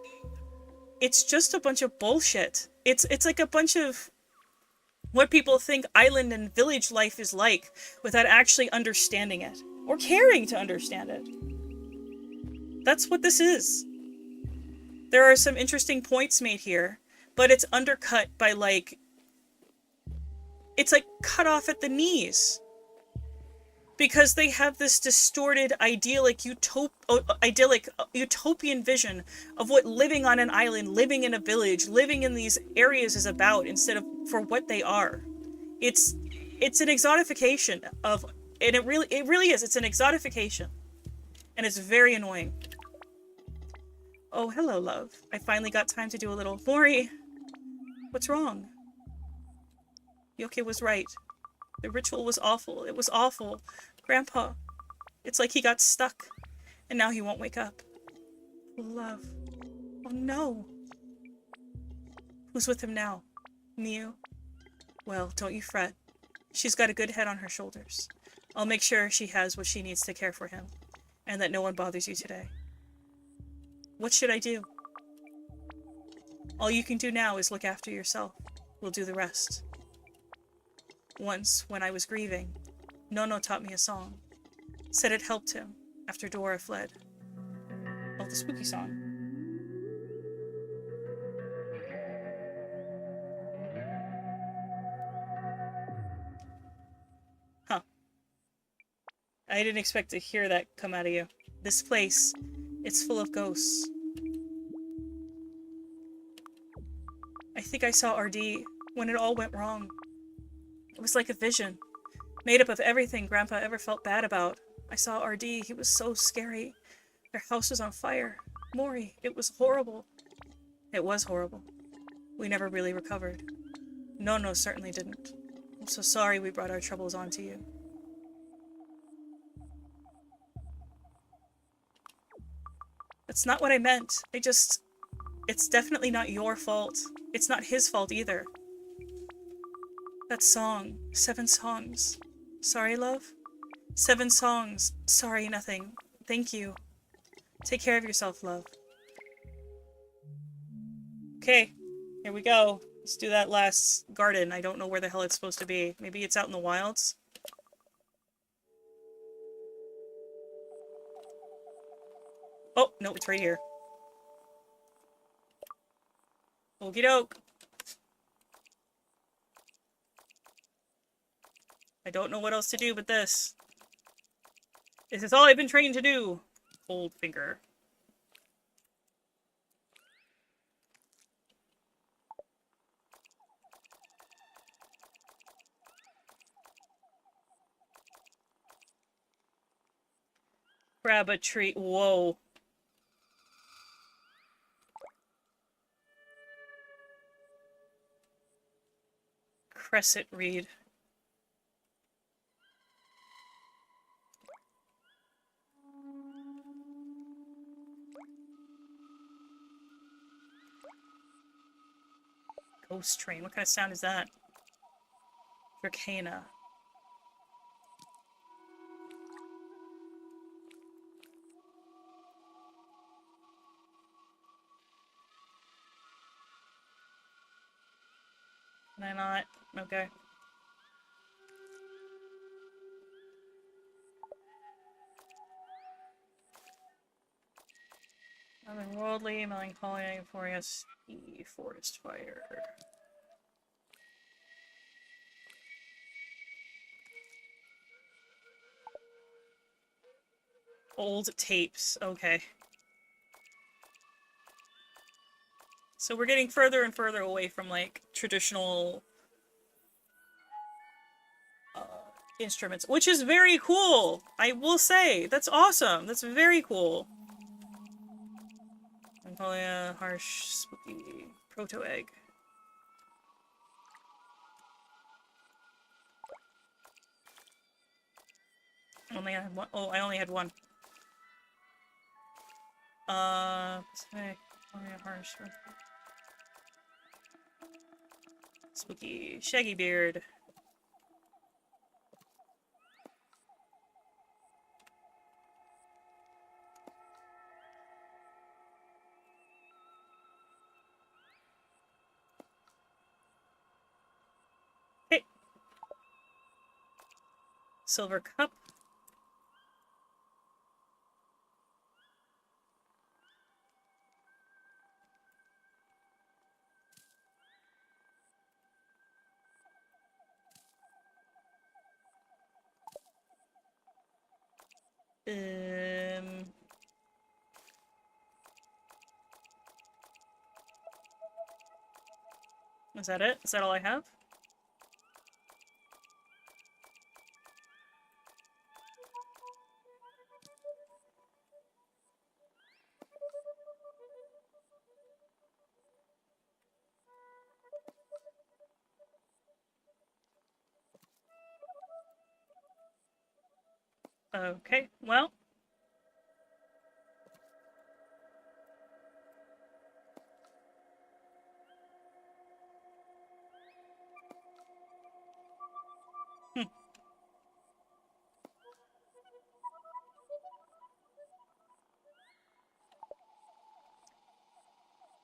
it's just a bunch of bullshit. It's like a bunch of what people think island and village life is like without actually understanding it or caring to understand it. That's what this is. There are some interesting points made here, but it's undercut by, like, it's like cut off at the knees. because they have this distorted idyllic utopian vision of what living on an island, living in a village, living in these areas is about, instead of for what they are. It's it's an exotification of, and it really is. It's an exotification, and it's very annoying. Oh, hello, love. I finally got time to do a little. Mori, what's wrong? Yoke was right. The ritual was awful. It was awful. Grandpa, it's like he got stuck, and now he won't wake up. Love. Oh no. Who's with him now? Miu? Well, don't you fret. She's got a good head on her shoulders. I'll make sure she has what she needs to care for him, and that no one bothers you today. What should I do? All you can do now is look after yourself. We'll do the rest. Once, when I was grieving, Nono taught me a song. Said it helped him after Dora fled. Oh, the spooky song. Huh. I didn't expect to hear that come out of you. This place, it's full of ghosts. I think I saw RD when it all went wrong. It was like a vision, made up of everything Grandpa ever felt bad about. I saw RD, he was so scary. Their house was on fire. Mori, it was horrible. It was horrible. We never really recovered. Nono certainly didn't. I'm so sorry we brought our troubles onto you. That's not what I meant. It's definitely not your fault. It's not his fault either. That song. 7 songs. Sorry, love? 7 songs. Sorry, nothing. Thank you. Take care of yourself, love. Okay, here we go. Let's do that last garden. I don't know where the hell it's supposed to be. Maybe it's out in the wilds? Oh, no, it's right here. Okie doke. I don't know what else to do but this. This is all I've been trained to do. Old finger. Grab a tree. Whoa. Crescent reed. Ghost train. What kind of sound is that? Dracana. Can I not? Okay. Otherworldly, melancholy, euphorious, forest fire. Old tapes. Okay. So we're getting further and further away from, like, traditional instruments, which is very cool. I will say, that's awesome. That's very cool. Melancholia, harsh, spooky, proto-egg. Only I had one. Oh, I only had one. Harsh. Spooky, shaggy beard. Hey. Silver cup. Is that it? Is that all I have? Okay, well.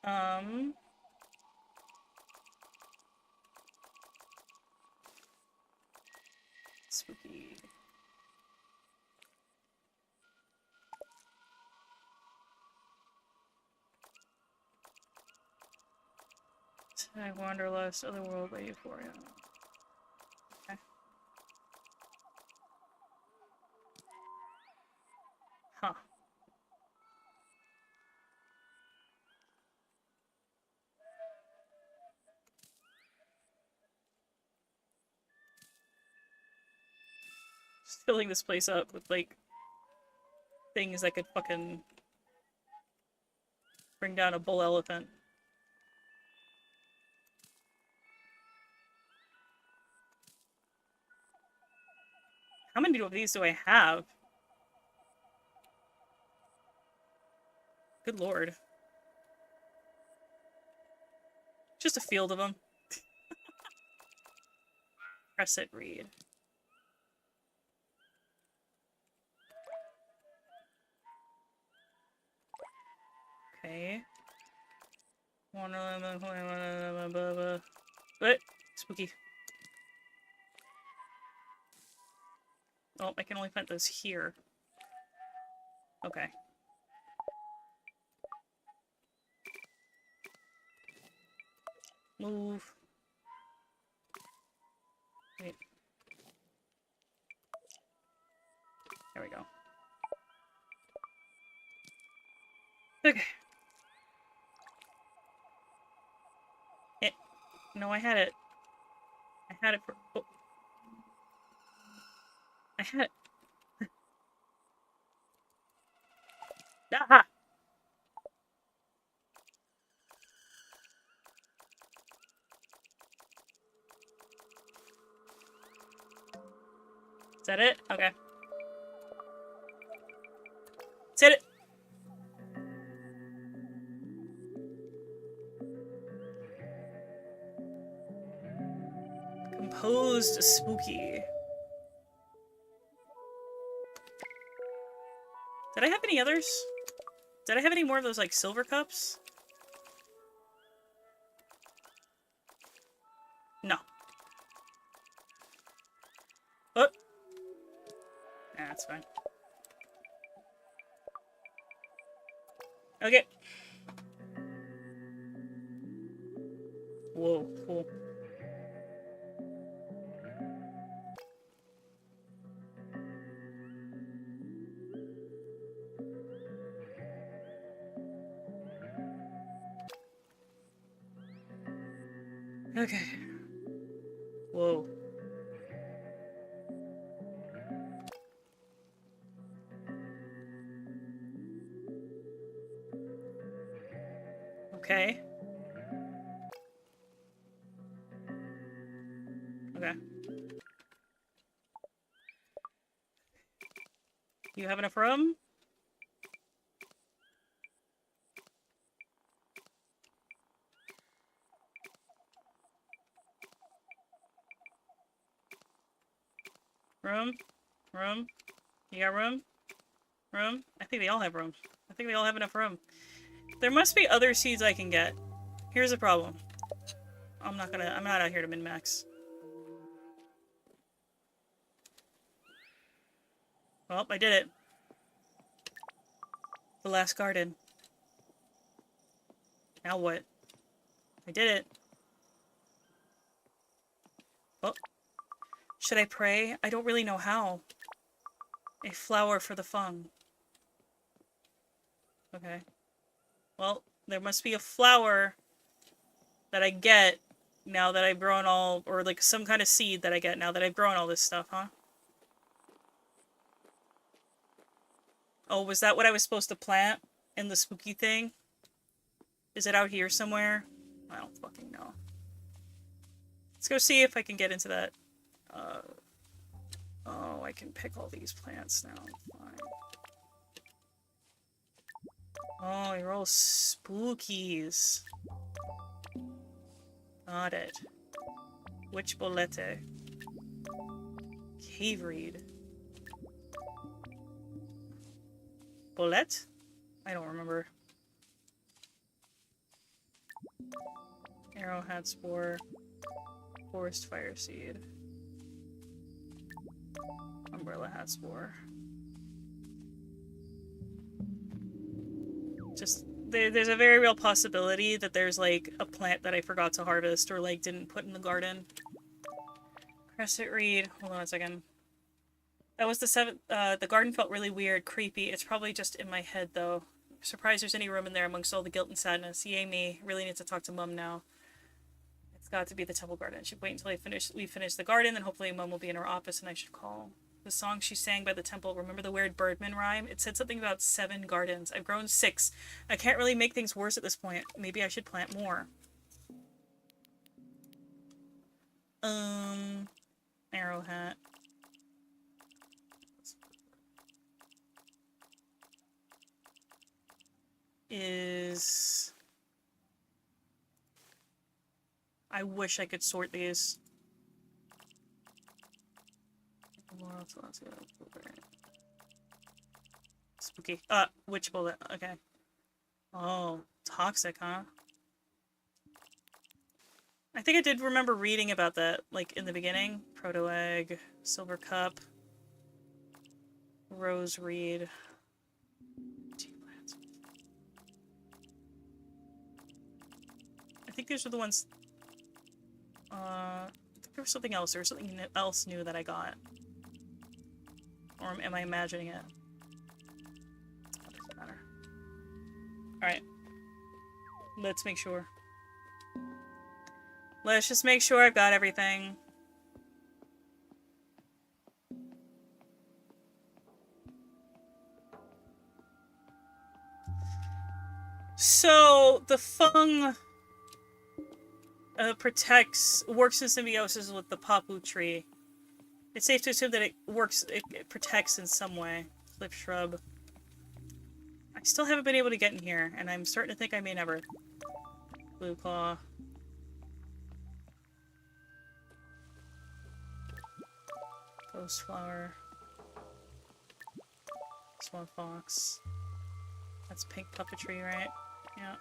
Hmm. Spooky. I Wanderlust, Otherworldly, Euphoria. Okay. Huh. Just filling this place up with, like, things that could fucking bring down a bull elephant. How many of these do I have? Good lord. Just a field of them. Press it, read. Okay. What? Spooky. Oh, I can only plant those here. Okay. Move. Wait. There we go. Okay. No, I had it. I had it for... Oh. I had it. Aha! Is that it? Okay. Let's hit it! Composed spooky. Did I have any others? Did I have any more of those, like, silver cups? No. Oh! Nah, that's fine. Okay. Whoa, cool. Okay. Whoa. Okay. Okay. You have enough room? Room? Room? You got room? Room? I think they all have room. I think they all have enough room. There must be other seeds I can get. Here's the problem. I'm not out here to min-max. Well, I did it. The last garden. Now what? I did it. Oh. Should I pray? I don't really know how. A flower for the fung. Okay. Well, there must be a flower that I get now that I've grown all, or like some kind of seed that I get now that I've grown all this stuff, huh? Oh, was that what I was supposed to plant in the spooky thing? Is it out here somewhere? I don't fucking know. Let's go see if I can get into that. Oh, I can pick all these plants now. Fine. Oh, you're all spookies. Got it. Witch bolete. Cave reed. Bolette? I don't remember. Arrowhead spore. Forest fire seed. Umbrella hat spore. Just, there's a very real possibility that there's like a plant that I forgot to harvest or like didn't put in the garden. Crescent reed. Hold on a second. That was the 7th. The garden felt really weird, creepy. It's probably just in my head though. Surprised there's any room in there amongst all the guilt and sadness. Yay me. Really need to talk to Mum now. It's got to be the temple garden. I should wait until we finish the garden, then hopefully Mum will be in her office and I should call. The song she sang by the temple, remember the weird Birdman rhyme? It said something about 7 gardens. I've grown 6. I can't really make things worse at this point. Maybe I should plant more. Arrow hat. I wish I could sort these. Spooky. Witch bullet. Okay. Oh, toxic, huh? I think I did remember reading about that, like, in the beginning. Proto-egg, silver cup, rose reed. I think these are the ones... I think there was something else. There was something else new that I got. Or am I imagining it? That doesn't matter. Alright. Let's make sure. Let's just make sure I've got everything. So, the fung works in symbiosis with the papu tree. It's safe to assume that it protects in some way. Cliff shrub. I still haven't been able to get in here, and I'm starting to think I may never. Blue claw. Ghost flower. Swamp fox. That's pink puppetry, right? Yeah.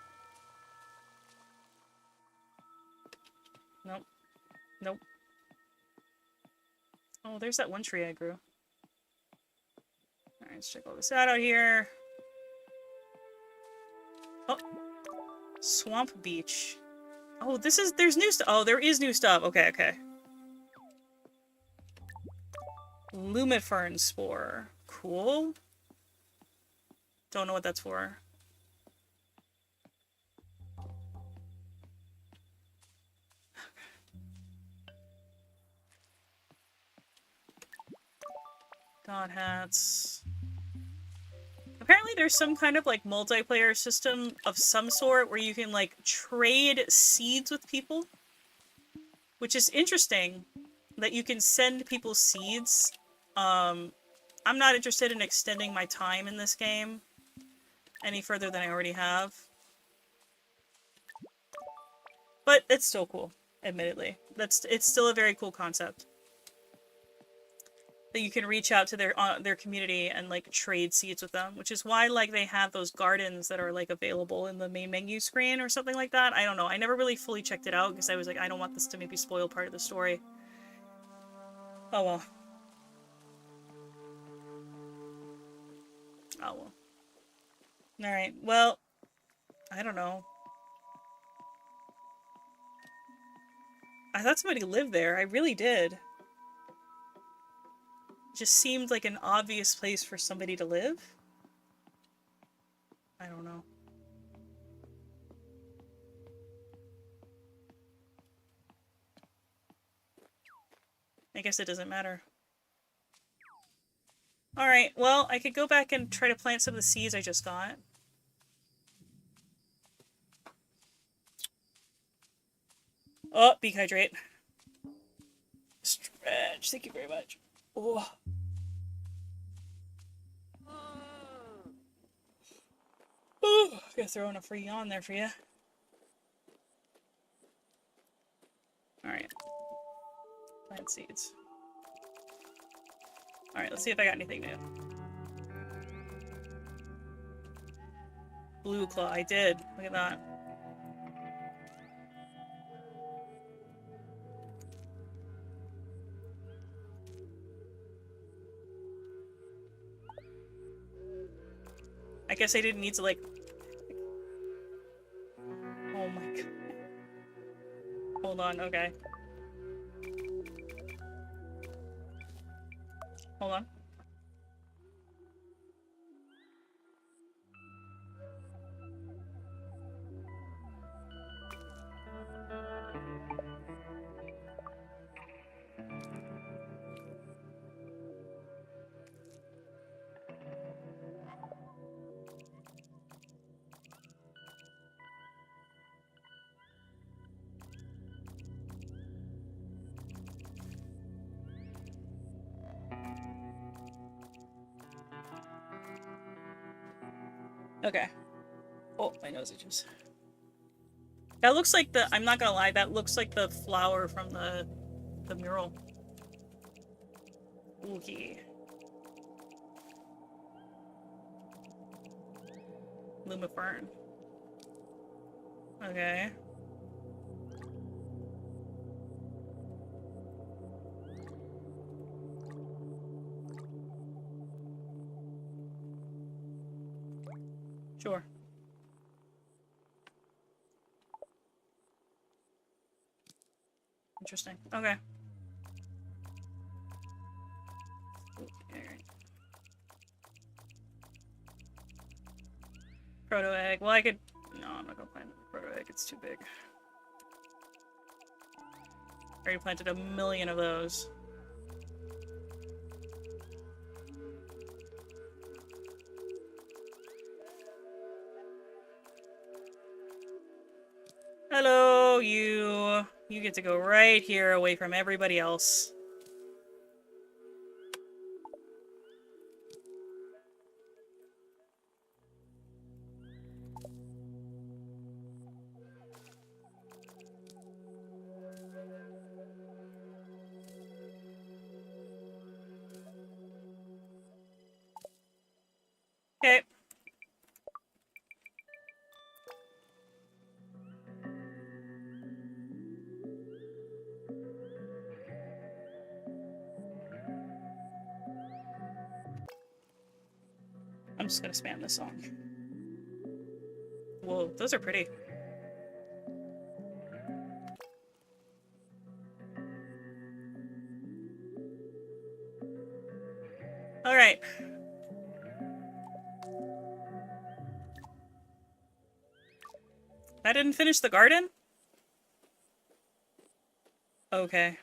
Nope. Nope. Oh, there's that one tree I grew. Alright, let's check all this out here. Oh. Swamp beach. Oh, there's new stuff. Oh, there is new stuff. Okay, okay. Lumifern spore. Cool. Don't know what that's for. God hats. Apparently there's some kind of like multiplayer system of some sort where you can like trade seeds with people. Which is interesting that you can send people seeds. I'm not interested in extending my time in this game any further than I already have. But it's still cool, admittedly. It's still a very cool concept. That you can reach out to their community and like trade seeds with them, which is why like they have those gardens that are like available in the main menu screen or something like that. I don't know. I never really fully checked it out because I was like, I don't want this to maybe spoil part of the story. Oh well. Oh well. Alright, well, I don't know. I thought somebody lived there. I really did. just seemed like an obvious place for somebody to live. I don't know. I guess it doesn't matter. Alright, well, I could go back and try to plant some of the seeds I just got. Oh, beak hydrate. Stretch, thank you very much. Oh. Ooh, gonna throw in a free yawn there for you. Alright. Plant seeds. Alright, let's see if I got anything new. Blue claw, I did. Look at that. I guess I didn't need to, like... Oh my god. Hold on, okay. Hold on. Okay. Oh, my nose itches. That looks like the- I'm not gonna lie, that looks like the flower from the mural. Okay. Lumifern. Okay. Sure. Interesting. Okay. Alright. Proto egg. Well, I could... No, I'm not gonna plant the proto egg. It's too big. I already planted a million of those. Hello, you. You get to go right here away from everybody else. Okay. I'm just gonna spam this song. Whoa, those are pretty. Alright. I didn't finish the garden? Okay.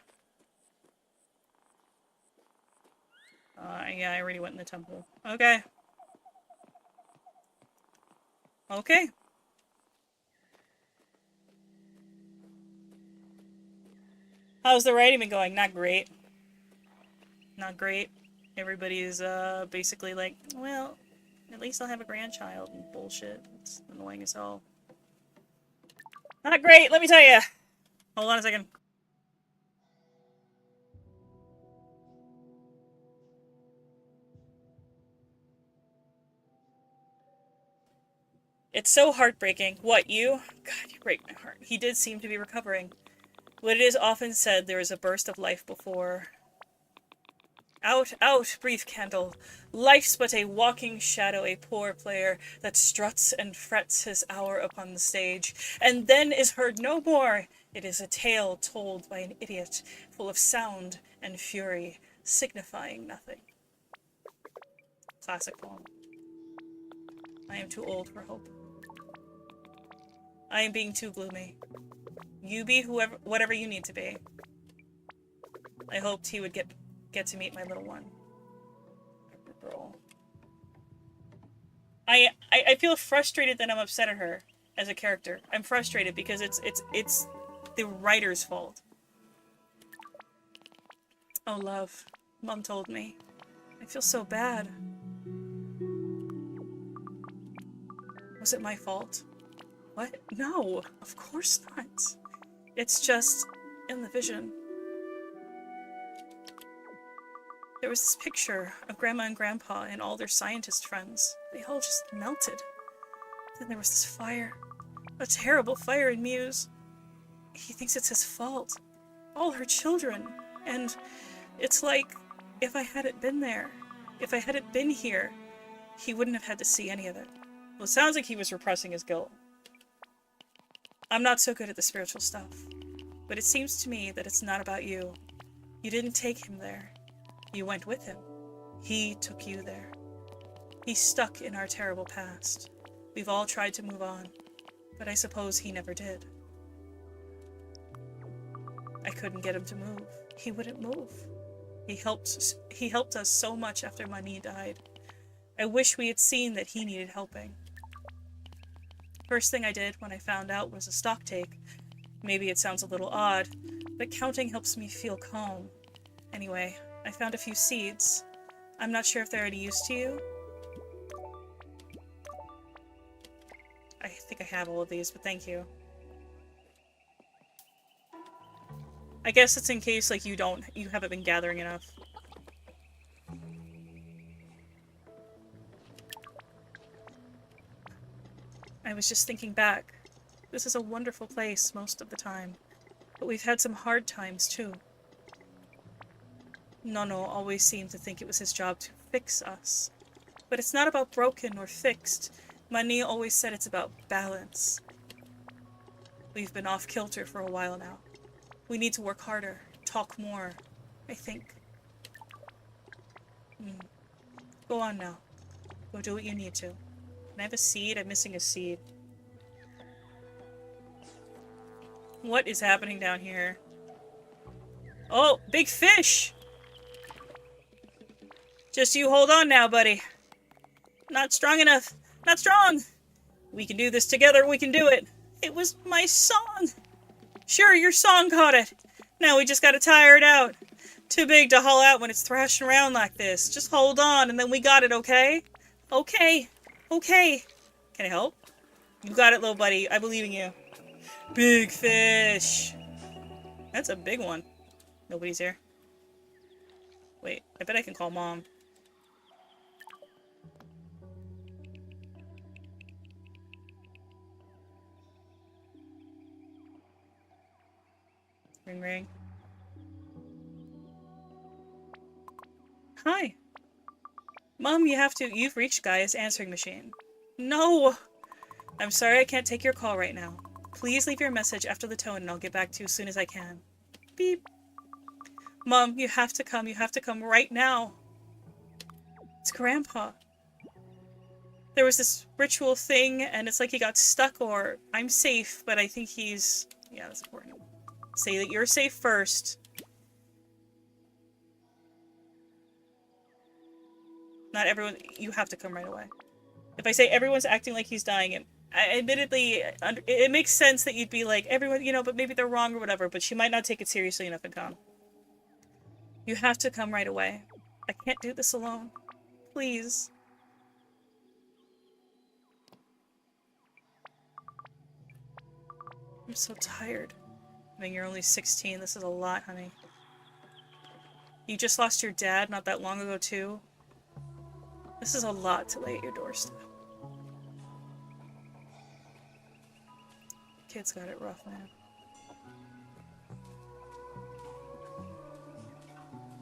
Yeah, I already went in the temple. Okay. Okay. How's the writing been going? Not great. Not great. Everybody's, basically like, well, at least I'll have a grandchild and bullshit. It's annoying as hell. Not great, let me tell you! Hold on a second. It's so heartbreaking. What, you? God, you break my heart. He did seem to be recovering. What it is often said, there is a burst of life before. Out, out, brief candle. Life's but a walking shadow, a poor player that struts and frets his hour upon the stage, and then is heard no more. It is a tale told by an idiot, full of sound and fury. signifying nothing. Classic poem. I am too old for hope. I am being too gloomy. You be whatever you need to be. I hoped he would get to meet my little one. I feel frustrated that I'm upset at her as a character. I'm frustrated because it's the writer's fault. Oh, love. Mom told me. I feel so bad. Was it my fault? What? No, of course not. It's just in the vision. There was this picture of Grandma and Grandpa and all their scientist friends. They all just melted. Then there was this fire. A terrible fire in Muse. He thinks it's his fault. All her children. And it's like, if I hadn't been there, if I hadn't been here, he wouldn't have had to see any of it. Well, it sounds like he was repressing his guilt. I'm not so good at the spiritual stuff. But it seems to me that it's not about you. You didn't take him there. You went with him. He took you there. He's stuck in our terrible past. We've all tried to move on, but I suppose he never did. I couldn't get him to move. He wouldn't move. He helped us so much after Mani died. I wish we had seen that he needed helping. First thing I did when I found out was a stock take. Maybe it sounds a little odd, but counting helps me feel calm. Anyway, I found a few seeds. I'm not sure if they're any use to you. I think I have all of these, but thank you. I guess it's in case, like, you haven't been gathering enough. I was just thinking back. This is a wonderful place most of the time, but we've had some hard times, too. Nono always seemed to think it was his job to fix us. But it's not about broken or fixed. Mani always said it's about balance. We've been off kilter for a while now. We need to work harder, talk more, I think. Go on now. Go do what you need to. Can I have a seed? I'm missing a seed. What is happening down here? Oh, big fish! Just you hold on now, buddy. Not strong enough. Not strong! We can do this together. We can do it. It was my song. Sure, your song caught it. Now we just gotta tire it out. Too big to haul out when it's thrashing around like this. Just hold on and then we got it, okay? Okay. Okay. Can I help? You got it, little buddy. I believe in you. Big fish. That's a big one. Nobody's here. Wait, I bet I can call Mom. Ring ring. Hi. Mom, you've reached Gaia's answering machine. No! I'm sorry I can't take your call right now. Please leave your message after the tone and I'll get back to you as soon as I can. Beep. Mom, you have to come right now. It's Grandpa. There was this ritual thing and it's like he got stuck or I'm safe, but I think he's... Yeah, that's important. Say that you're safe first. Not everyone... You have to come right away. If I say everyone's acting like he's dying, admittedly, it makes sense that you'd be like, everyone, you know, but maybe they're wrong or whatever, but she might not take it seriously enough and come. You have to come right away. I can't do this alone. Please. I'm so tired. I mean, you're only 16. This is a lot, honey. You just lost your dad not that long ago, too. This is a lot to lay at your doorstep. Kids got it rough, man.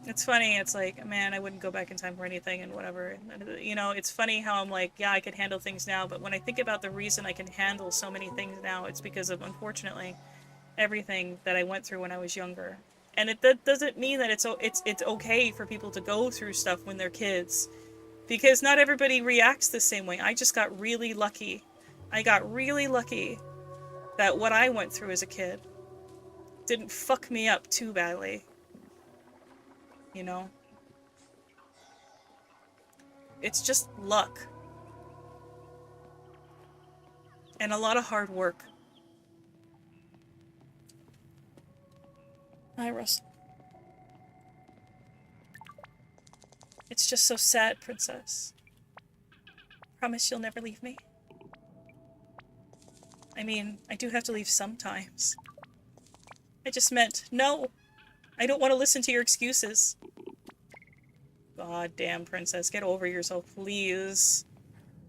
It's funny, it's like, man, I wouldn't go back in time for anything and whatever. And, you know, it's funny how I'm like, yeah, I could handle things now, but when I think about the reason I can handle so many things now, it's because of, unfortunately, everything that I went through when I was younger. And that doesn't mean that it's okay for people to go through stuff when they're kids, because not everybody reacts the same way. I just got really lucky. I got really lucky that what I went through as a kid didn't fuck me up too badly. You know? It's just luck. And a lot of hard work. Hi, Russ. It's just so sad, Princess. Promise you'll never leave me? I mean, I do have to leave sometimes. I just meant, no! I don't want to listen to your excuses. God damn, Princess, get over yourself, please.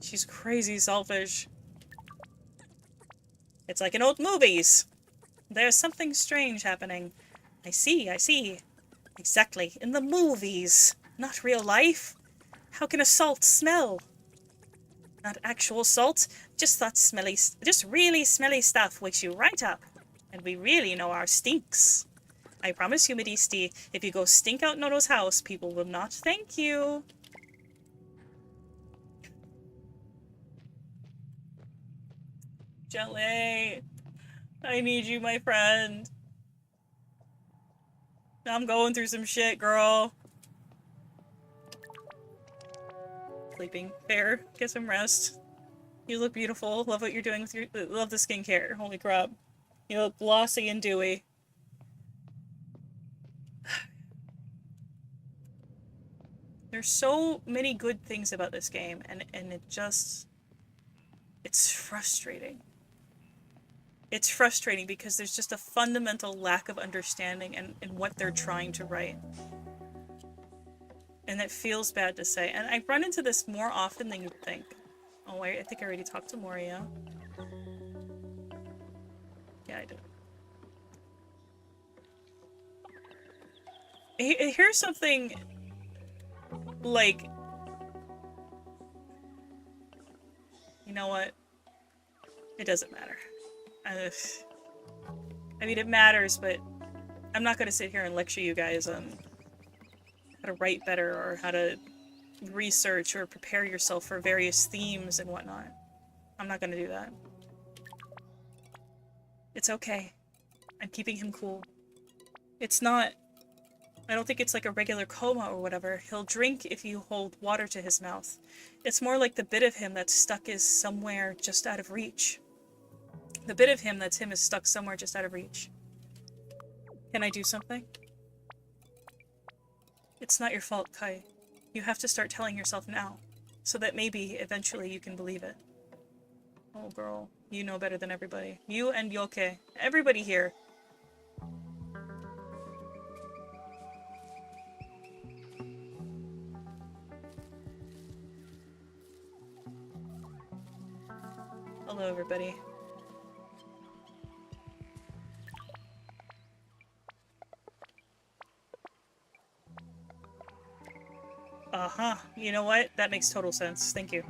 She's crazy selfish. It's like in old movies. There's something strange happening. I see, I see. Exactly, in the movies. Not real life. How can a salt smell? Not actual salt, just that smelly, just really smelly stuff wakes you right up. And we really know our stinks. I promise you, Medisti, if you go stink out Nono's house, people will not thank you. Jelly, I need you, my friend. I'm going through some shit, girl. Sleeping. Fair. Get some rest. You look beautiful. Love what you're doing with your... Love the skincare. Holy crap. You look glossy and dewy. There's so many good things about this game, and it just... It's frustrating. It's frustrating because there's just a fundamental lack of understanding in what they're trying to write. And it feels bad to say. And I run into this more often than you'd think. Oh wait, I think I already talked to Moria. Yeah, I did. Here's something... like... You know what? It doesn't matter. I mean, it matters, but I'm not gonna sit here and lecture you guys on how to write better or how to research or prepare yourself for various themes and whatnot. I'm not gonna do that. It's okay. I'm keeping him cool. It's not... I don't think it's like a regular coma or whatever. He'll drink if you hold water to his mouth. It's more like the bit of him that's stuck is somewhere just out of reach. The bit of him that's him is stuck somewhere just out of reach. Can I do something? It's not your fault, Kai. You have to start telling yourself now, so that maybe, eventually, you can believe it. Oh, girl. You know better than everybody. You and Yoke. Everybody here. Hello, everybody. Uh-huh. You know what? That makes total sense. Thank you.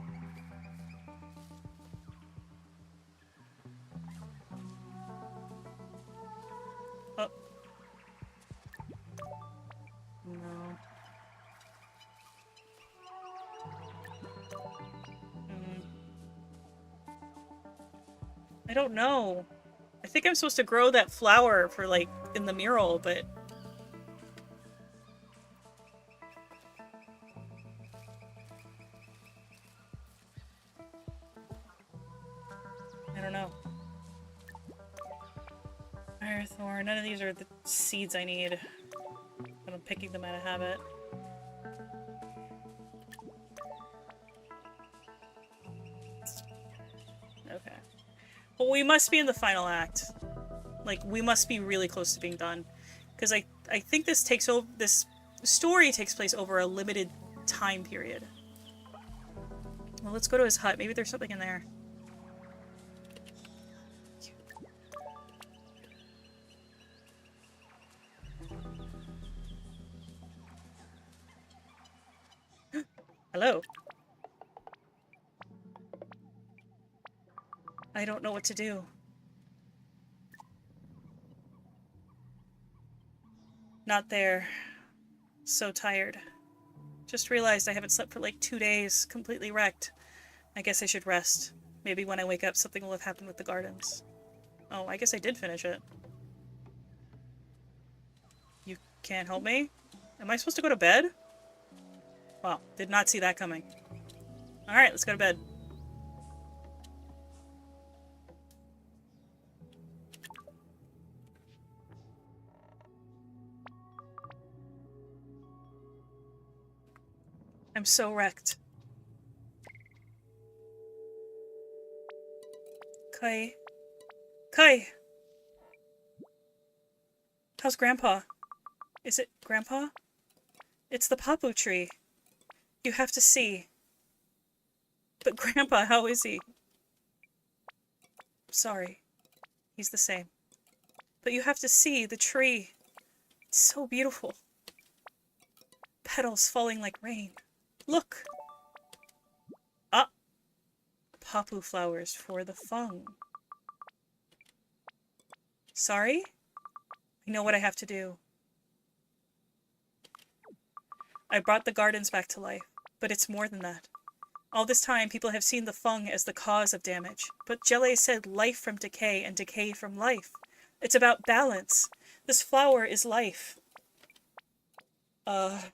Oh. No. I don't know. I think I'm supposed to grow that flower for, like, in the mural, but... I don't know. Firethorn. None of these are the seeds I need. But I'm picking them out of habit. Okay. Well, we must be in the final act. Like, we must be really close to being done. Because I think this story takes place over a limited time period. Well, let's go to his hut. Maybe there's something in there. Hello. I don't know what to do. Not there. So tired. Just realized I haven't slept for like 2 days. Completely wrecked. I guess I should rest. Maybe when I wake up something will have happened with the gardens. Oh, I guess I did finish it. You can't help me? Am I supposed to go to bed? Wow, did not see that coming. Alright, let's go to bed. I'm so wrecked. Kai. Kai! How's Grandpa? Is it Grandpa? It's the papu tree. You have to see. But Grandpa, how is he? Sorry. He's the same. But you have to see the tree. It's so beautiful. Petals falling like rain. Look! Ah! Papu flowers for the fung. Sorry? I know what I have to do. I brought the gardens back to life, but it's more than that. All this time, people have seen the fung as the cause of damage, but Jelly said life from decay and decay from life. It's about balance. This flower is life. I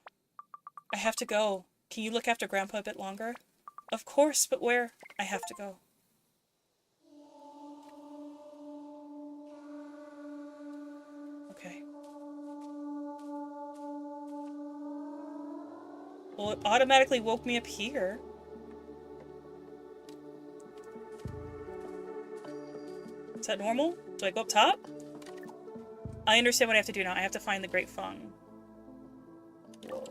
have to go. Can you look after Grandpa a bit longer? Of course, but where? I have to go. Okay. Well, it automatically woke me up here. Is that normal? Do I go up top? I understand what I have to do now. I have to find the Great Fung. Whoa.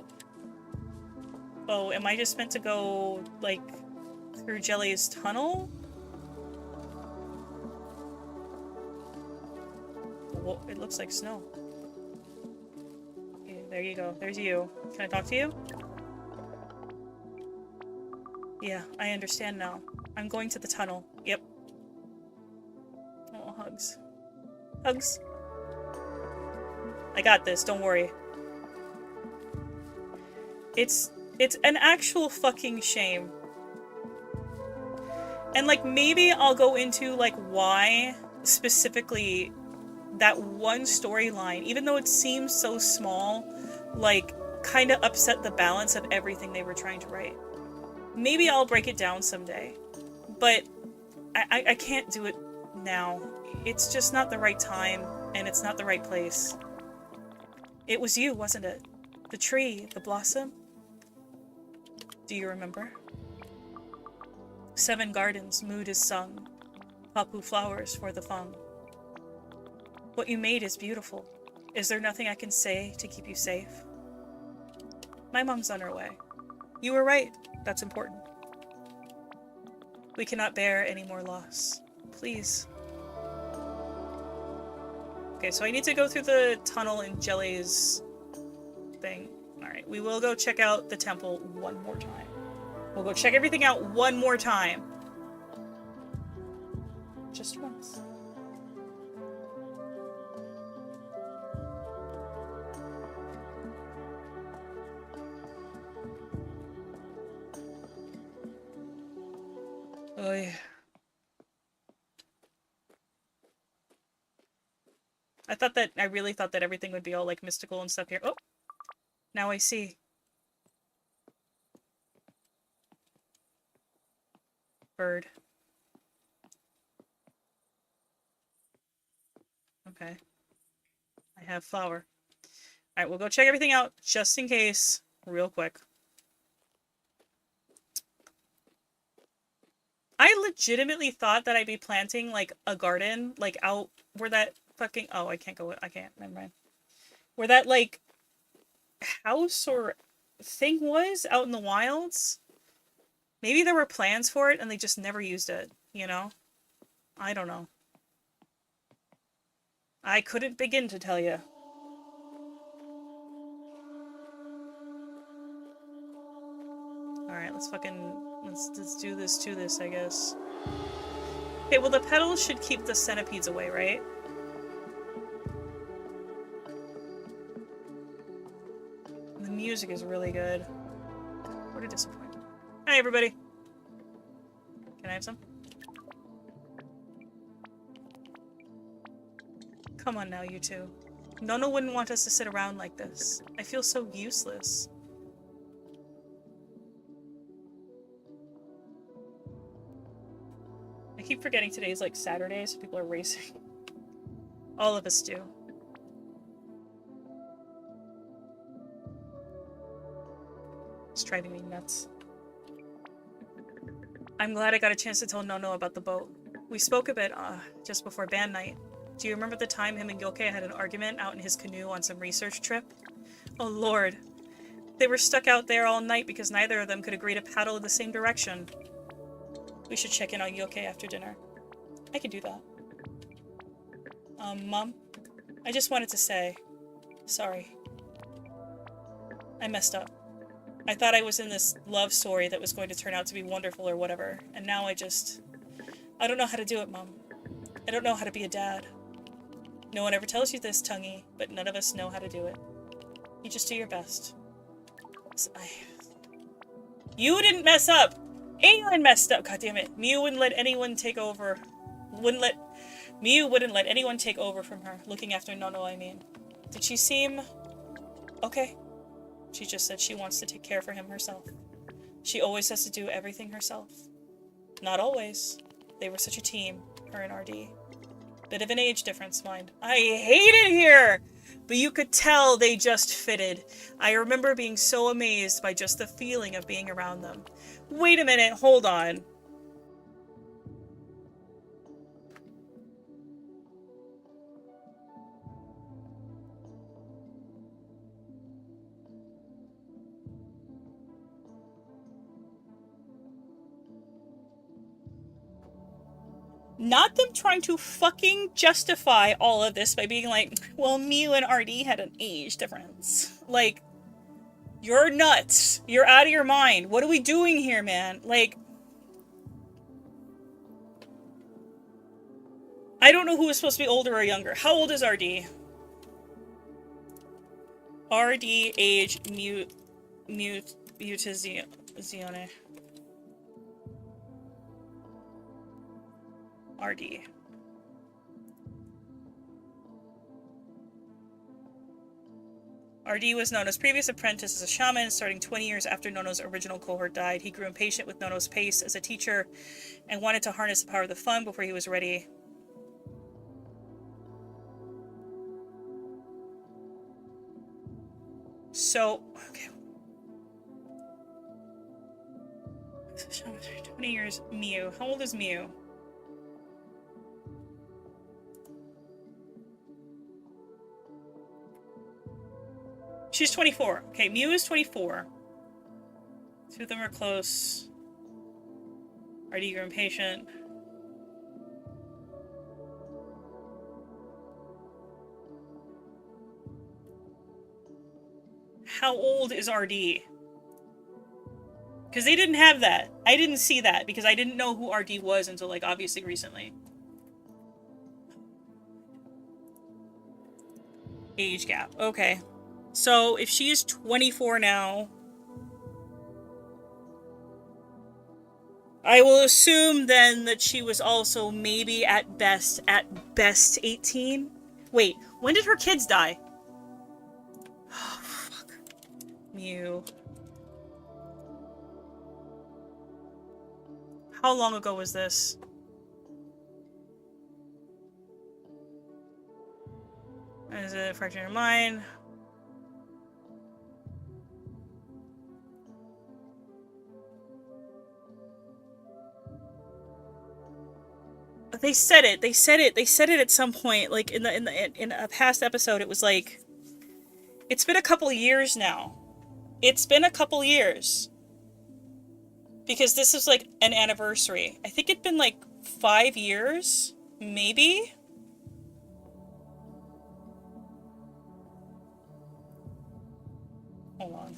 Oh, am I just meant to go, like, through Jelly's tunnel? Whoa, it looks like snow. Okay, there you go. There's you. Can I talk to you? Yeah, I understand now. I'm going to the tunnel. Yep. Oh, hugs. Hugs. I got this, don't worry. It's an actual fucking shame. And, like, maybe I'll go into, like, why specifically that one storyline, even though it seems so small, like, kind of upset the balance of everything they were trying to write. Maybe I'll break it down someday. But I can't do it now. It's just not the right time, and it's not the right place. It was you, wasn't it? The tree, the blossom? Do you remember? 7 gardens, mood is sung. Papu flowers for the fung. What you made is beautiful. Is there nothing I can say to keep you safe? My mom's on her way. You were right. That's important. We cannot bear any more loss. Please. Okay, so I need to go through the tunnel in Jelly's thing. Alright, we will go check out the temple one more time. We'll go check everything out one more time. Just once. Oh yeah. I really thought that everything would be all, like, mystical and stuff here. Oh! Now I see. Bird. Okay. I have flower. Alright, we'll go check everything out, just in case, real quick. I legitimately thought that I'd be planting, like, a garden, like, out where that fucking... Oh, I can't go... I can't. Never mind. Where that, like, house or thing was out in the wilds. Maybe there were plans for it and they just never used it, you know? I don't know. I couldn't begin to tell you. Alright, let's do this to this, I guess. Okay, well the petals should keep the centipedes away, right? music is really good. What a disappointment. Hi, everybody. Can I have some? Come on now, you two. Nono wouldn't want us to sit around like this. I feel so useless. I keep forgetting today's like Saturday, so people are racing. All of us do. It's driving me nuts. I'm glad I got a chance to tell Nono about the boat. We spoke a bit just before band night. Do you remember the time him and Yoke had an argument out in his canoe on some research trip? Oh lord. They were stuck out there all night because neither of them could agree to paddle in the same direction. We should check in on Yoke after dinner. I could do that. Mom? I just wanted to say, sorry. I messed up. I thought I was in this love story that was going to turn out to be wonderful or whatever, and now I don't know how to do it, Mom. I don't know how to be a dad. No one ever tells you this, Tonguey, but none of us know how to do it. You just do your best. You didn't mess up! Aelin messed up! God damn it. Miu wouldn't let anyone take over. Miu wouldn't let anyone take over from her. Looking after Nono, I mean. Did she seem... okay? She just said she wants to take care for him herself. She always has to do everything herself. Not always. They were such a team, her and RD. Bit of an age difference, mind. I hate it here! But you could tell they just fitted. I remember being so amazed by just the feeling of being around them. Wait a minute, hold on. Not them trying to fucking justify all of this by being like, well, Miu and RD had an age difference. Like, you're nuts. You're out of your mind. What are we doing here, man? Like, I don't know who is supposed to be older or younger. How old is RD? RD age MUTAZIONE. RD. RD was Nono's previous apprentice as a shaman, starting 20 years after Nono's original cohort died. He grew impatient with Nono's pace as a teacher and wanted to harness the power of the fun before he was ready. So, okay. 20 years, Miu. How old is Miu? She's 24. Okay, Miu is 24. Two of them are close. RD, you're impatient. How old is RD? Because they didn't have that. I didn't see that because I didn't know who RD was until, like, obviously recently. Age gap. Okay. So, if she's 24 now, I will assume then that she was also maybe at best 18? Wait, when did her kids die? Oh, fuck. Miu. How long ago was this? Is it a fraction of mine? They said it. They said it at some point, like in a past episode. It was like, it's been a couple years now. It's been a couple years. Because this is like an anniversary. I think it'd been like 5 years, maybe. Hold on.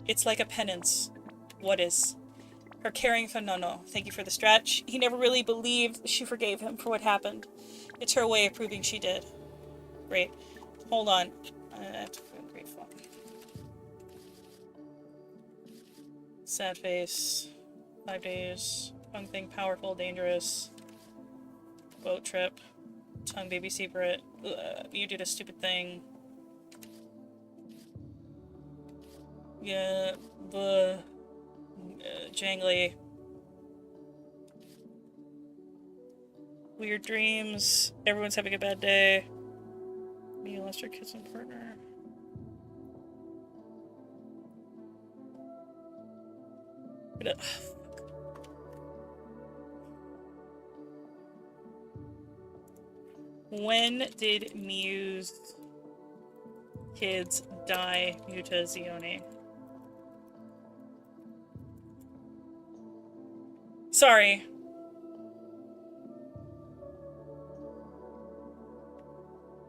It's like a penance. What is? Her caring for Nono. Thank you for the stretch. He never really believed she forgave him for what happened. It's her way of proving she did. Great. Hold on. I have to feel grateful. Sad face. 5 days. Tongue thing powerful, dangerous. Boat trip. Tongue baby secret. You did a stupid thing. Yeah. Jangly. Weird dreams. Everyone's having a bad day. Me lost your kids and partner. When did Mew's kids die, Mutazione? Sorry.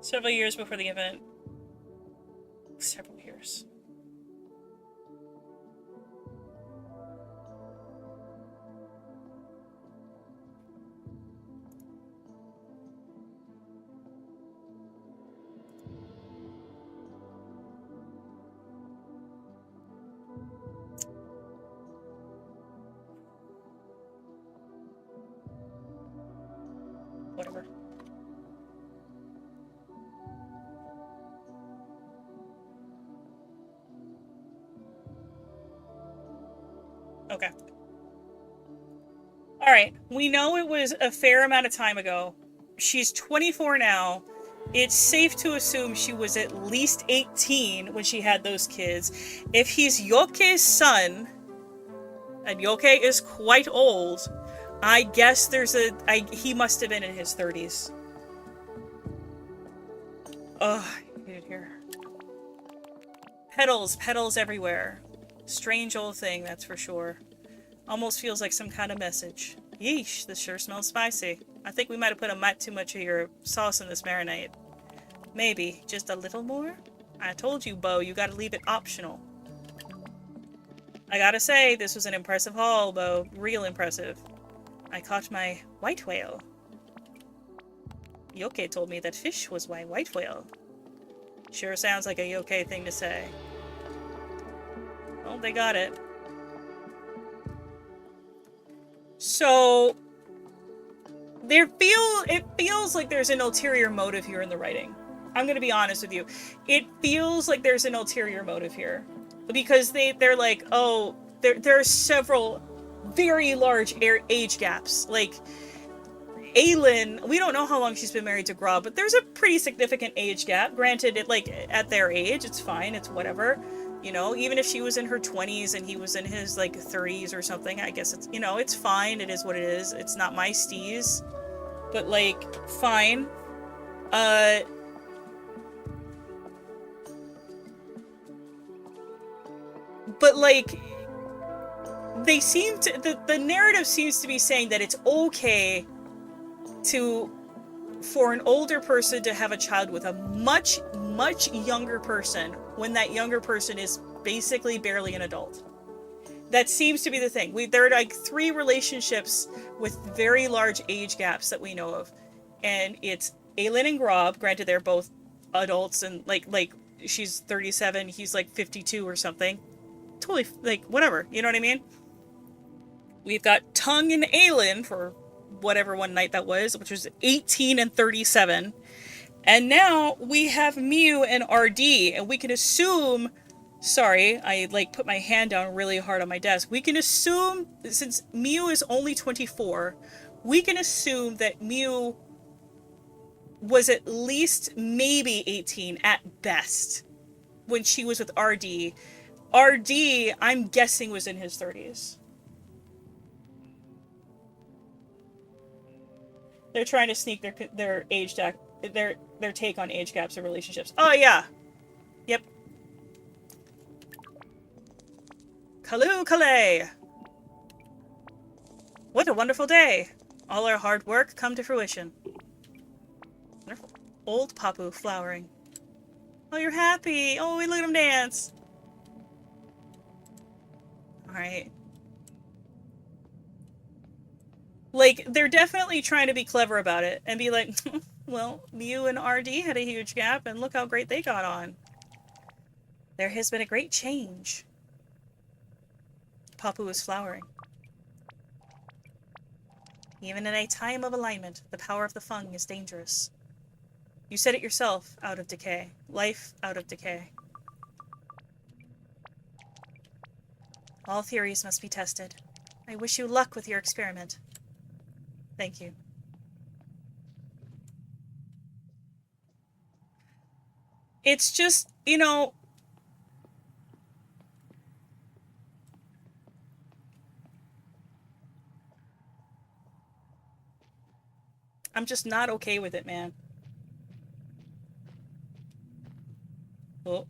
Several years before the event. Several years. Whatever. Okay. Alright, we know it was a fair amount of time ago. She's 24 now. It's safe to assume she was at least 18 when she had those kids. If he's Yoke's son, and Yoke is quite old, I guess he must have been in his 30s. Ugh, I hate it here. Petals everywhere. Strange old thing, that's for sure. Almost feels like some kind of message. Yeesh, this sure smells spicy. I think we might have put too much of your sauce in this marinade. Maybe, just a little more? I told you, Bo, you gotta leave it optional. I gotta say, this was an impressive haul, Bo. Real impressive. I caught my white whale. Yoke told me that fish was my white whale. Sure sounds like a Yoke thing to say. Well, they got it. So, it feels like there's an ulterior motive here in the writing. I'm gonna be honest with you. It feels like there's an ulterior motive here. Because they're like, oh, there are several very large age gaps. Like, Aylin, we don't know how long she's been married to Grob, but there's a pretty significant age gap. Granted, at their age, it's fine, it's whatever. You know, even if she was in her 20s and he was in his, 30s or something, I guess it's, it's fine. It is what it is. It's not my steez. But, fine. But, they seem to... The narrative seems to be saying that it's okay for an older person to have a child with a much, much younger person when that younger person is basically barely an adult. That seems to be the thing. There are 3 relationships with very large age gaps that we know of. And it's Aylin and Grob. Granted, they're both adults and she's 37, he's 52 or something. Totally, whatever. You know what I mean? We've got Tongue and Aylin for whatever one night that was, which was 18 and 37. And now we have Mew and RD, and we can assume... Sorry, I put my hand down really hard on my desk. We can assume, since Mew is only 24, we can assume that Mew was at least maybe 18 at best when she was with RD. RD, I'm guessing, was in his 30s. They're trying to sneak their their take on age gaps in relationships. Oh yeah. Yep. Kalu Kalay! What a wonderful day! All our hard work come to fruition. Wonderful. Old Papu flowering. Oh, you're happy! Oh, look at him dance! Alright. They're definitely trying to be clever about it and be like, Well, you and RD had a huge gap, and look how great they got on. There has been a great change. Papu is flowering. Even in a time of alignment, the power of the fung is dangerous. You said it yourself, out of decay. Life out of decay. All theories must be tested. I wish you luck with your experiment. Thank you. It's just, you know... I'm just not okay with it, man. Oh.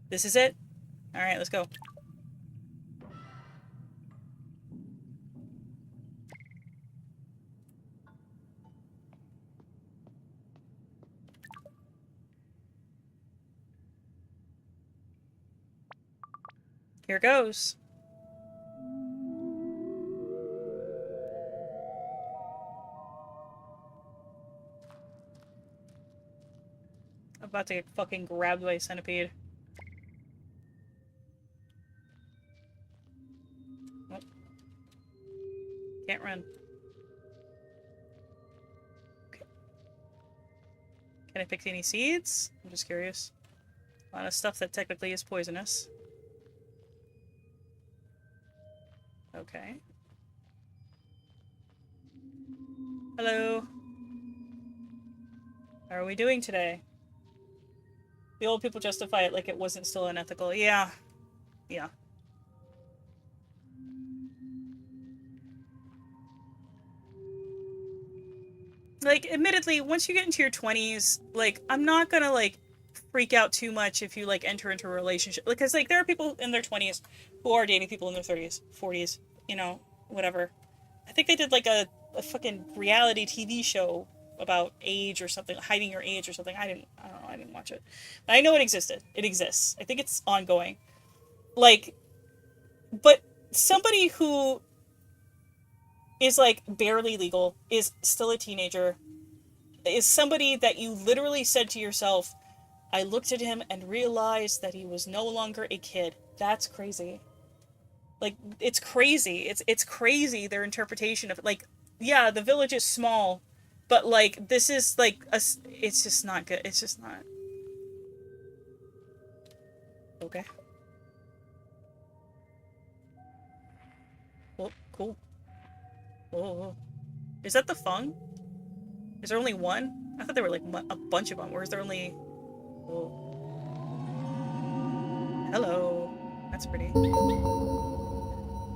This is it? Alright, let's go. Here goes. I'm about to get fucking grabbed by a centipede. Oh. Can't run. Okay. Can I pick any seeds? I'm just curious. A lot of stuff that technically is poisonous. Okay. Hello. How are we doing today? The old people justify it like it wasn't still unethical. Yeah. Yeah. Like, admittedly, once you get into your 20s, like, I'm not gonna, like, freak out too much if you, like, enter into a relationship. Because, like, there are people in their 20s who are dating people in their 30s, 40s, you know, whatever. I think they did, like, a fucking reality TV show about age or something, hiding your age or something. I don't know, I didn't watch it. But I know it existed. It exists. I think it's ongoing. Like, but somebody who is, like, barely legal, is still a teenager, is somebody that you literally said to yourself, I looked at him and realized that he was no longer a kid. That's crazy. Like, it's crazy. It's crazy, their interpretation of it. Like, yeah, the village is small, but, like, this is, like, it's just not good. It's just not. Okay. Oh, cool. Oh. Is that the fung? Is there only one? I thought there were, like, a bunch of them. Or is there only... Oh. Hello. That's pretty.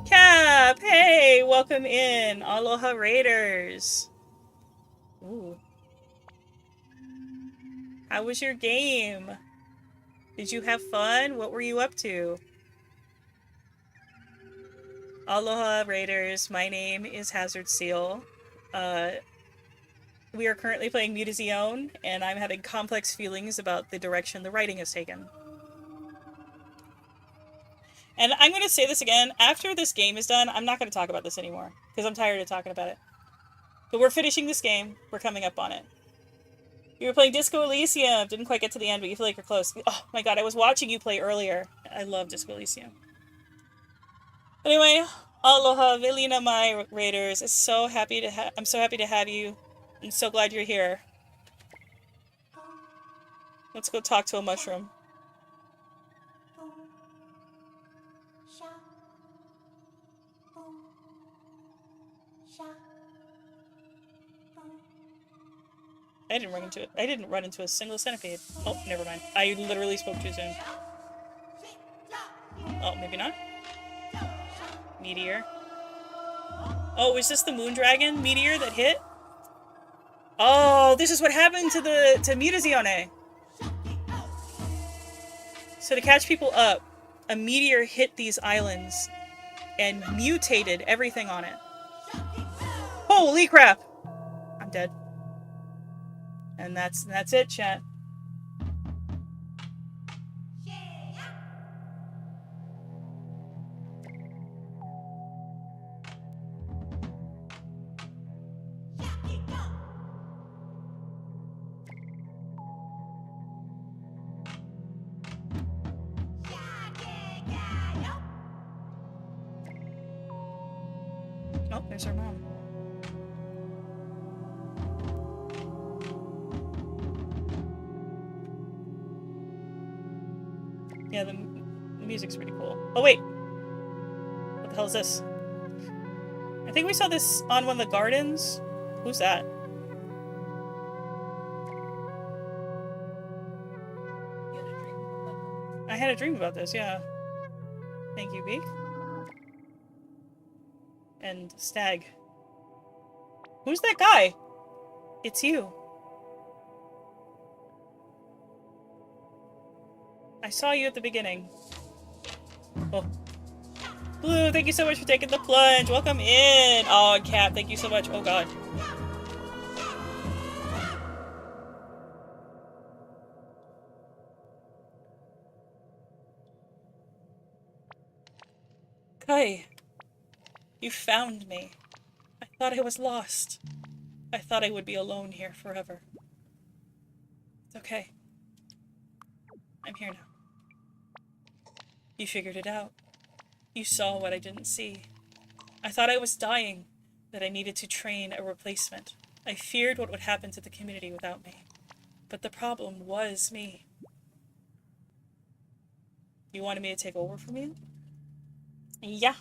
Cap! Hey! Welcome in! Aloha Raiders! Ooh. How was your game? Did you have fun? What were you up to? Aloha Raiders, my name is Hazard Seal. We are currently playing MUTAZIONE, and I'm having complex feelings about the direction the writing has taken. And I'm going to say this again, after this game is done, I'm not going to talk about this anymore, because I'm tired of talking about it. But we're finishing this game, we're coming up on it. You were playing Disco Elysium, didn't quite get to the end, but you feel like you're close. Oh my god, I was watching you play earlier. I love Disco Elysium. Anyway, aloha, Velina, my raiders. I'm so happy to have you. I'm so glad you're here. Let's go talk to a mushroom. I didn't run into a single centipede. Oh, never mind. I literally spoke too soon. Oh, maybe not? Meteor. Oh, is this the moon dragon meteor that hit? Oh, this is what happened to MUTAZIONE. So to catch people up, a meteor hit these islands and mutated everything on it. Holy crap! I'm dead. And that's it, chat. There's her mom. Yeah, the music's pretty cool. Oh, wait! What the hell is this? I think we saw this on one of the gardens. Who's that? I had a dream about this, yeah. Thank you, Beak. And Stag. Who's that guy? It's you. I saw you at the beginning. Oh. Blue, thank you so much for taking the plunge. Welcome in. Oh, and Cat, thank you so much. Oh, God. Kai, you found me. I thought I was lost. I thought I would be alone here forever. It's okay. I'm here now. You figured it out. You saw what I didn't see. I thought I was dying, that I needed to train a replacement. I feared what would happen to the community without me. But the problem was me. You wanted me to take over from you? Yeah.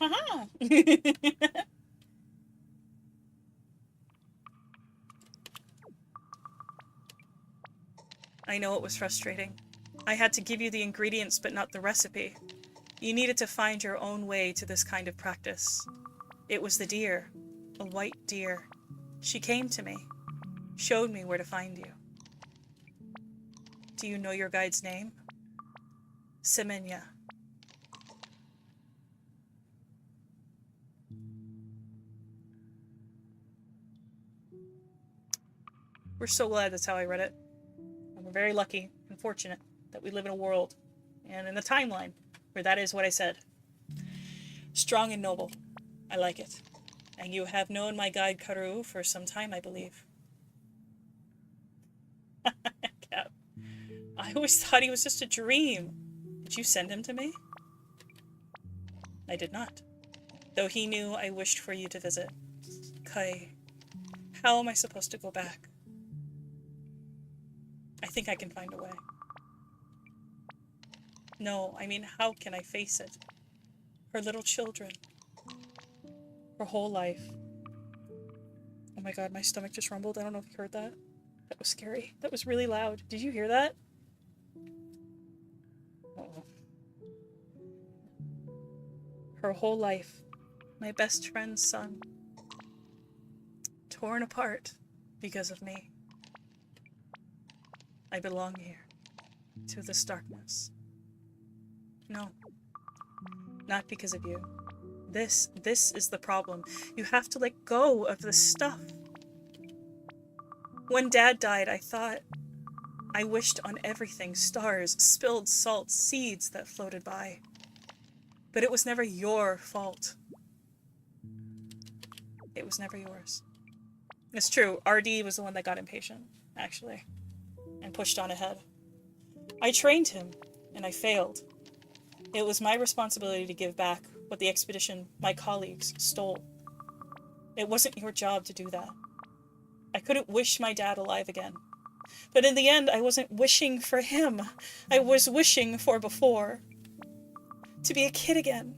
I know it was frustrating. I had to give you the ingredients but not the recipe. You needed to find your own way to this kind of practice. It was the deer, a white deer. She came to me, showed me where to find you. Do you know your guide's name? Semenya. We're so glad that's how I read it. And we're very lucky and fortunate that we live in a world and in a timeline where that is what I said. Strong and noble. I like it. And you have known my guide Karu for some time, I believe. Cap. I always thought he was just a dream. Did you send him to me? I did not. Though he knew I wished for you to visit. Kai, how am I supposed to go back? I think I can find a way. No, I mean, how can I face it? Her little children. Her whole life. Oh my god, my stomach just rumbled. I don't know if you heard that. That was scary. That was really loud. Did you hear that? Uh-oh. Her whole life. My best friend's son. Torn apart because of me. I belong here. To this darkness. No. Not because of you. This is the problem. You have to let go of this stuff. When Dad died, I wished on everything. Stars, spilled salt, seeds that floated by. But it was never your fault. It was never yours. It's true, RD was the one that got impatient, actually. And pushed on ahead. I trained him, and I failed. It was my responsibility to give back what the expedition, my colleagues, stole. It wasn't your job to do that. I couldn't wish my dad alive again. But in the end, I wasn't wishing for him. I was wishing for before. To be a kid again.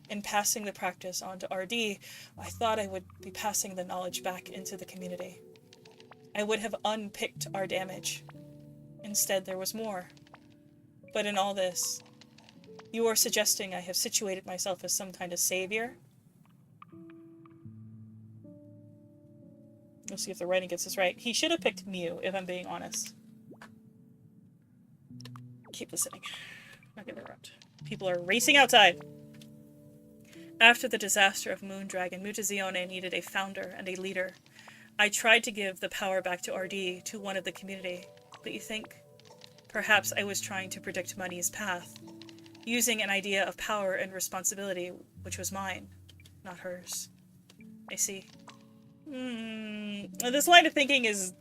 In passing the practice on to RD, I thought I would be passing the knowledge back into the community. I would have unpicked our damage. Instead, there was more. But in all this, you are suggesting I have situated myself as some kind of savior? We'll see if the writing gets this right. He should have picked Mew, if I'm being honest. Keep listening. Not gonna interrupt. People are racing outside. After the disaster of Moondragon, MUTAZIONE needed a founder and a leader. I tried to give the power back to RD, to one of the community. But you think? Perhaps I was trying to predict Money's path, using an idea of power and responsibility, which was mine, not hers. I see. This line of thinking is...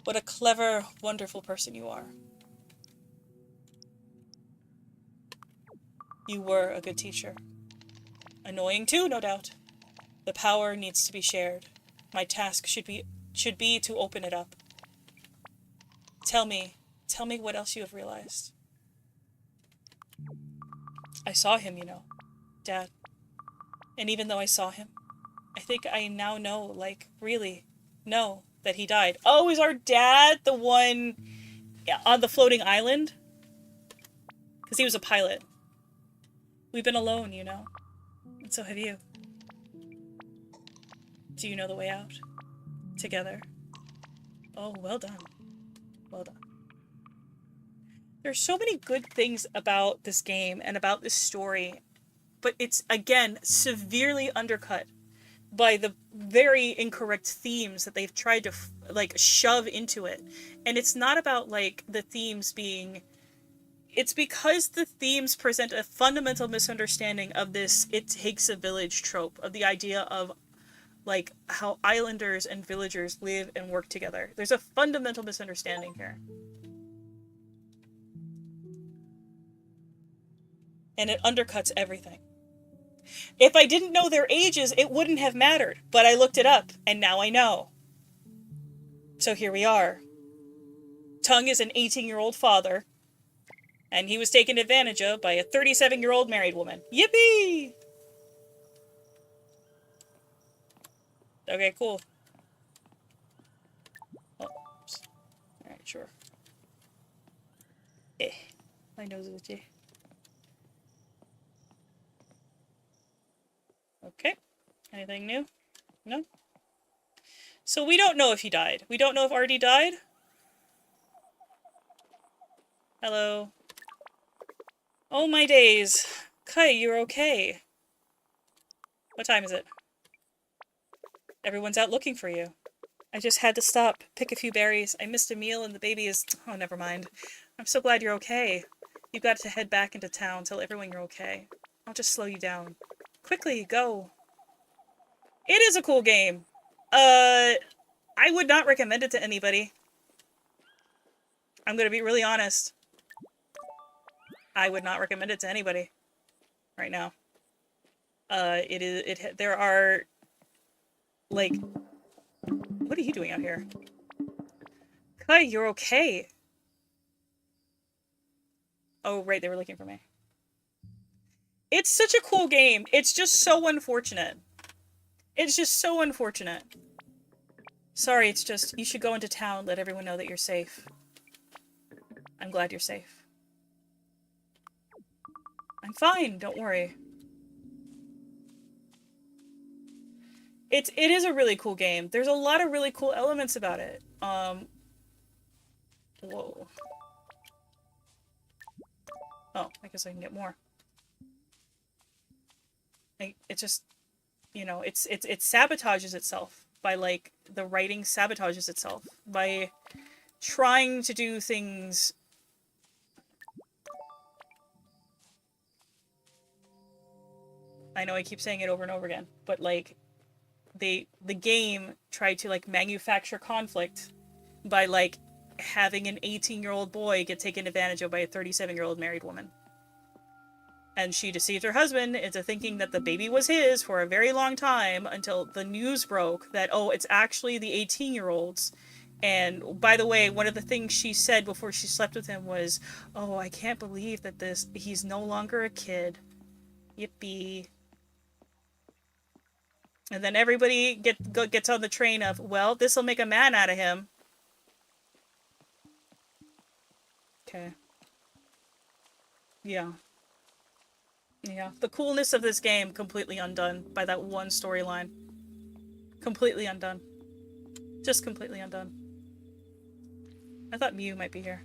what a clever, wonderful person you are. You were a good teacher. Annoying too, no doubt. The power needs to be shared. My task should be to open it up. Tell me what else you have realized. I saw him, you know, Dad. And even though I saw him, I think I now know, like, really know that he died. Oh, is our dad the one on the floating island? Because he was a pilot. We've been alone, you know. And so have you. Do you know the way out? Together. Oh, well done. Well done. There's so many good things about this game and about this story, but it's, again, severely undercut by the very incorrect themes that they've tried to, like, shove into it. And it's not about, like, the themes being... It's because the themes present a fundamental misunderstanding of this "it takes a village" trope, of the idea of, like, how islanders and villagers live and work together. There's a fundamental misunderstanding here. And it undercuts everything. If I didn't know their ages, it wouldn't have mattered, but I looked it up, and now I know. So here we are. Tung is an 18-year-old father, and he was taken advantage of by a 37-year-old married woman. Yippee! Okay, cool. Oh, oops. Alright, sure. My nose is itchy. Okay. Anything new? No? So we don't know if he died. We don't know if Artie died? Hello? Oh my days. Kai, you're okay. What time is it? Everyone's out looking for you. I just had to stop, pick a few berries. I missed a meal and the baby is... Oh, never mind. I'm so glad you're okay. You've got to head back into town, tell everyone you're okay. I'll just slow you down. Quickly, go. It is a cool game. I would not recommend it to anybody. I'm gonna be really honest. I would not recommend it to anybody. Right now. There are... Like... What are you doing out here? Kai, you're okay. Oh, right, they were looking for me. It's such a cool game. It's just so unfortunate. It's just so unfortunate. Sorry, it's just, you should go into town, let everyone know that you're safe. I'm glad you're safe. I'm fine, don't worry. It is a really cool game. There's a lot of really cool elements about it. Whoa. Oh, I guess I can get more. It just, you know, it sabotages itself by, like, the writing sabotages itself by trying to do things. I know I keep saying it over and over again, but, like, the game tried to, like, manufacture conflict by, like, having an 18-year-old boy get taken advantage of by a 37-year-old married woman. And she deceived her husband into thinking that the baby was his for a very long time until the news broke that, oh, it's actually the 18-year-old's. And by the way, one of the things she said before she slept with him was, oh, I can't believe that he's no longer a kid. Yippee. And then everybody gets on the train of, well, this'll make a man out of him. Okay. Yeah. Yeah. The coolness of this game completely undone by that one storyline. Completely undone. Just completely undone. I thought Mew might be here.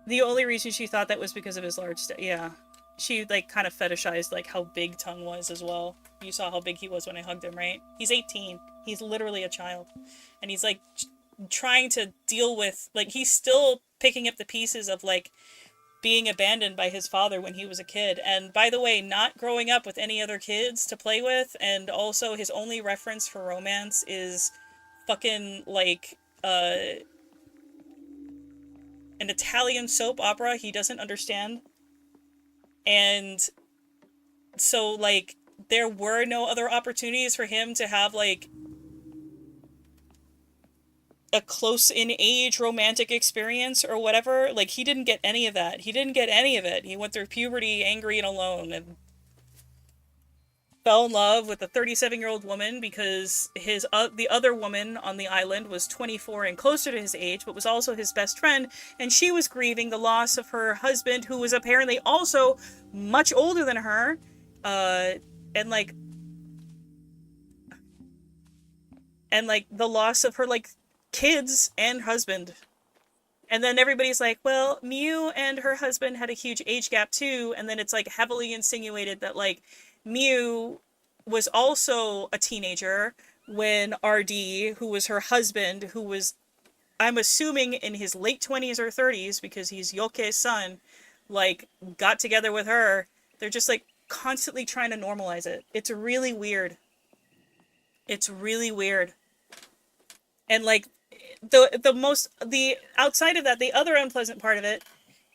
The only reason she thought that was because of his large yeah. She, like, kind of fetishized, like, how big Tung was as well. You saw how big he was when I hugged him, right? He's 18. He's literally a child. And he's, like, trying to deal with, like, he's still picking up the pieces of, like, being abandoned by his father when he was a kid. And by the way, not growing up with any other kids to play with, and also his only reference for romance is fucking like an Italian soap opera he doesn't understand. And so like there were no other opportunities for him to have like a close in age romantic experience or whatever. Like he didn't get any of that. He didn't get any of it. He went through puberty angry and alone and fell in love with a 37-year-old woman because the other woman on the island was 24 and closer to his age, but was also his best friend, and she was grieving the loss of her husband, who was apparently also much older than her, and like the loss of her like kids and husband. And then everybody's like, well, Miu and her husband had a huge age gap too. And then it's like heavily insinuated that like Miu was also a teenager when RD, who was her husband, who was, I'm assuming, in his late 20s or 30s, because he's Yoke's son, like got together with her. They're just like constantly trying to normalize it. It's really weird. It's really weird. And like the outside of that, the other unpleasant part of it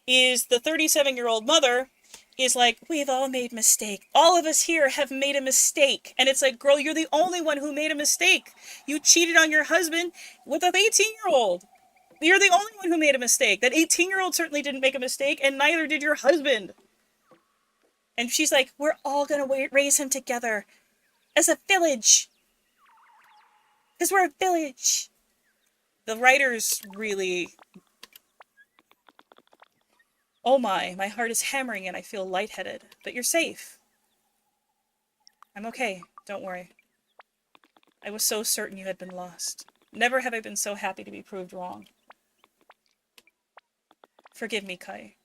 is the 37-year-old mother is like, we've all made mistake. All of us here have made a mistake. And it's like, girl, you're the only one who made a mistake. You cheated on your husband with an 18-year-old. You're the only one who made a mistake. That 18-year-old certainly didn't make a mistake, and neither did your husband. And she's like, we're all gonna raise him together as a village. Because we're a village. The writers really... Oh my heart is hammering and I feel lightheaded. But you're safe. I'm okay, don't worry. I was so certain you had been lost. Never have I been so happy to be proved wrong. Forgive me, Kai.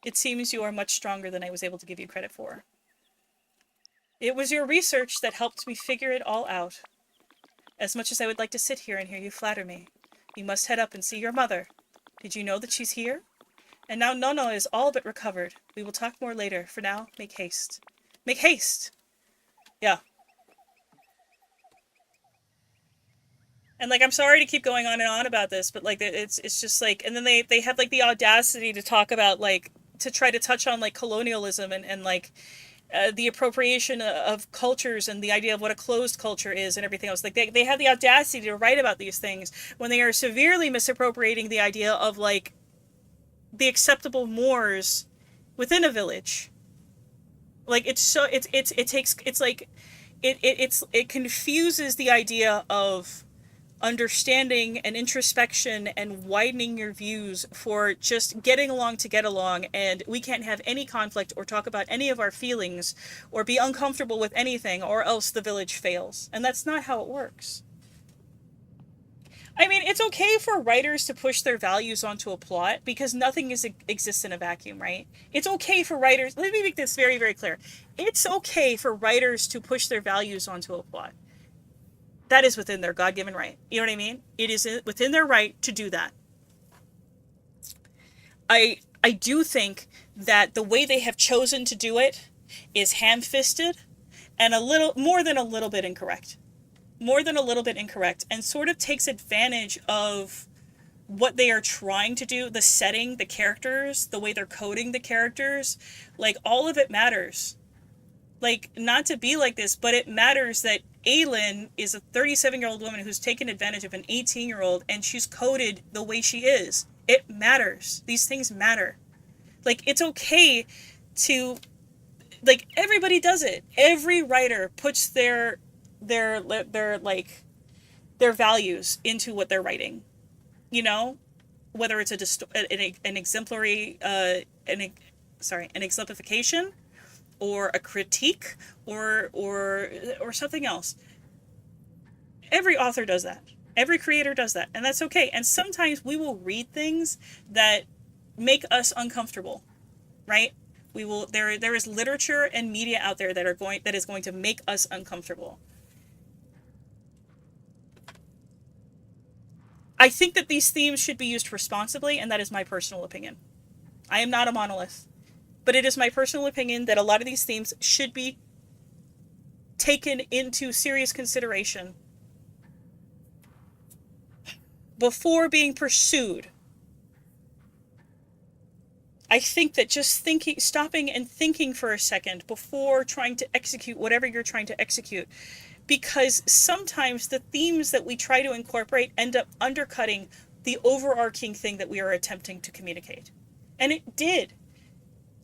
It seems you are much stronger than I was able to give you credit for. It was your research that helped me figure it all out. As much as I would like to sit here and hear you flatter me, you must head up and see your mother. Did you know that she's here? And now Nono is all but recovered. We will talk more later. For now, make haste. Make haste! Yeah. And like, I'm sorry to keep going on and on about this, but like, it's just like, and then they have like the audacity to talk about like, to try to touch on like colonialism and like, the appropriation of cultures and the idea of what a closed culture is and everything else. Like they have the audacity to write about these things when they are severely misappropriating the idea of like the acceptable mores within a village. Like it confuses the idea of understanding and introspection and widening your views for just getting along to get along, and we can't have any conflict or talk about any of our feelings or be uncomfortable with anything, or else the village fails. And that's not how it works. I mean, it's okay for writers to push their values onto a plot because nothing exists in a vacuum, right? It's okay for writers, let me make this very, very clear. It's okay for writers to push their values onto a plot. That is within their God-given right. You know what I mean? It is within their right to do that. I do think that the way they have chosen to do it is ham-fisted and a little more than a little bit incorrect. More than a little bit incorrect, and sort of takes advantage of what they are trying to do, the setting, the characters, the way they're coding the characters. Like, all of it matters. Like, not to be like this, but it matters that Aylin is a 37-year-old woman who's taken advantage of an 18-year-old, and she's coded the way she is. It matters. These things matter. Like, it's okay to... Like, everybody does it. Every writer puts their values into what they're writing, you know, whether it's an exemplary an exemplification or a critique or something else. Every author does that. Every creator does that, and that's okay. And sometimes we will read things that make us uncomfortable, right? We will there is literature and media out there that is going to make us uncomfortable. I think that these themes should be used responsibly, and that is my personal opinion. I am not a monolith. But it is my personal opinion that a lot of these themes should be taken into serious consideration before being pursued. I think that just stopping and thinking for a second before trying to execute whatever you're trying to execute, because sometimes the themes that we try to incorporate end up undercutting the overarching thing that we are attempting to communicate. And it did.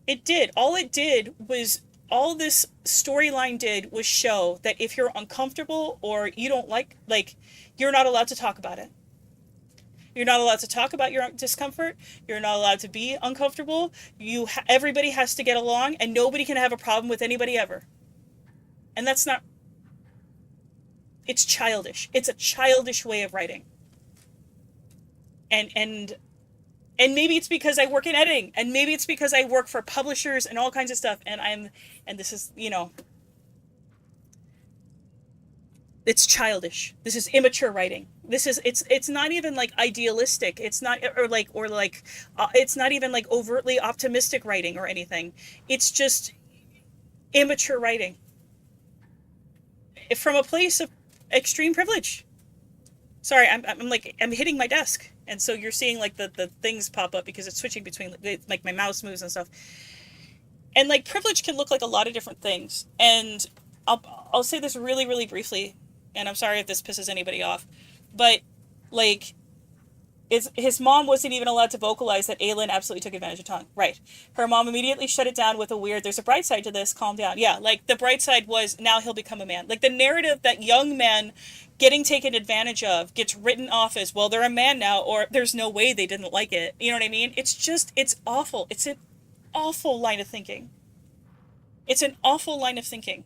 It did. All this storyline did was show that if you're uncomfortable or you don't like, you're not allowed to talk about it. You're not allowed to talk about your discomfort. You're not allowed to be uncomfortable. Everybody has to get along, and nobody can have a problem with anybody ever. And that's not. It's childish. It's a childish way of writing. And maybe it's because I work in editing, and maybe it's because I work for publishers and all kinds of stuff. And this is, it's childish. This is immature writing. It's not even like idealistic. It's not, it's not even like overtly optimistic writing or anything. It's just immature writing from a place of extreme privilege. Sorry, I'm hitting my desk, and so you're seeing like the things pop up because it's switching between, like, my mouse moves and stuff. And like privilege can look like a lot of different things. And I'll say this really, really briefly, and I'm sorry if this pisses anybody off, but like, his mom wasn't even allowed to vocalize that Aelin absolutely took advantage of Tongue. Right. Her mom immediately shut it down with a weird, there's a bright side to this, calm down. Yeah, like, the bright side was now he'll become a man. Like, the narrative that young men getting taken advantage of gets written off as, well, they're a man now, or there's no way they didn't like it. You know what I mean? It's awful. It's an awful line of thinking. It's an awful line of thinking.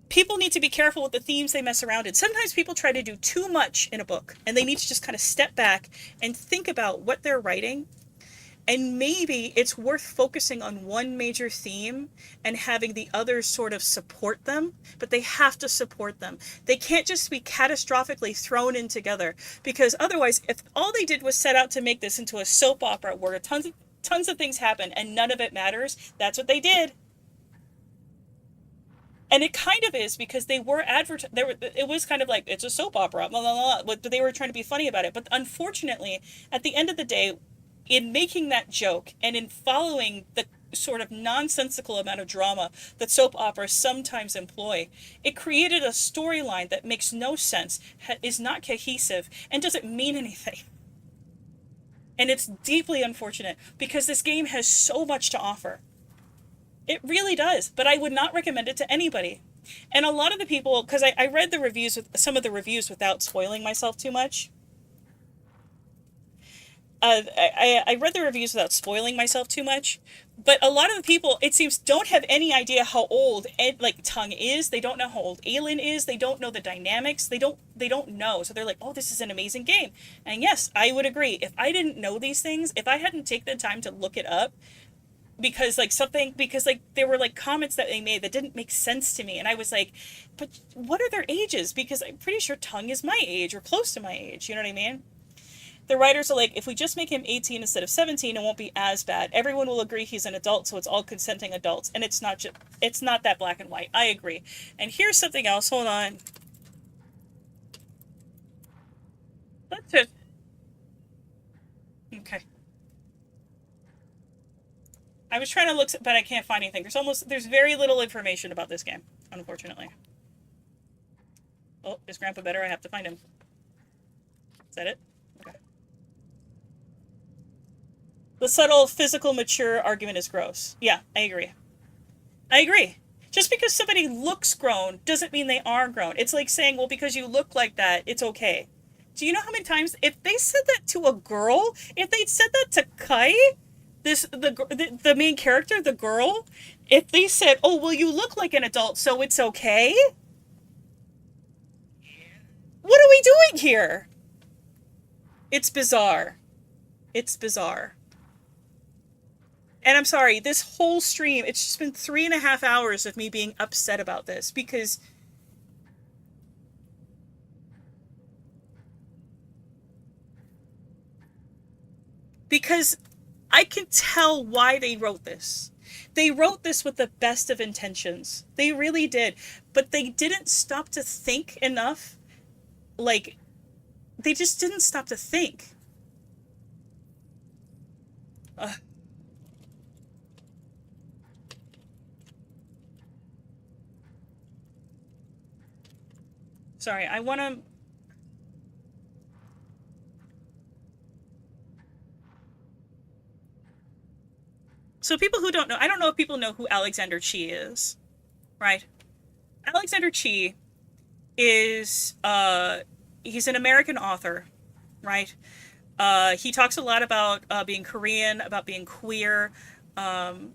People need to be careful with the themes they mess around in. Sometimes people try to do too much in a book, and they need to just kind of step back and think about what they're writing. And maybe it's worth focusing on one major theme and having the others sort of support them, but they have to support them. They can't just be catastrophically thrown in together, because otherwise, if all they did was set out to make this into a soap opera where tons of things happen and none of it matters, that's what they did. And it kind of is, because they were it was kind of like, it's a soap opera, blah, blah, blah, but they were trying to be funny about it. But unfortunately, at the end of the day, in making that joke and in following the sort of nonsensical amount of drama that soap operas sometimes employ, it created a storyline that makes no sense, is not cohesive, and doesn't mean anything. And it's deeply unfortunate, because this game has so much to offer. It really does, but I would not recommend it to anybody. And a lot of the people, because I read some of the reviews without spoiling myself too much. I read the reviews without spoiling myself too much, but a lot of the people, it seems, don't have any idea how old Tongue is. They don't know how old Aelin is. They don't know the dynamics. They don't know. So they're like, oh, this is an amazing game. And yes, I would agree. If I didn't know these things, if I hadn't taken the time to look it up, because there were like comments that they made that didn't make sense to me, and I was like, but what are their ages? Because I'm pretty sure Tongue is my age or close to my age. You know what I mean? The writers are like, if we just make him 18 instead of 17, it won't be as bad. Everyone will agree he's an adult, so it's all consenting adults. And it's not that black and white. I agree. And here's something else. Hold on. That's it. Okay. I was trying to look, but I can't find anything. There's very little information about this game, unfortunately. Oh, is Grandpa better? I have to find him. Is that it? Okay. The subtle, physical, mature argument is gross. Yeah, I agree. I agree. Just because somebody looks grown doesn't mean they are grown. It's like saying, well, because you look like that, it's okay. Do you know how many times, if they said that to a girl, if they'd said that to Kai, the main character, the girl, if they said, oh, well, you look like an adult, so it's okay? What are we doing here? It's bizarre. It's bizarre. And I'm sorry, this whole stream, it's just been 3.5 hours of me being upset about this, because because I can tell why they wrote this. They wrote this with the best of intentions. They really did. But they didn't stop to think enough. Like, they just didn't stop to think. Uh, Sorry, I want to. So, people who don't know, I don't know if people know who Alexander Chee is, right? Alexander Chee is, he's an American author, right? He talks a lot about being Korean, about being queer, um,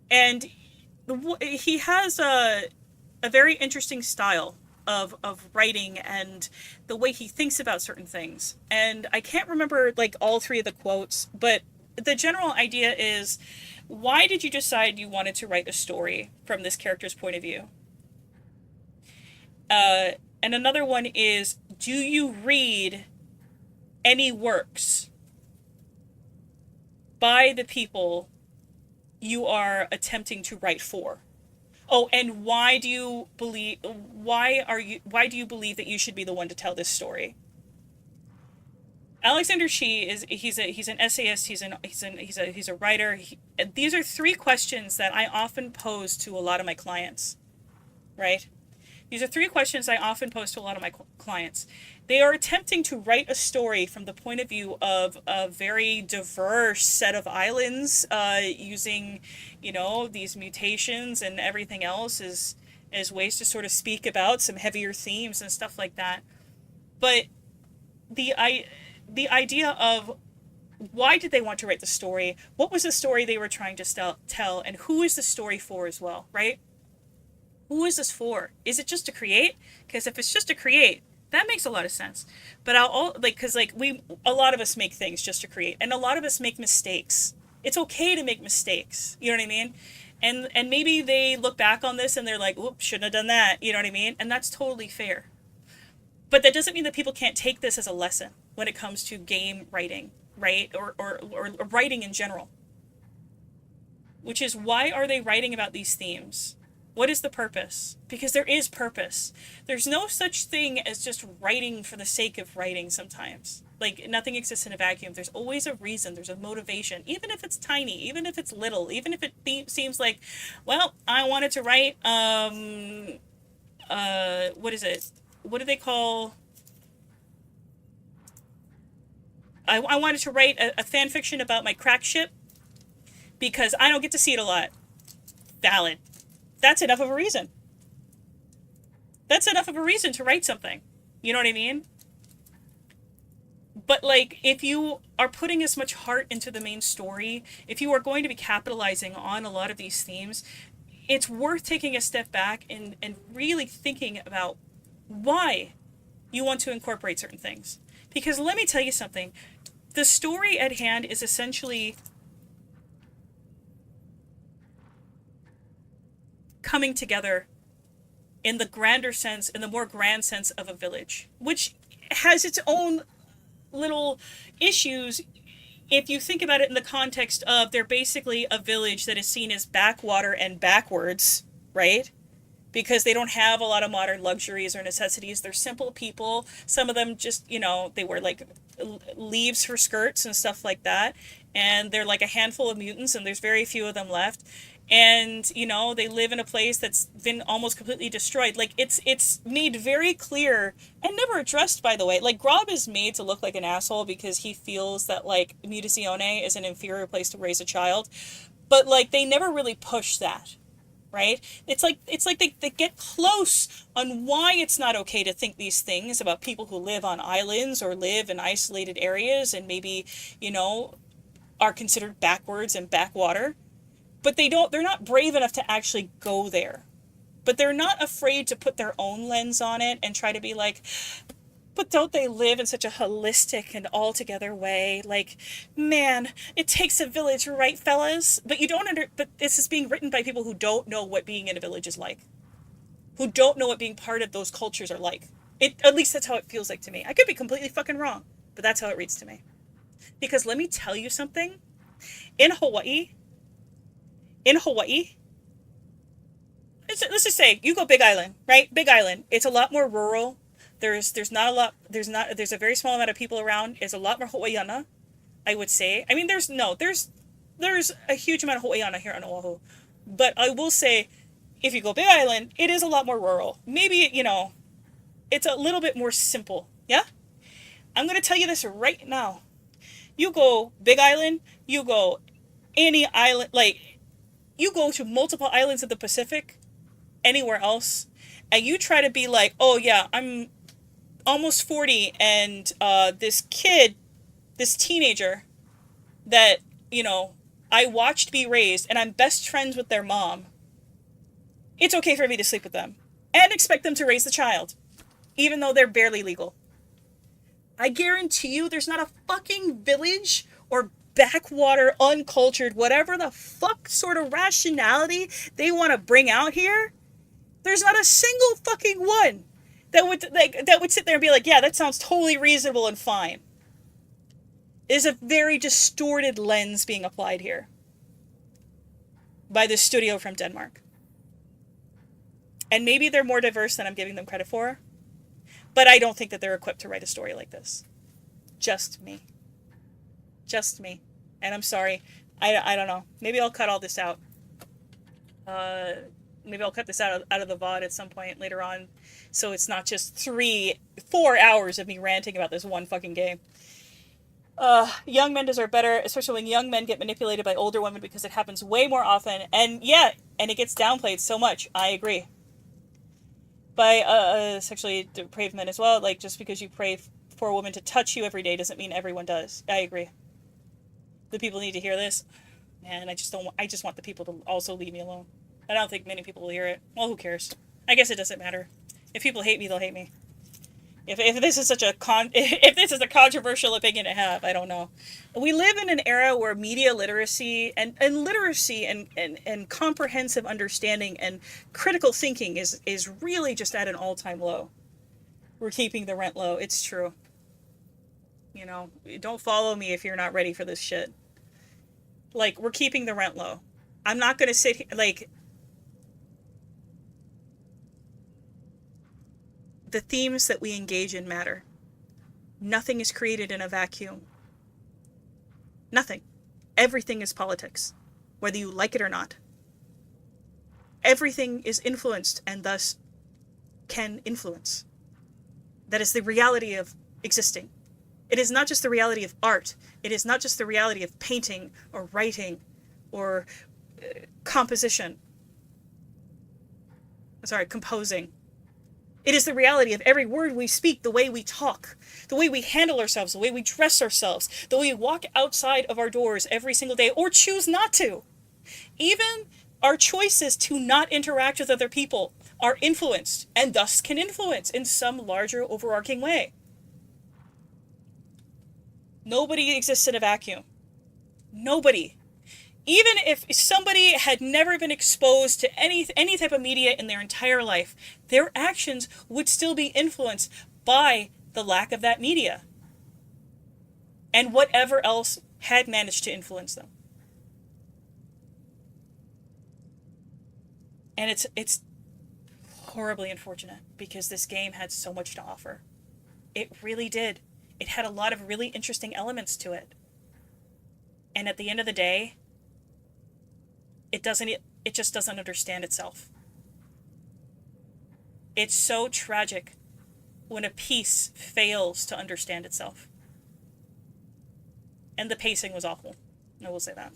and he has a very interesting style of writing and the way he thinks about certain things. And I can't remember like all three of the quotes, but the general idea is, why did you decide you wanted to write a story from this character's point of view? Uh, and another one is, do you read any works by the people you are attempting to write for? Oh, and why do you believe that you should be the one to tell this story? Alexander Chee is he's an essayist, he's a writer. These are three questions that I often pose to a lot of my clients, right? These are three questions I often pose to a lot of my clients. They are attempting to write a story from the point of view of a very diverse set of islands, using, these mutations and everything else as ways to sort of speak about some heavier themes and stuff like that. But the I the idea of, why did they want to write the story? What was the story they were trying to tell? And who is the story for as well, right? Who is this for? Is it just to create? Because if it's just to create, that makes a lot of sense. But because a lot of us make things just to create, and a lot of us make mistakes. It's okay to make mistakes. You know what I mean? And maybe they look back on this and they're like, "Oops, shouldn't have done that." You know what I mean? And that's totally fair. But that doesn't mean that people can't take this as a lesson when it comes to game writing, right? Or writing in general. Which is, why are they writing about these themes? What is the purpose? Because there is purpose. There's no such thing as just writing for the sake of writing sometimes. Like, nothing exists in a vacuum. There's always a reason, there's a motivation, even if it's tiny, even if it's little, even if it seems like, well, I wanted to write, what is it? What do they call? I wanted to write a fan fiction about my crack ship because I don't get to see it a lot. Valid. That's enough of a reason. That's enough of a reason to write something. You know what I mean? But like, if you are putting as much heart into the main story, if you are going to be capitalizing on a lot of these themes, it's worth taking a step back and really thinking about why you want to incorporate certain things. Because let me tell you something, the story at hand is essentially coming together in the grander sense, in the more grand sense of a village, which has its own little issues if you think about it in the context of, they're basically a village that is seen as backwater and backwards, right? Because they don't have a lot of modern luxuries or necessities. They're simple people. Some of them just, they wear like leaves for skirts and stuff like that. And they're like a handful of mutants, and there's very few of them left. And they live in a place that's been almost completely destroyed. Like, it's made very clear, and never addressed, by the way. Like, Grob is made to look like an asshole because he feels that like MUTAZIONE is an inferior place to raise a child, but like they never really push that, right? It's like they get close on why it's not okay to think these things about people who live on islands or live in isolated areas and maybe, are considered backwards and backwater. But they're not brave enough to actually go there. But they're not afraid to put their own lens on it and try to be like, but don't they live in such a holistic and altogether way? Like, man, it takes a village, right, fellas? But but this is being written by people who don't know what being in a village is like. Who don't know what being part of those cultures are like. At least that's how it feels like to me. I could be completely fucking wrong, but that's how it reads to me. Because let me tell you something. In Hawaii, in Hawaii, let's just say you go Big Island, right? Big Island. It's a lot more rural. There's not a lot. There's a very small amount of people around. It's a lot more Hawaiiana, I would say. I mean, there's a huge amount of Hawaiiana here on Oahu, but I will say, if you go Big Island, it is a lot more rural. Maybe it's a little bit more simple. Yeah, I'm gonna tell you this right now. You go Big Island, you go any island, like you go to multiple islands of the Pacific, anywhere else, and you try to be like, oh yeah, I'm almost 40, and this kid, this teenager that, I watched be raised, and I'm best friends with their mom, it's okay for me to sleep with them and expect them to raise the child, even though they're barely legal. I guarantee you there's not a fucking village or backwater, uncultured, whatever the fuck sort of rationality they want to bring out here. There's not a single fucking one that would sit there and be like, yeah, that sounds totally reasonable and fine. It is a very distorted lens being applied here by this studio from Denmark. And maybe they're more diverse than I'm giving them credit for, but I don't think that they're equipped to write a story like this. Just me. Just me. And I'm sorry. I don't know. Maybe I'll cut all this out. Maybe I'll cut this out of the VOD at some point later on, so it's not just 4 hours of me ranting about this one fucking game. Young men deserve better, especially when young men get manipulated by older women, because it happens way more often, and it gets downplayed so much. I agree. By sexually depraved men as well. Like, just because you pray for a woman to touch you every day doesn't mean everyone does. I agree. The people need to hear this, and I just want the people to also leave me alone. I don't think many people will hear it. Well, who cares? I guess it doesn't matter. If people hate me, they'll hate me. If this is if this is a controversial opinion to have, I don't know. We live in an era where media literacy and literacy and comprehensive understanding and critical thinking is really just at an all-time low. We're keeping the rent low. It's true. Don't follow me if you're not ready for this shit. Like, we're keeping the rent low. I'm not gonna sit here, like, the themes that we engage in matter. Nothing is created in a vacuum. Nothing. Everything is politics, whether you like it or not. Everything is influenced and thus can influence. That is the reality of existing. It is not just the reality of art. It is not just the reality of painting or writing or composing. It is the reality of every word we speak, the way we talk, the way we handle ourselves, the way we dress ourselves, the way we walk outside of our doors every single day or choose not to. Even our choices to not interact with other people are influenced and thus can influence in some larger overarching way. Nobody exists in a vacuum. Nobody. Even if somebody had never been exposed to any type of media in their entire life, their actions would still be influenced by the lack of that media and whatever else had managed to influence them. And it's horribly unfortunate because this game had so much to offer. It really did. It had a lot of really interesting elements to it. And at the end of the day, it just doesn't understand itself. It's so tragic when a piece fails to understand itself. And the pacing was awful. I will say that.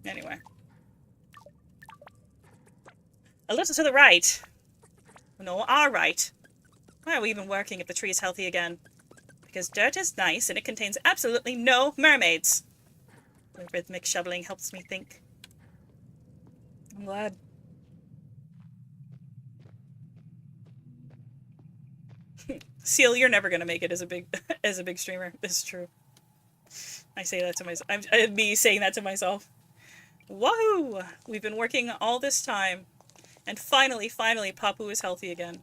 Anyway. A little to the right. No, our right. Why are we even working if the tree is healthy again? Because dirt is nice and it contains absolutely no mermaids. The rhythmic shoveling helps me think. I'm glad. Seal, you're never gonna make it as a big streamer. This is true. I say that to myself. I'm me saying that to myself. Wahoo! We've been working all this time, and finally, Papu is healthy again.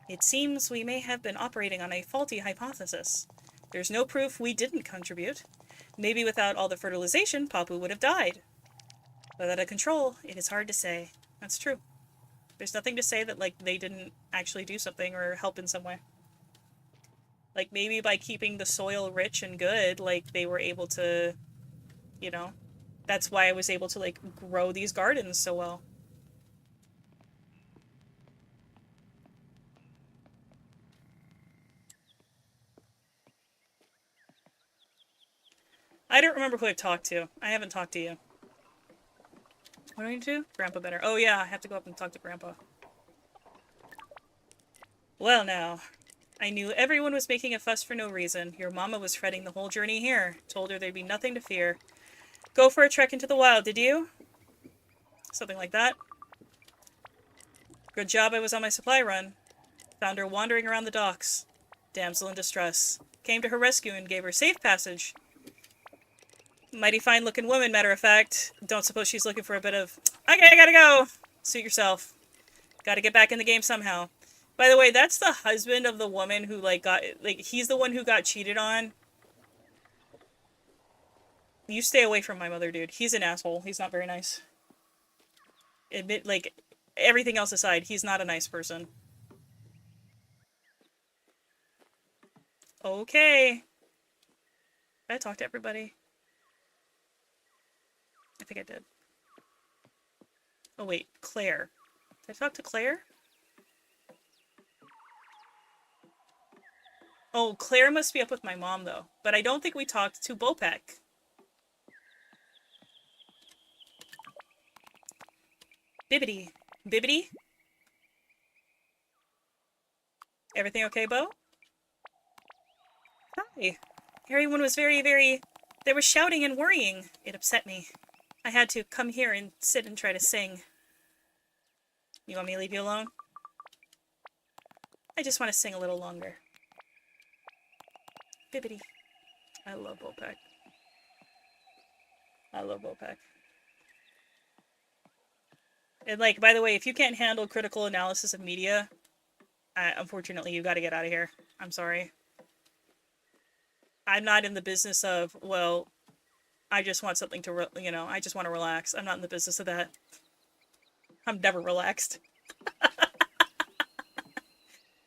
It seems we may have been operating on a faulty hypothesis. There's no proof we didn't contribute. Maybe without all the fertilization, Papu would have died. But out of control, it is hard to say. That's true. There's nothing to say that, like, they didn't actually do something or help in some way. Like, maybe by keeping the soil rich and good, like, they were able to, you know, that's why I was able to, like, grow these gardens so well. I don't remember who I've talked to. I haven't talked to you. What do I need to do? Grandpa better. Oh yeah, I have to go up and talk to Grandpa. Well now, I knew everyone was making a fuss for no reason. Your mama was fretting the whole journey here. Told her there'd be nothing to fear. Go for a trek into the wild, did you? Something like that. Good job I was on my supply run. Found her wandering around the docks. Damsel in distress. Came to her rescue and gave her safe passage. Mighty fine looking woman, matter of fact. Don't suppose she's looking for a bit of, okay, I gotta go. Suit yourself. Gotta get back in the game somehow. By the way, that's the husband of the woman who, like, he's the one who got cheated on. You stay away from my mother, dude. He's an asshole. He's not very nice. Admit, like, everything else aside, he's not a nice person. Okay. Did I talk to everybody? I think I did. Oh wait, Claire. Did I talk to Claire? Oh, Claire must be up with my mom, though. But I don't think we talked to Bopek. Bibbidi. Bibbidi? Everything okay, Bo? Hi. Everyone was very, they were shouting and worrying. It upset me. I had to come here and sit and try to sing. You want me to leave you alone? I just want to sing a little longer. Bibbidi. I love Bopek. I love Bopek. And, like, by the way, if you can't handle critical analysis of media, unfortunately, you gotta get out of here. I'm sorry. I'm not in the business of, well, I just want something to, I just want to relax. I'm not in the business of that. I'm never relaxed.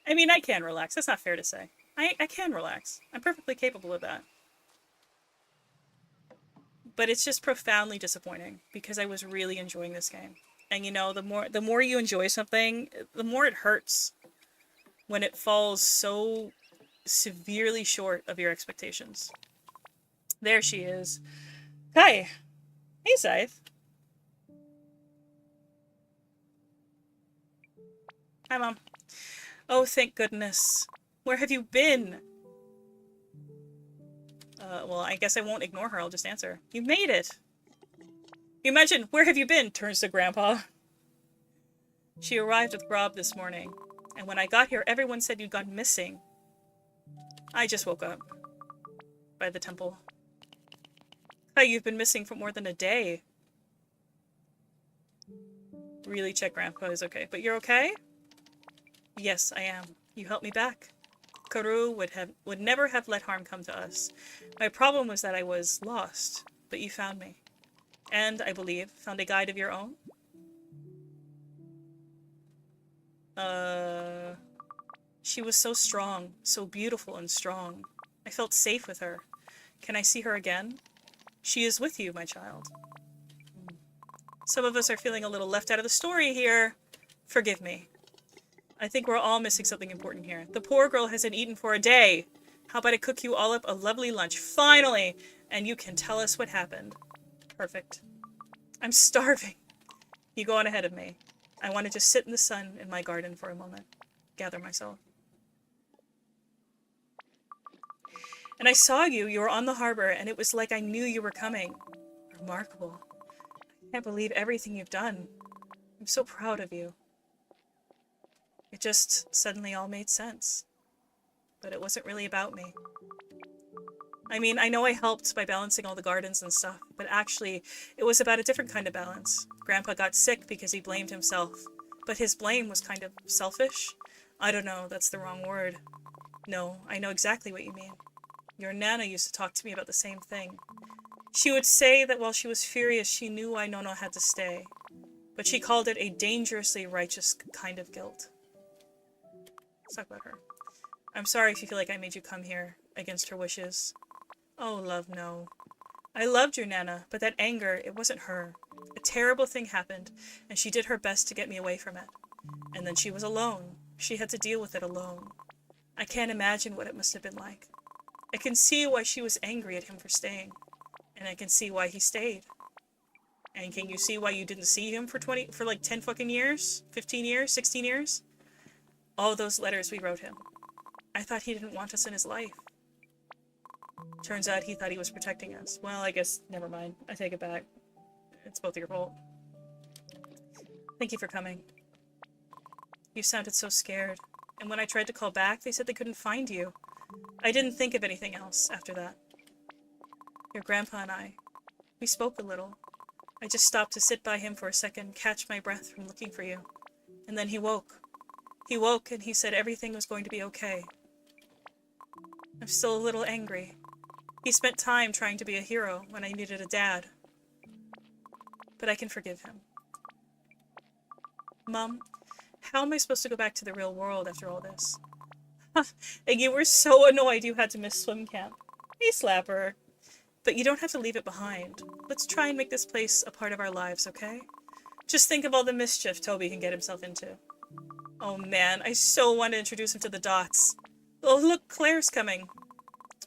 I mean, I can relax. That's not fair to say. I can relax. I'm perfectly capable of that. But it's just profoundly disappointing because I was really enjoying this game. And the more you enjoy something, the more it hurts when it falls so severely short of your expectations. There she is. Hi. Hey, Scythe. Hi, Mom. Oh, thank goodness. Where have you been? Well, I guess I won't ignore her. I'll just answer. You made it. You mentioned, where have you been? Turns to Grandpa. She arrived with Grob this morning. And when I got here, everyone said you'd gone missing. I just woke up. By the temple. Hey, you've been missing for more than a day. Really check Grandpa is okay. But you're okay? Yes, I am. You helped me back. Karoo would never have let harm come to us. My problem was that I was lost, but you found me. And, I believe, found a guide of your own? She was so strong, so beautiful and strong. I felt safe with her. Can I see her again? She is with you, my child. Some of us are feeling a little left out of the story here. Forgive me. I think we're all missing something important here. The poor girl hasn't eaten for a day. How about I cook you all up a lovely lunch, finally, and you can tell us what happened. Perfect. I'm starving. You go on ahead of me. I want to just sit in the sun in my garden for a moment. Gather myself. And I saw you. You were on the harbor, and it was like I knew you were coming. Remarkable. I can't believe everything you've done. I'm so proud of you. It just suddenly all made sense. But it wasn't really about me. I mean, I know I helped by balancing all the gardens and stuff, but actually, it was about a different kind of balance. Grandpa got sick because he blamed himself. But his blame was kind of selfish? I don't know, that's the wrong word. No, I know exactly what you mean. Your Nana used to talk to me about the same thing. She would say that while she was furious, she knew I Nono had to stay. But she called it a dangerously righteous kind of guilt. Let's talk about her. I'm sorry if you feel like I made you come here against her wishes. Oh, love, no. I loved your Nana, but that anger, it wasn't her. A terrible thing happened, and she did her best to get me away from it. And then she was alone. She had to deal with it alone. I can't imagine what it must have been like. I can see why she was angry at him for staying. And I can see why he stayed. And can you see why you didn't see him for like 10 fucking years? 15 years? 16 years? All those letters we wrote him. I thought he didn't want us in his life. Turns out he thought he was protecting us. Well, I guess, never mind. I take it back. It's both your fault. Thank you for coming. You sounded so scared. And when I tried to call back, they said they couldn't find you. I didn't think of anything else after that. Your grandpa and I, we spoke a little. I just stopped to sit by him for a second, catch my breath from looking for you. And then he woke. He woke and he said everything was going to be okay. I'm still a little angry. He spent time trying to be a hero when I needed a dad. But I can forgive him. Mom, how am I supposed to go back to the real world after all this? And you were so annoyed you had to miss swim camp. Hey, Slapper. But you don't have to leave it behind. Let's try and make this place a part of our lives, okay? Just think of all the mischief Toby can get himself into. Oh man, I so want to introduce him to the Dots. Oh look, Claire's coming.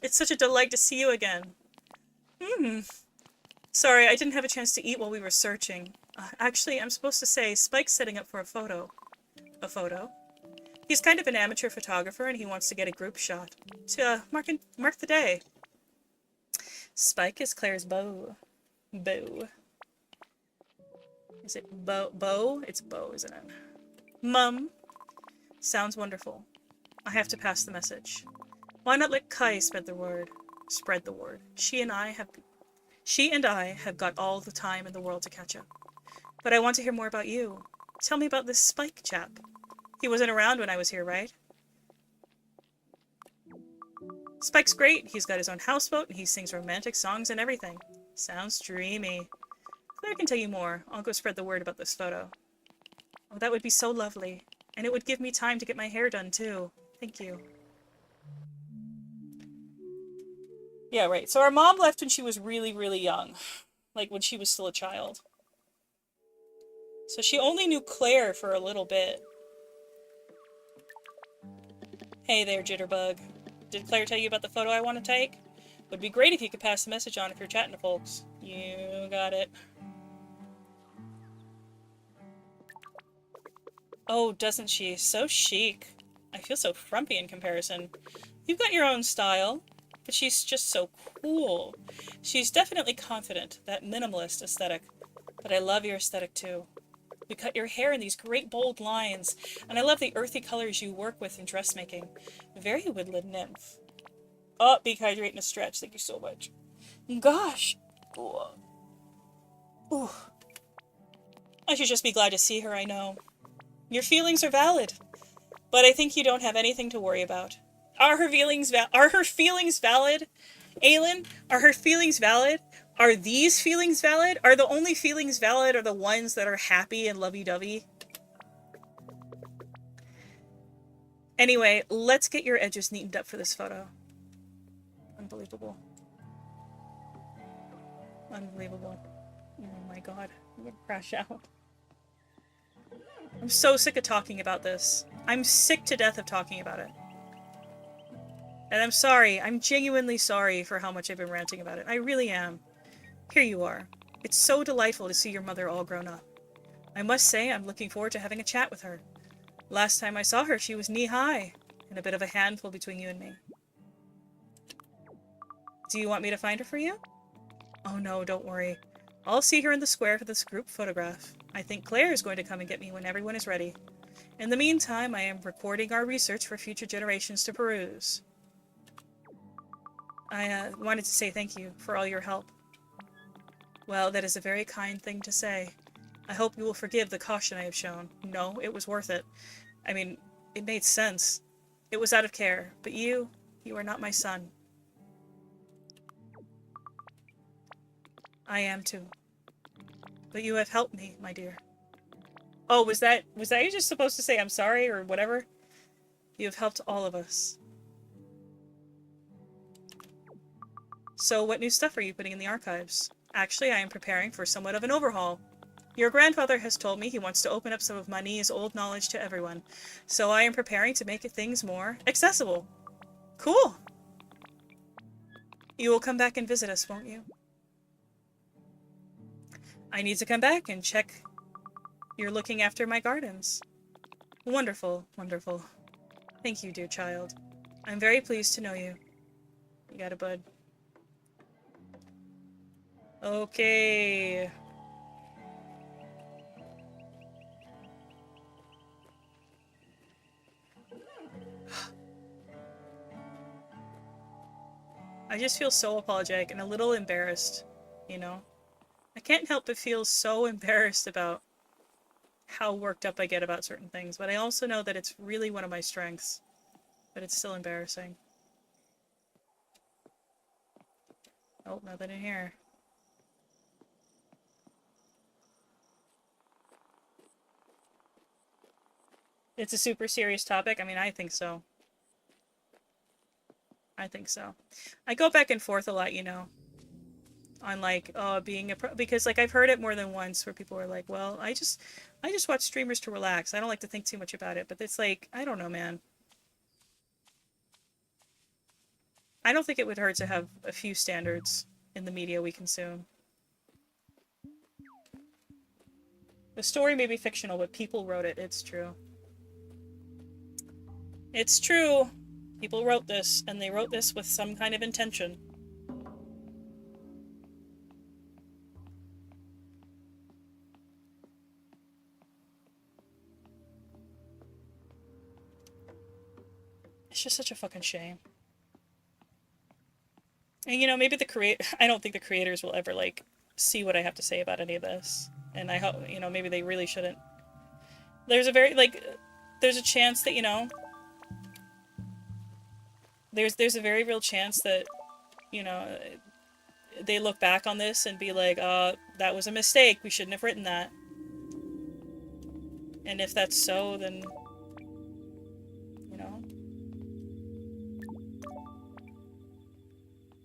It's such a delight to see you again. Sorry, I didn't have a chance to eat while we were searching. Actually, I'm supposed to say Spike's setting up for a photo. A photo? He's kind of an amateur photographer and he wants to get a group shot. To mark the day. Spike is Claire's beau. Beau. Is it beau? It's beau, isn't it? Mum. Sounds wonderful. I have to pass the message. Why not let Kai spread the word? Spread the word. She and I have got all the time in the world to catch up. But I want to hear more about you. Tell me about this Spike chap. He wasn't around when I was here, right? Spike's great. He's got his own houseboat and he sings romantic songs and everything. Sounds dreamy. Claire can tell you more. I'll go spread the word about this photo. Oh, that would be so lovely. And it would give me time to get my hair done, too. Thank you. Yeah, right. So our mom left when she was really, really young. Like, when she was still a child. So she only knew Claire for a little bit. Hey there, Jitterbug. Did Claire tell you about the photo I want to take? Would be great if you could pass the message on if you're chatting to folks. You got it. Oh, doesn't she? So chic. I feel so frumpy in comparison. You've got your own style, but she's just so cool. She's definitely confident, that minimalist aesthetic. But I love your aesthetic too. You cut your hair in these great bold lines, and I love the earthy colors you work with in dressmaking. Very woodland nymph. Oh, beak hydrate and a stretch. Thank you so much. Gosh. Ooh. I should just be glad to see her, I know. Your feelings are valid, but I think you don't have anything to worry about. Are her feelings valid? Aelin, are her feelings valid? Are these feelings valid? Are the only feelings valid are the ones that are happy and lovey-dovey? Anyway, let's get your edges neatened up for this photo. Unbelievable. Unbelievable. Oh my god. I'm gonna crash out. I'm so sick of talking about this. I'm sick to death of talking about it. And I'm sorry. I'm genuinely sorry for how much I've been ranting about it. I really am. Here you are. It's so delightful to see your mother all grown up. I must say I'm looking forward to having a chat with her. Last time I saw her, she was knee-high, and a bit of a handful between you and me. Do you want me to find her for you? Oh no, don't worry. I'll see her in the square for this group photograph. I think Claire is going to come and get me when everyone is ready. In the meantime, I am recording our research for future generations to peruse. I wanted to say thank you for all your help. Well, that is a very kind thing to say. I hope you will forgive the caution I have shown. No, it was worth it. I mean, it made sense. It was out of care, but you are not my son. I am too. But you have helped me, my dear. Oh, was that you just supposed to say I'm sorry or whatever? You have helped all of us. So what new stuff are you putting in the archives? Actually, I am preparing for somewhat of an overhaul. Your grandfather has told me he wants to open up some of my niece's old knowledge to everyone, so I am preparing to make things more accessible. Cool! You will come back and visit us, won't you? I need to come back and check you're looking after my gardens. Wonderful, wonderful. Thank you, dear child. I'm very pleased to know you. You got it, bud. Okay. I just feel so apologetic and a little embarrassed, you know? I can't help but feel so embarrassed about how worked up I get about certain things, but I also know that it's really one of my strengths. But it's still embarrassing. Oh, nothing in here. It's a super serious topic. I mean, I think so. I think so. I go back and forth a lot, you know, on like, being a pro, because like I've heard it more than once where people are like, well, I just watch streamers to relax. I don't like to think too much about it. But it's like, I don't know, man. I don't think it would hurt to have a few standards in the media we consume. The story may be fictional, but people wrote it. It's true. It's true. People wrote this, and they wrote this with some kind of intention. It's just such a fucking shame. And you know, maybe I don't think the creators will ever like see what I have to say about any of this. And I hope, you know, maybe they really shouldn't. There's a very like there's a chance that, you know, there's a very real chance that, you know, they look back on this and be like, that was a mistake. We shouldn't have written that. And if that's so, then, you know,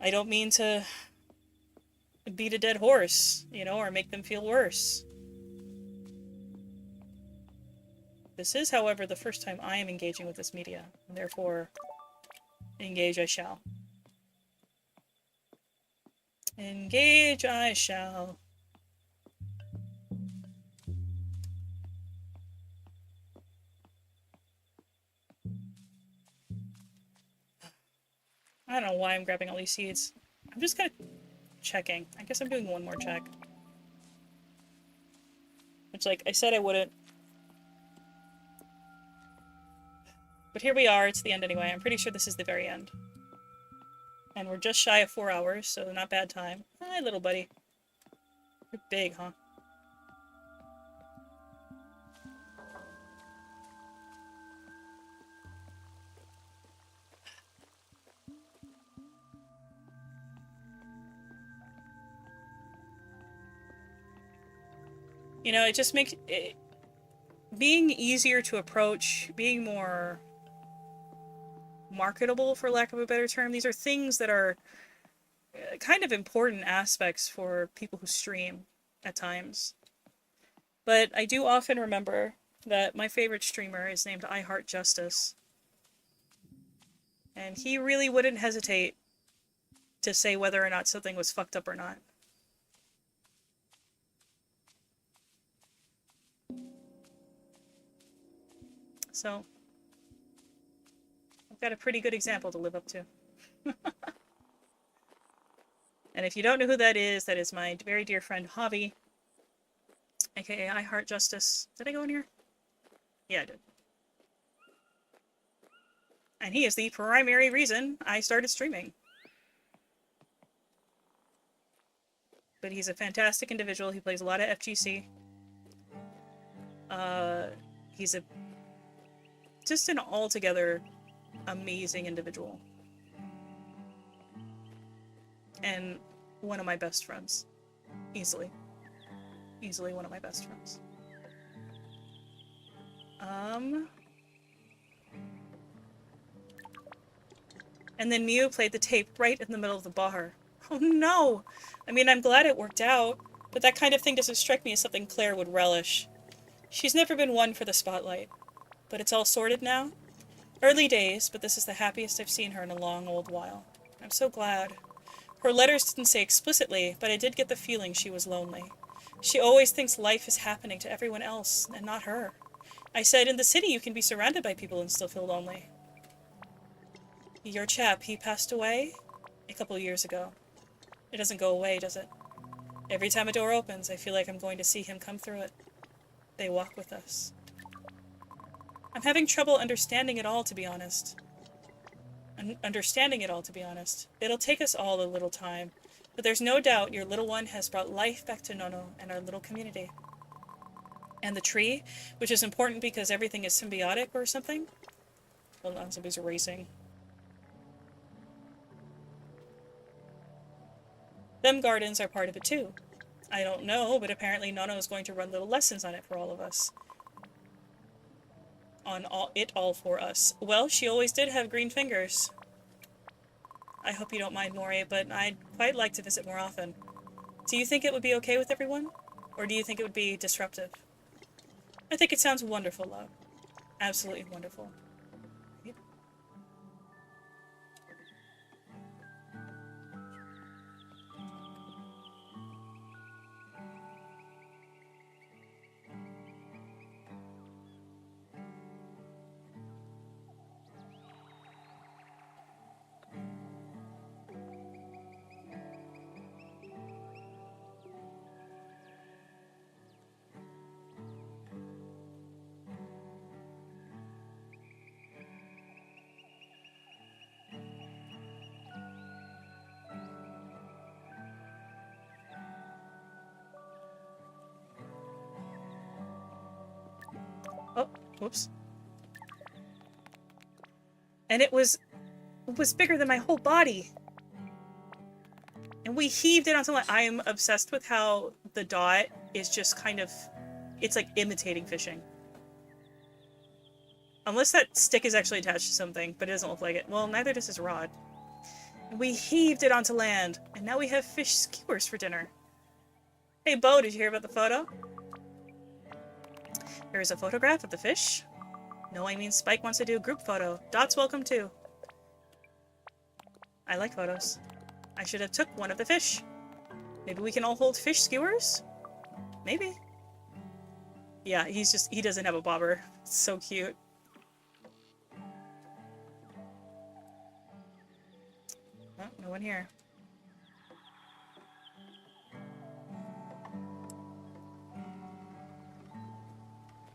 I don't mean to beat a dead horse, you know, or make them feel worse. This is, however, the first time I am engaging with this media, and therefore, engage I shall. Engage I shall. I don't know why I'm grabbing all these seeds. I'm just kind of checking. I guess I'm doing one more check. Which, like, I said I wouldn't. But here we are, it's the end anyway. I'm pretty sure this is the very end. And we're just shy of 4 hours, so not bad time. Hi, little buddy. You're big, huh? You know, it just makes it, being easier to approach, being more marketable, for lack of a better term. These are things that are kind of important aspects for people who stream at times. But I do often remember that my favorite streamer is named I Heart Justice. And he really wouldn't hesitate to say whether or not something was fucked up or not. So, I've got a pretty good example to live up to. And if you don't know who that is my very dear friend Javi, aka I Heart Justice. Did I go in here? Yeah, I did. And he is the primary reason I started streaming. But he's a fantastic individual. He plays a lot of FGC. He's just an altogether amazing individual. And one of my best friends. Easily. Easily one of my best friends. And then Mew played the tape right in the middle of the bar. Oh no! I mean, I'm glad it worked out, but that kind of thing doesn't strike me as something Claire would relish. She's never been one for the spotlight. But it's all sorted now? Early days, but this is the happiest I've seen her in a long old while. I'm so glad. Her letters didn't say explicitly, but I did get the feeling she was lonely. She always thinks life is happening to everyone else, and not her. I said, in the city you can be surrounded by people and still feel lonely. Your chap, he passed away? A couple years ago. It doesn't go away, does it? Every time a door opens, I feel like I'm going to see him come through it. They walk with us. I'm having trouble understanding it all, to be honest. It'll take us all a little time, but there's no doubt your little one has brought life back to Nono and our little community. And the tree, which is important because everything is symbiotic or something? Hold on, somebody's racing. Them gardens are part of it too. I don't know, but apparently Nono is going to run little lessons on it for all of us. All for us. Well, she always did have green fingers. I hope you don't mind, Mori, but I'd quite like to visit more often. Do you think it would be okay with everyone? Or do you think it would be disruptive? I think it sounds wonderful, love. Absolutely wonderful. Oh, whoops. And it was bigger than my whole body. And we heaved it onto land. I am obsessed with how the dot is just kind of, it's like imitating fishing. Unless that stick is actually attached to something, but it doesn't look like it. Well, neither does his rod. And we heaved it onto land, and now we have fish skewers for dinner. Hey, Bo, did you hear about the photo? There is a photograph of the fish. No, I mean Spike wants to do a group photo. Dot's welcome too. I like photos. I should have took one of the fish. Maybe we can all hold fish skewers? Maybe. Yeah, he doesn't have a bobber. It's so cute. Oh, no one here.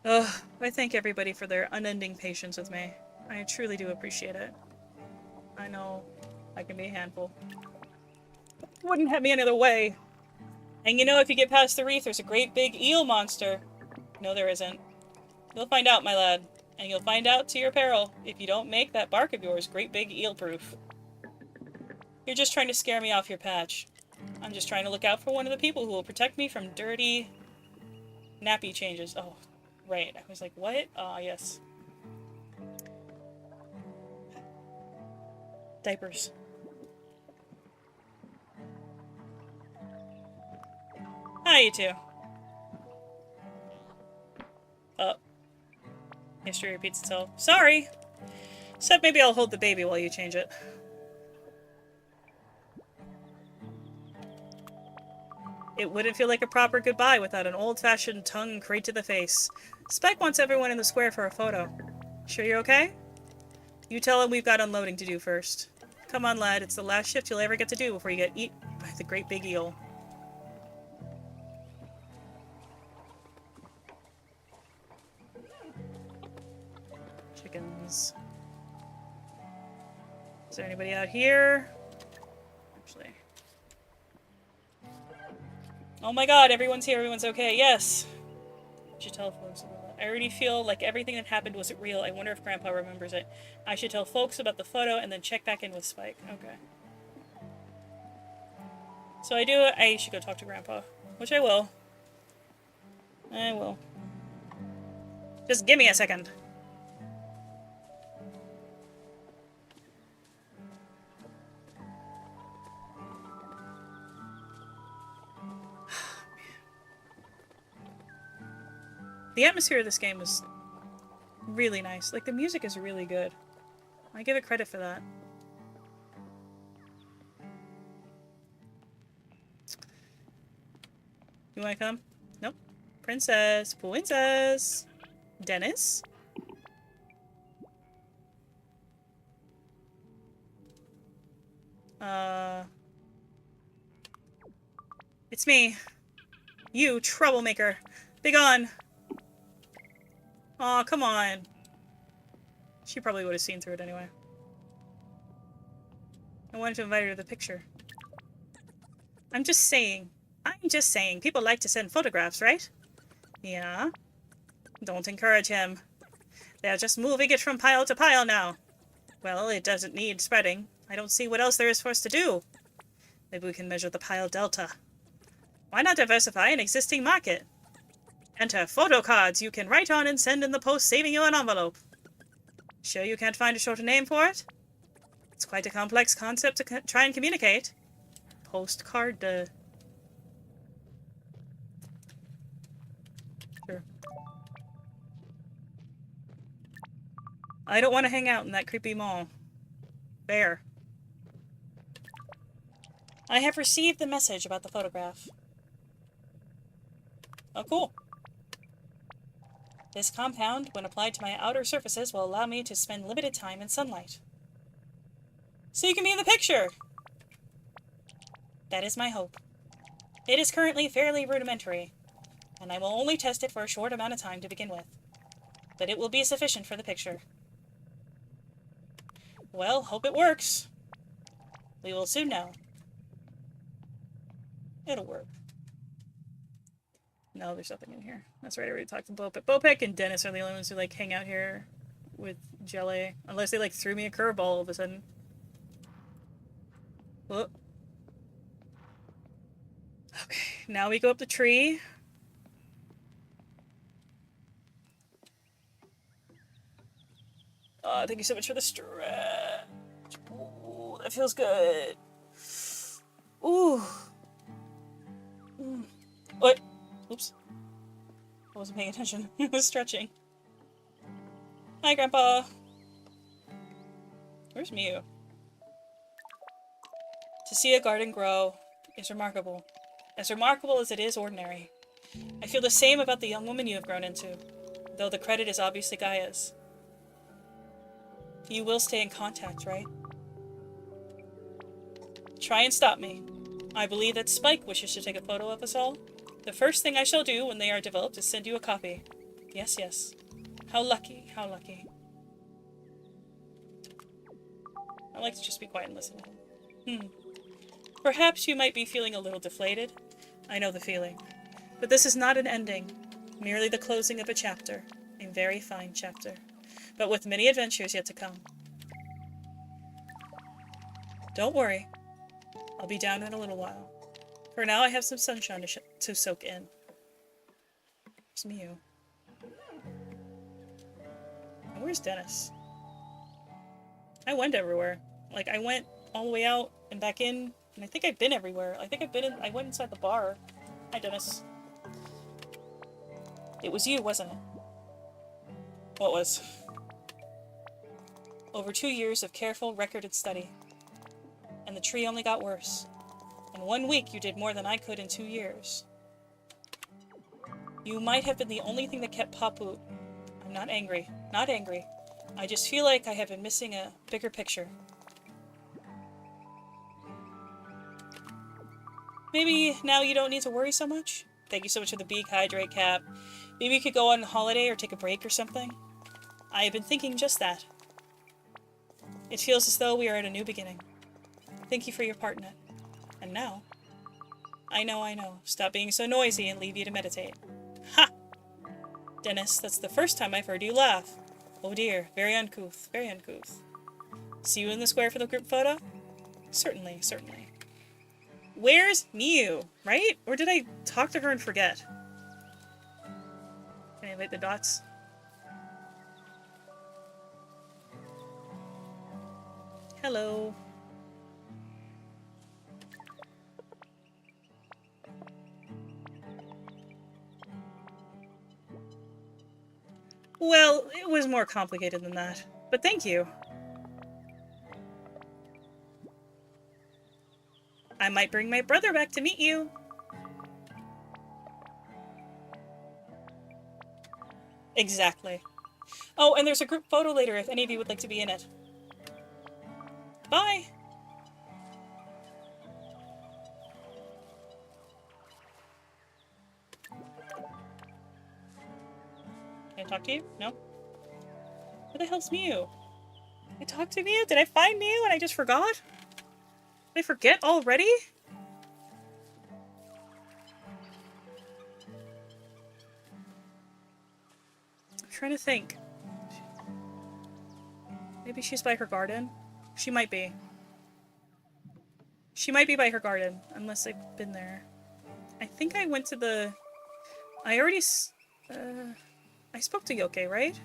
Ugh, I thank everybody for their unending patience with me. I truly do appreciate it. I know I can be a handful. Wouldn't have me any other way. And you know, if you get past the reef, there's a great big eel monster. No, there isn't. You'll find out, my lad. And you'll find out to your peril if you don't make that bark of yours great big eel-proof. You're just trying to scare me off your patch. I'm just trying to look out for one of the people who will protect me from dirty nappy changes. Oh, right. I was like, what? Ah, yes. Diapers. Hi, you two. History repeats itself. Sorry! Except maybe I'll hold the baby while you change it. It wouldn't feel like a proper goodbye without an old-fashioned tongue crate to the face. Spike wants everyone in the square for a photo. Sure you're okay? You tell him we've got unloading to do first. Come on, lad. It's the last shift you'll ever get to do before you get eaten by the great big eel. Chickens. Is there anybody out here? Actually. Oh my god, everyone's here, everyone's okay. Yes! I should tell folks about that. I already feel like everything that happened wasn't real. I wonder if Grandpa remembers it. I should tell folks about the photo and then check back in with Spike. Okay. So I should go talk to Grandpa. Which I will. I will. Just give me a second. The atmosphere of this game is really nice. Like, the music is really good. I give it credit for that. You wanna come? Nope. Princess. Princess. Dennis? It's me. You, troublemaker. Begone. Aw, come on. She probably would have seen through it anyway. I wanted to invite her to the picture. I'm just saying. People like to send photographs, right? Yeah. Don't encourage him. They're just moving it from pile to pile now. Well, it doesn't need spreading. I don't see what else there is for us to do. Maybe we can measure the pile delta. Why not diversify an existing market? Enter photo cards you can write on and send in the post, saving you an envelope. Sure you can't find a shorter name for it? It's quite a complex concept to try and communicate. Postcard, Sure. I don't want to hang out in that creepy mall. Fair. I have received the message about the photograph. Oh, cool. This compound, when applied to my outer surfaces, will allow me to spend limited time in sunlight. So you can be in the picture! That is my hope. It is currently fairly rudimentary, and I will only test it for a short amount of time to begin with. But it will be sufficient for the picture. Well, hope it works. We will soon know. It'll work. No, there's nothing in here. That's right, I already talked to Bopek. Bopek and Dennis are the only ones who, like, hang out here with Jelly. Unless they, like, threw me a curveball all of a sudden. Whoop. Okay, now we go up the tree. Oh, thank you so much for the stretch. Ooh, that feels good. Ooh. What? Oops. I wasn't paying attention. I was stretching. Hi, Grandpa. Where's Mew? To see a garden grow is remarkable. As remarkable as it is ordinary. I feel the same about the young woman you have grown into, though the credit is obviously Gaia's. You will stay in contact, right? Try and stop me. I believe that Spike wishes to take a photo of us all. The first thing I shall do when they are developed is send you a copy. Yes, yes. How lucky, how lucky. I like to just be quiet and listen to him. Perhaps you might be feeling a little deflated. I know the feeling. But this is not an ending, merely the closing of a chapter. A very fine chapter. But with many adventures yet to come. Don't worry. I'll be down in a little while. For now, I have some sunshine to soak in. It's Mew. And where's Dennis? I went everywhere. Like, I went all the way out and back in, and I think I've been everywhere. I went inside the bar. Hi, Dennis. It was you, wasn't it? What was? Over 2 years of careful, recorded study. And the tree only got worse. In 1 week, you did more than I could in 2 years. You might have been the only thing that kept Papu. I'm not angry. Not angry. I just feel like I have been missing a bigger picture. Maybe now you don't need to worry so much? Thank you so much for the beak hydrate cap. Maybe you could go on holiday or take a break or something? I have been thinking just that. It feels as though we are at a new beginning. Thank you for your part in it. And now... I know. Stop being so noisy and leave you to meditate. Ha! Dennis, that's the first time I've heard you laugh. Oh dear, very uncouth, very uncouth. See you in the square for the group photo? Certainly, certainly. Where's Mew? Right? Or did I talk to her and forget? Can I light the dots? Hello. Well, it was more complicated than that. But thank you. I might bring my brother back to meet you. Exactly. Oh, and there's a group photo later if any of you would like to be in it. Bye! Can I talk to you? No? Where the hell's Mew? I talked to Mew? Did I find Mew and I just forgot? Did I forget already? I'm trying to think. Maybe she's by her garden? She might be. She might be by her garden, unless I've been there. I think I went to the... I already... I spoke to Yoke, right?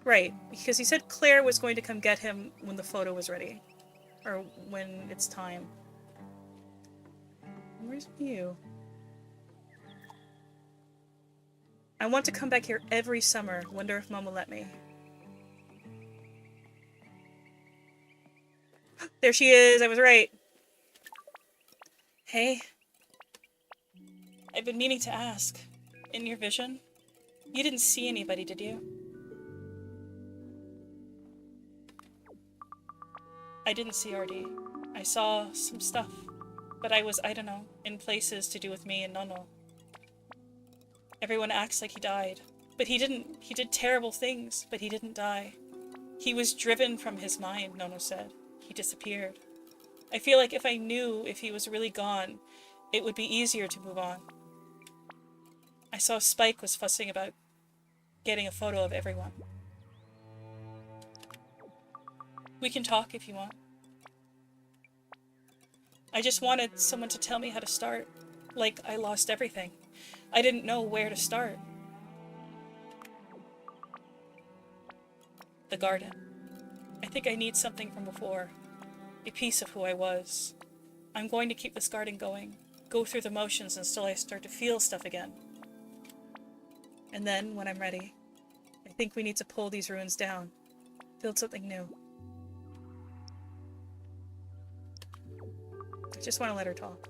Right, because he said Claire was going to come get him when the photo was ready. Or when it's time. Where's Mew? I want to come back here every summer. Wonder if Mom will let me. There she is! I was right! Hey. I've been meaning to ask. In your vision? You didn't see anybody, did you? I didn't see RD. I saw some stuff. But I was, I don't know, in places to do with me and Nono. Everyone acts like he died. But he didn't. He did terrible things, but he didn't die. He was driven from his mind, Nono said. He disappeared. I feel like if I knew if he was really gone, it would be easier to move on. I saw Spike was fussing about getting a photo of everyone. We can talk if you want. I just wanted someone to tell me how to start. Like I lost everything. I didn't know where to start. The garden. I think I need something from before. A piece of who I was. I'm going to keep this garden going. Go through the motions until I start to feel stuff again. And then, when I'm ready, I think we need to pull these ruins down. Build something new. I just want to let her talk.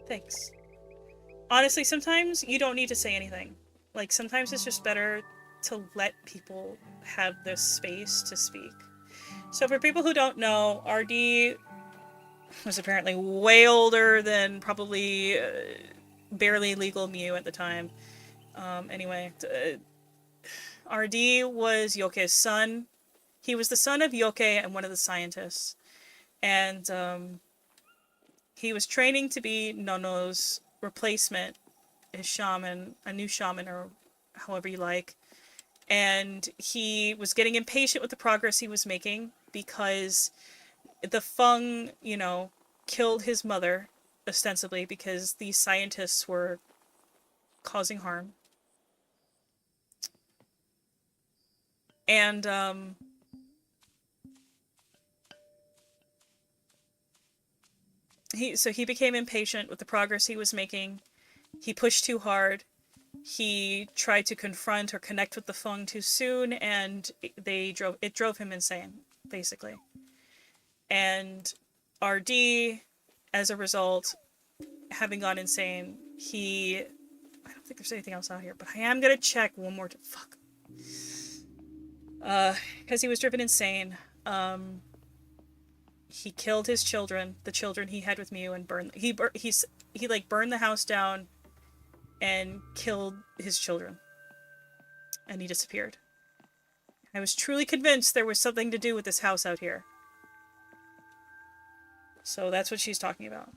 Thanks. Honestly, sometimes you don't need to say anything. Like, sometimes it's just better to let people have this space to speak. So for people who don't know, RD was apparently way older than probably barely legal Mew at the time. Anyway, RD was Yoke's son. He was the son of Yoke and one of the scientists. And he was training to be Nono's replacement, his shaman, a new shaman, or however you like. And he was getting impatient with the progress he was making because the Feng, you know, killed his mother, ostensibly, because these scientists were causing harm. And, he became impatient with the progress he was making. He pushed too hard. He tried to confront or connect with the Feng too soon, and it drove him insane, basically. And RD, as a result, having gone insane, I don't think there's anything else out here, but I am gonna check one more time. Fuck. Because he was driven insane. He killed his children, the children he had with Mew, and burned. He like burned the house down, and killed his children. And he disappeared. I was truly convinced there was something to do with this house out here. So that's what she's talking about.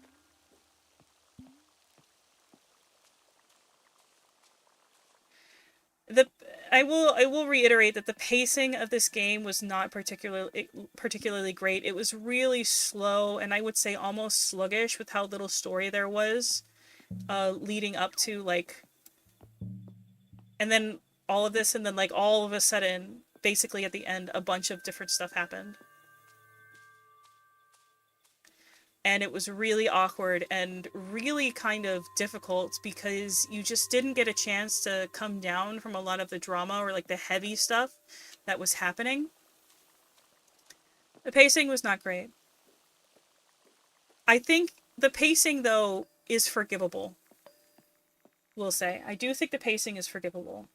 I will reiterate that the pacing of this game was not particularly great. It was really slow, and I would say almost sluggish with how little story there was leading up to, like, and then all of this, and then, like, all of a sudden, basically at the end, a bunch of different stuff happened. And it was really awkward and really kind of difficult because you just didn't get a chance to come down from a lot of the drama or, like, the heavy stuff that was happening. The pacing was not great. I think the pacing, though, is forgivable. We'll say. I do think the pacing is forgivable.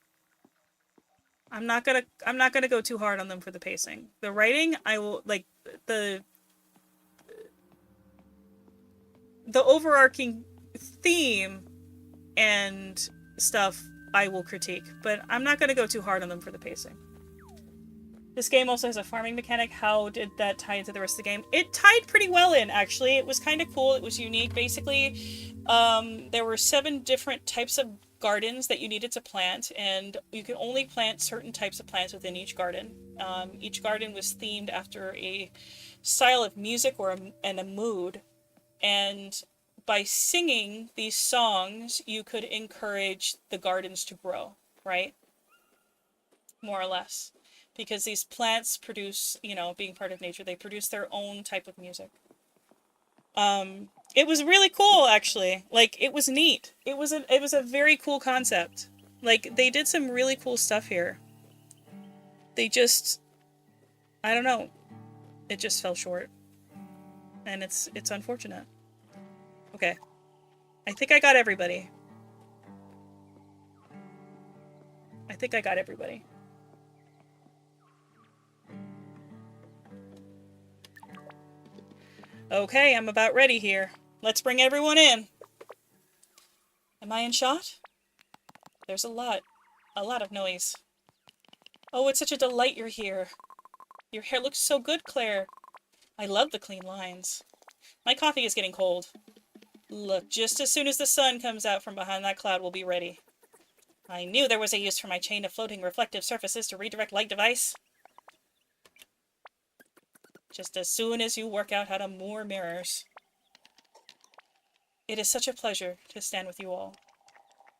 I'm not gonna go too hard on them for the pacing. The writing, I will, like, the overarching theme and stuff I will critique, but I'm not going to go too hard on them for the pacing. This game also has a farming mechanic. How did that tie into the rest of the game? It tied pretty well in, actually. It was kind of cool. It was unique. Basically, there were 7 different types of gardens that you needed to plant, and you could only plant certain types of plants within each garden. Each garden was themed after a style of music and a mood. And by singing these songs, you could encourage the gardens to grow, right? More or less. Because these plants produce, you know, being part of nature, they produce their own type of music. It was really cool, actually. Like, it was neat. It was a very cool concept. Like, they did some really cool stuff here. They just, I don't know. It just fell short. And it's unfortunate. Okay. I think I got everybody. Okay, I'm about ready here. Let's bring everyone in. Am I in shot? There's a lot of noise. Oh, it's such a delight you're here. Your hair looks so good, Claire. I love the clean lines. My coffee is getting cold. Look, just as soon as the sun comes out from behind that cloud, we'll be ready. I knew there was a use for my chain of floating reflective surfaces to redirect light device. Just as soon as you work out how to moor mirrors. It is such a pleasure to stand with you all.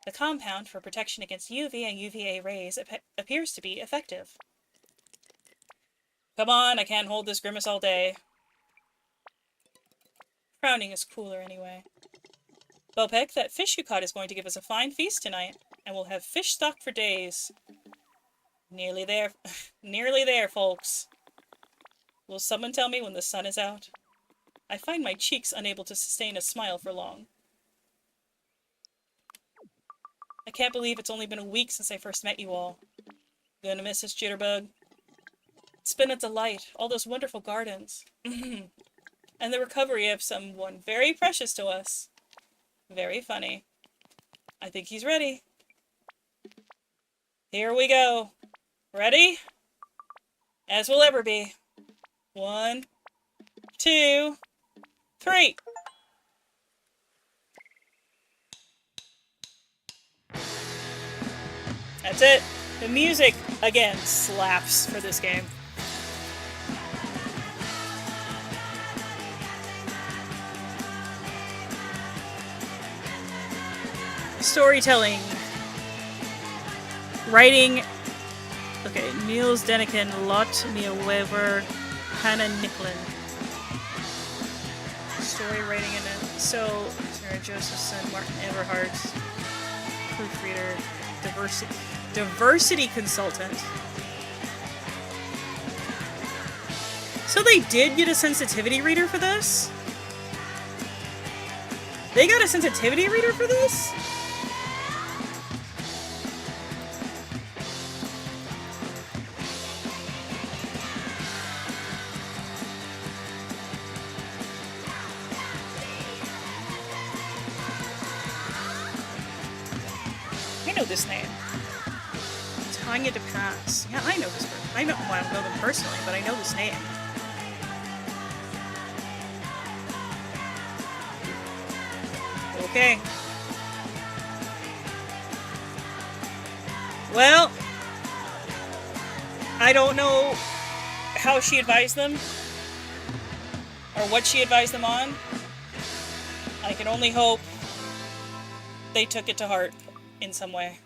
The compound for protection against UV and UVA rays appears to be effective. Come on, I can't hold this grimace all day. Frowning is cooler anyway. Bopek, that fish you caught is going to give us a fine feast tonight, and we'll have fish stock for days. Nearly there. Nearly there, folks. Will someone tell me when the sun is out? I find my cheeks unable to sustain a smile for long. I can't believe it's only been a week since I first met you all. Gonna miss this jitterbug. It's been a delight, all those wonderful gardens. And the recovery of someone very precious to us. Very funny. I think he's ready. Here we go. Ready? As we'll ever be. 1, 2, 3. That's it. The music, again, slaps for this game. Storytelling. Writing. Okay, Niels Deniken, Lot, Mia Weber, Hannah Nicklin. Story writing in it. So, Sarah Josephson, Martin Everhart, proofreader, diversity consultant. So they did get a sensitivity reader for this? They got a sensitivity reader for this? I know this name. Tanya DePass. Yeah, I know this person. I don't know them personally, but I know this name. Okay. Well, I don't know how she advised them or what she advised them on. I can only hope they took it to heart in some way.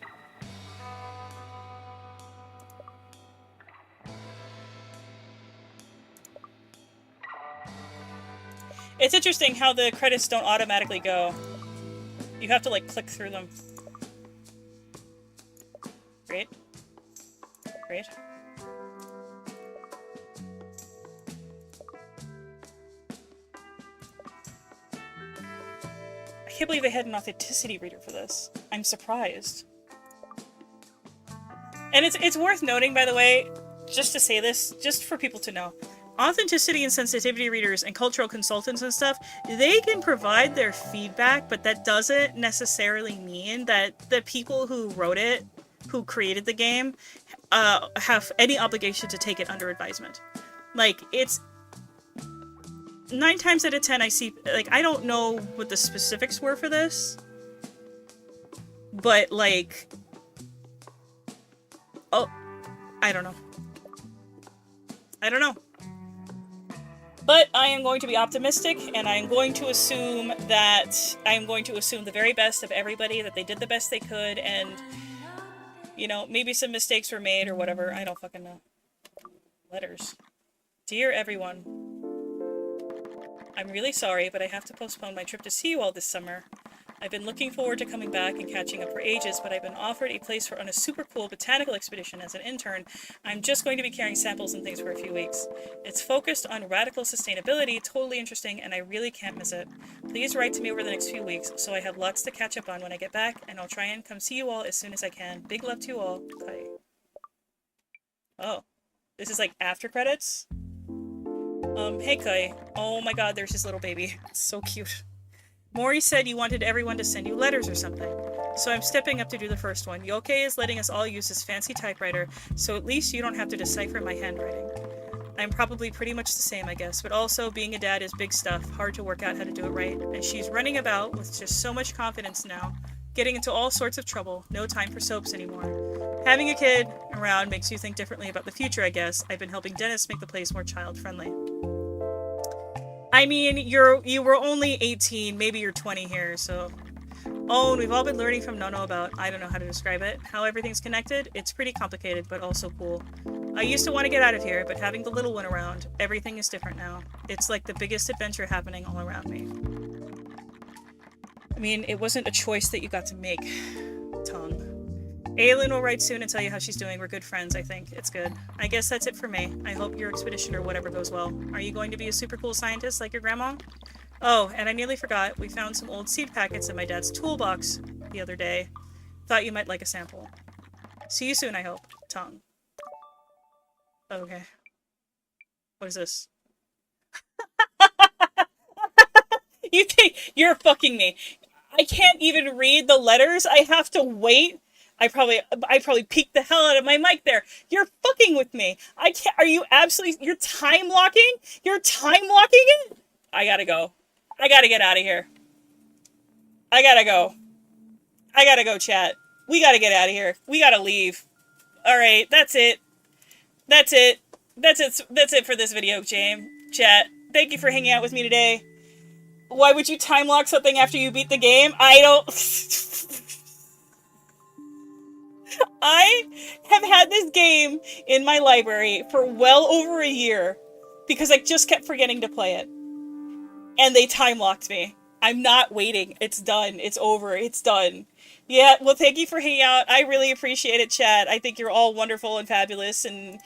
It's interesting how the credits don't automatically go. You have to like click through them. Great. Great. I can't believe they had an authenticity reader for this. I'm surprised. And it's worth noting, by the way, just to say this, just for people to know. Authenticity and sensitivity readers and cultural consultants and stuff, they can provide their feedback, but that doesn't necessarily mean that the people who wrote it, who created the game, have any obligation to take it under advisement. Like, it's 9 times out of 10 I see, like, I don't know what the specifics were for this, but like, oh, I don't know. But I am going to be optimistic, and I am going to assume the very best of everybody, that they did the best they could, and, you know, maybe some mistakes were made or whatever. I don't fucking know. Letters. Dear everyone, I'm really sorry, but I have to postpone my trip to see you all this summer. I've been looking forward to coming back and catching up for ages, but I've been offered a place on a super cool botanical expedition as an intern. I'm just going to be carrying samples and things for a few weeks. It's focused on radical sustainability, totally interesting, and I really can't miss it. Please write to me over the next few weeks, so I have lots to catch up on when I get back, and I'll try and come see you all as soon as I can. Big love to you all. Kai. Oh. This is like after credits? Hey Kai. Oh my god, there's his little baby. It's so cute. Mori said you wanted everyone to send you letters or something, so I'm stepping up to do the first one. Yoke is letting us all use this fancy typewriter, so at least you don't have to decipher my handwriting. I'm probably pretty much the same, I guess, but also being a dad is big stuff, hard to work out how to do it right, and she's running about with just so much confidence now, getting into all sorts of trouble, no time for soaps anymore. Having a kid around makes you think differently about the future, I guess. I've been helping Dennis make the place more child-friendly. I mean, you were only 18, maybe you're 20 here, so... Oh, and we've all been learning from Nono about, I don't know how to describe it, how everything's connected. It's pretty complicated, but also cool. I used to want to get out of here, but having the little one around, everything is different now. It's like the biggest adventure happening all around me. I mean, it wasn't a choice that you got to make, Tongue. Aylin will write soon and tell you how she's doing. We're good friends, I think. It's good. I guess that's it for me. I hope your expedition or whatever goes well. Are you going to be a super cool scientist like your grandma? Oh, and I nearly forgot. We found some old seed packets in my dad's toolbox the other day. Thought you might like a sample. See you soon, I hope. Tongue. Okay. What is this? You think you're fucking me. I can't even read the letters. I have to wait. I probably peeked the hell out of my mic there. You're fucking with me. I can't. Are you absolutely? You're time locking? You're time locking it? I gotta go. I gotta get out of here. I gotta go, chat. We gotta get out of here. We gotta leave. Alright, that's it. That's it for this video, James. Chat. Thank you for hanging out with me today. Why would you time lock something after you beat the game? I don't... I have had this game in my library for well over a year because I just kept forgetting to play it. And they time locked me. I'm not waiting. It's done. It's over. It's done. Yeah, well, thank you for hanging out. I really appreciate it, chat. I think you're all wonderful and fabulous and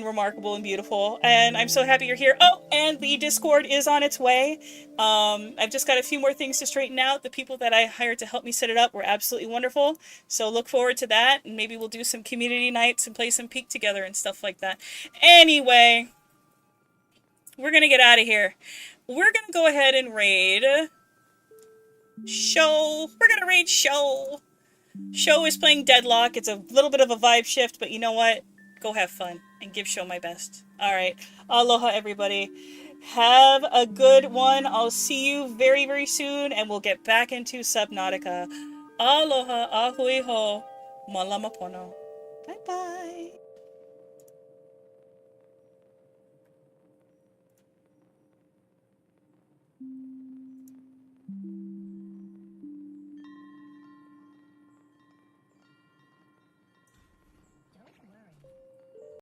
remarkable and beautiful. And I'm so happy you're here. Oh, and the Discord is on its way. I've just got a few more things to straighten out. The people that I hired to help me set it up were absolutely wonderful. So look forward to that. And maybe we'll do some community nights and play some Peak together and stuff like that. Anyway, we're going to get out of here. We're going to go ahead and raid Show. We're going to raid Show. Show is playing Deadlock. It's a little bit of a vibe shift, but you know what? Go have fun and give Show my best. Alright. Aloha, everybody. Have a good one. I'll see you very, very soon, and we'll get back into Subnautica. Aloha, ahui ho, malama pono. Bye-bye.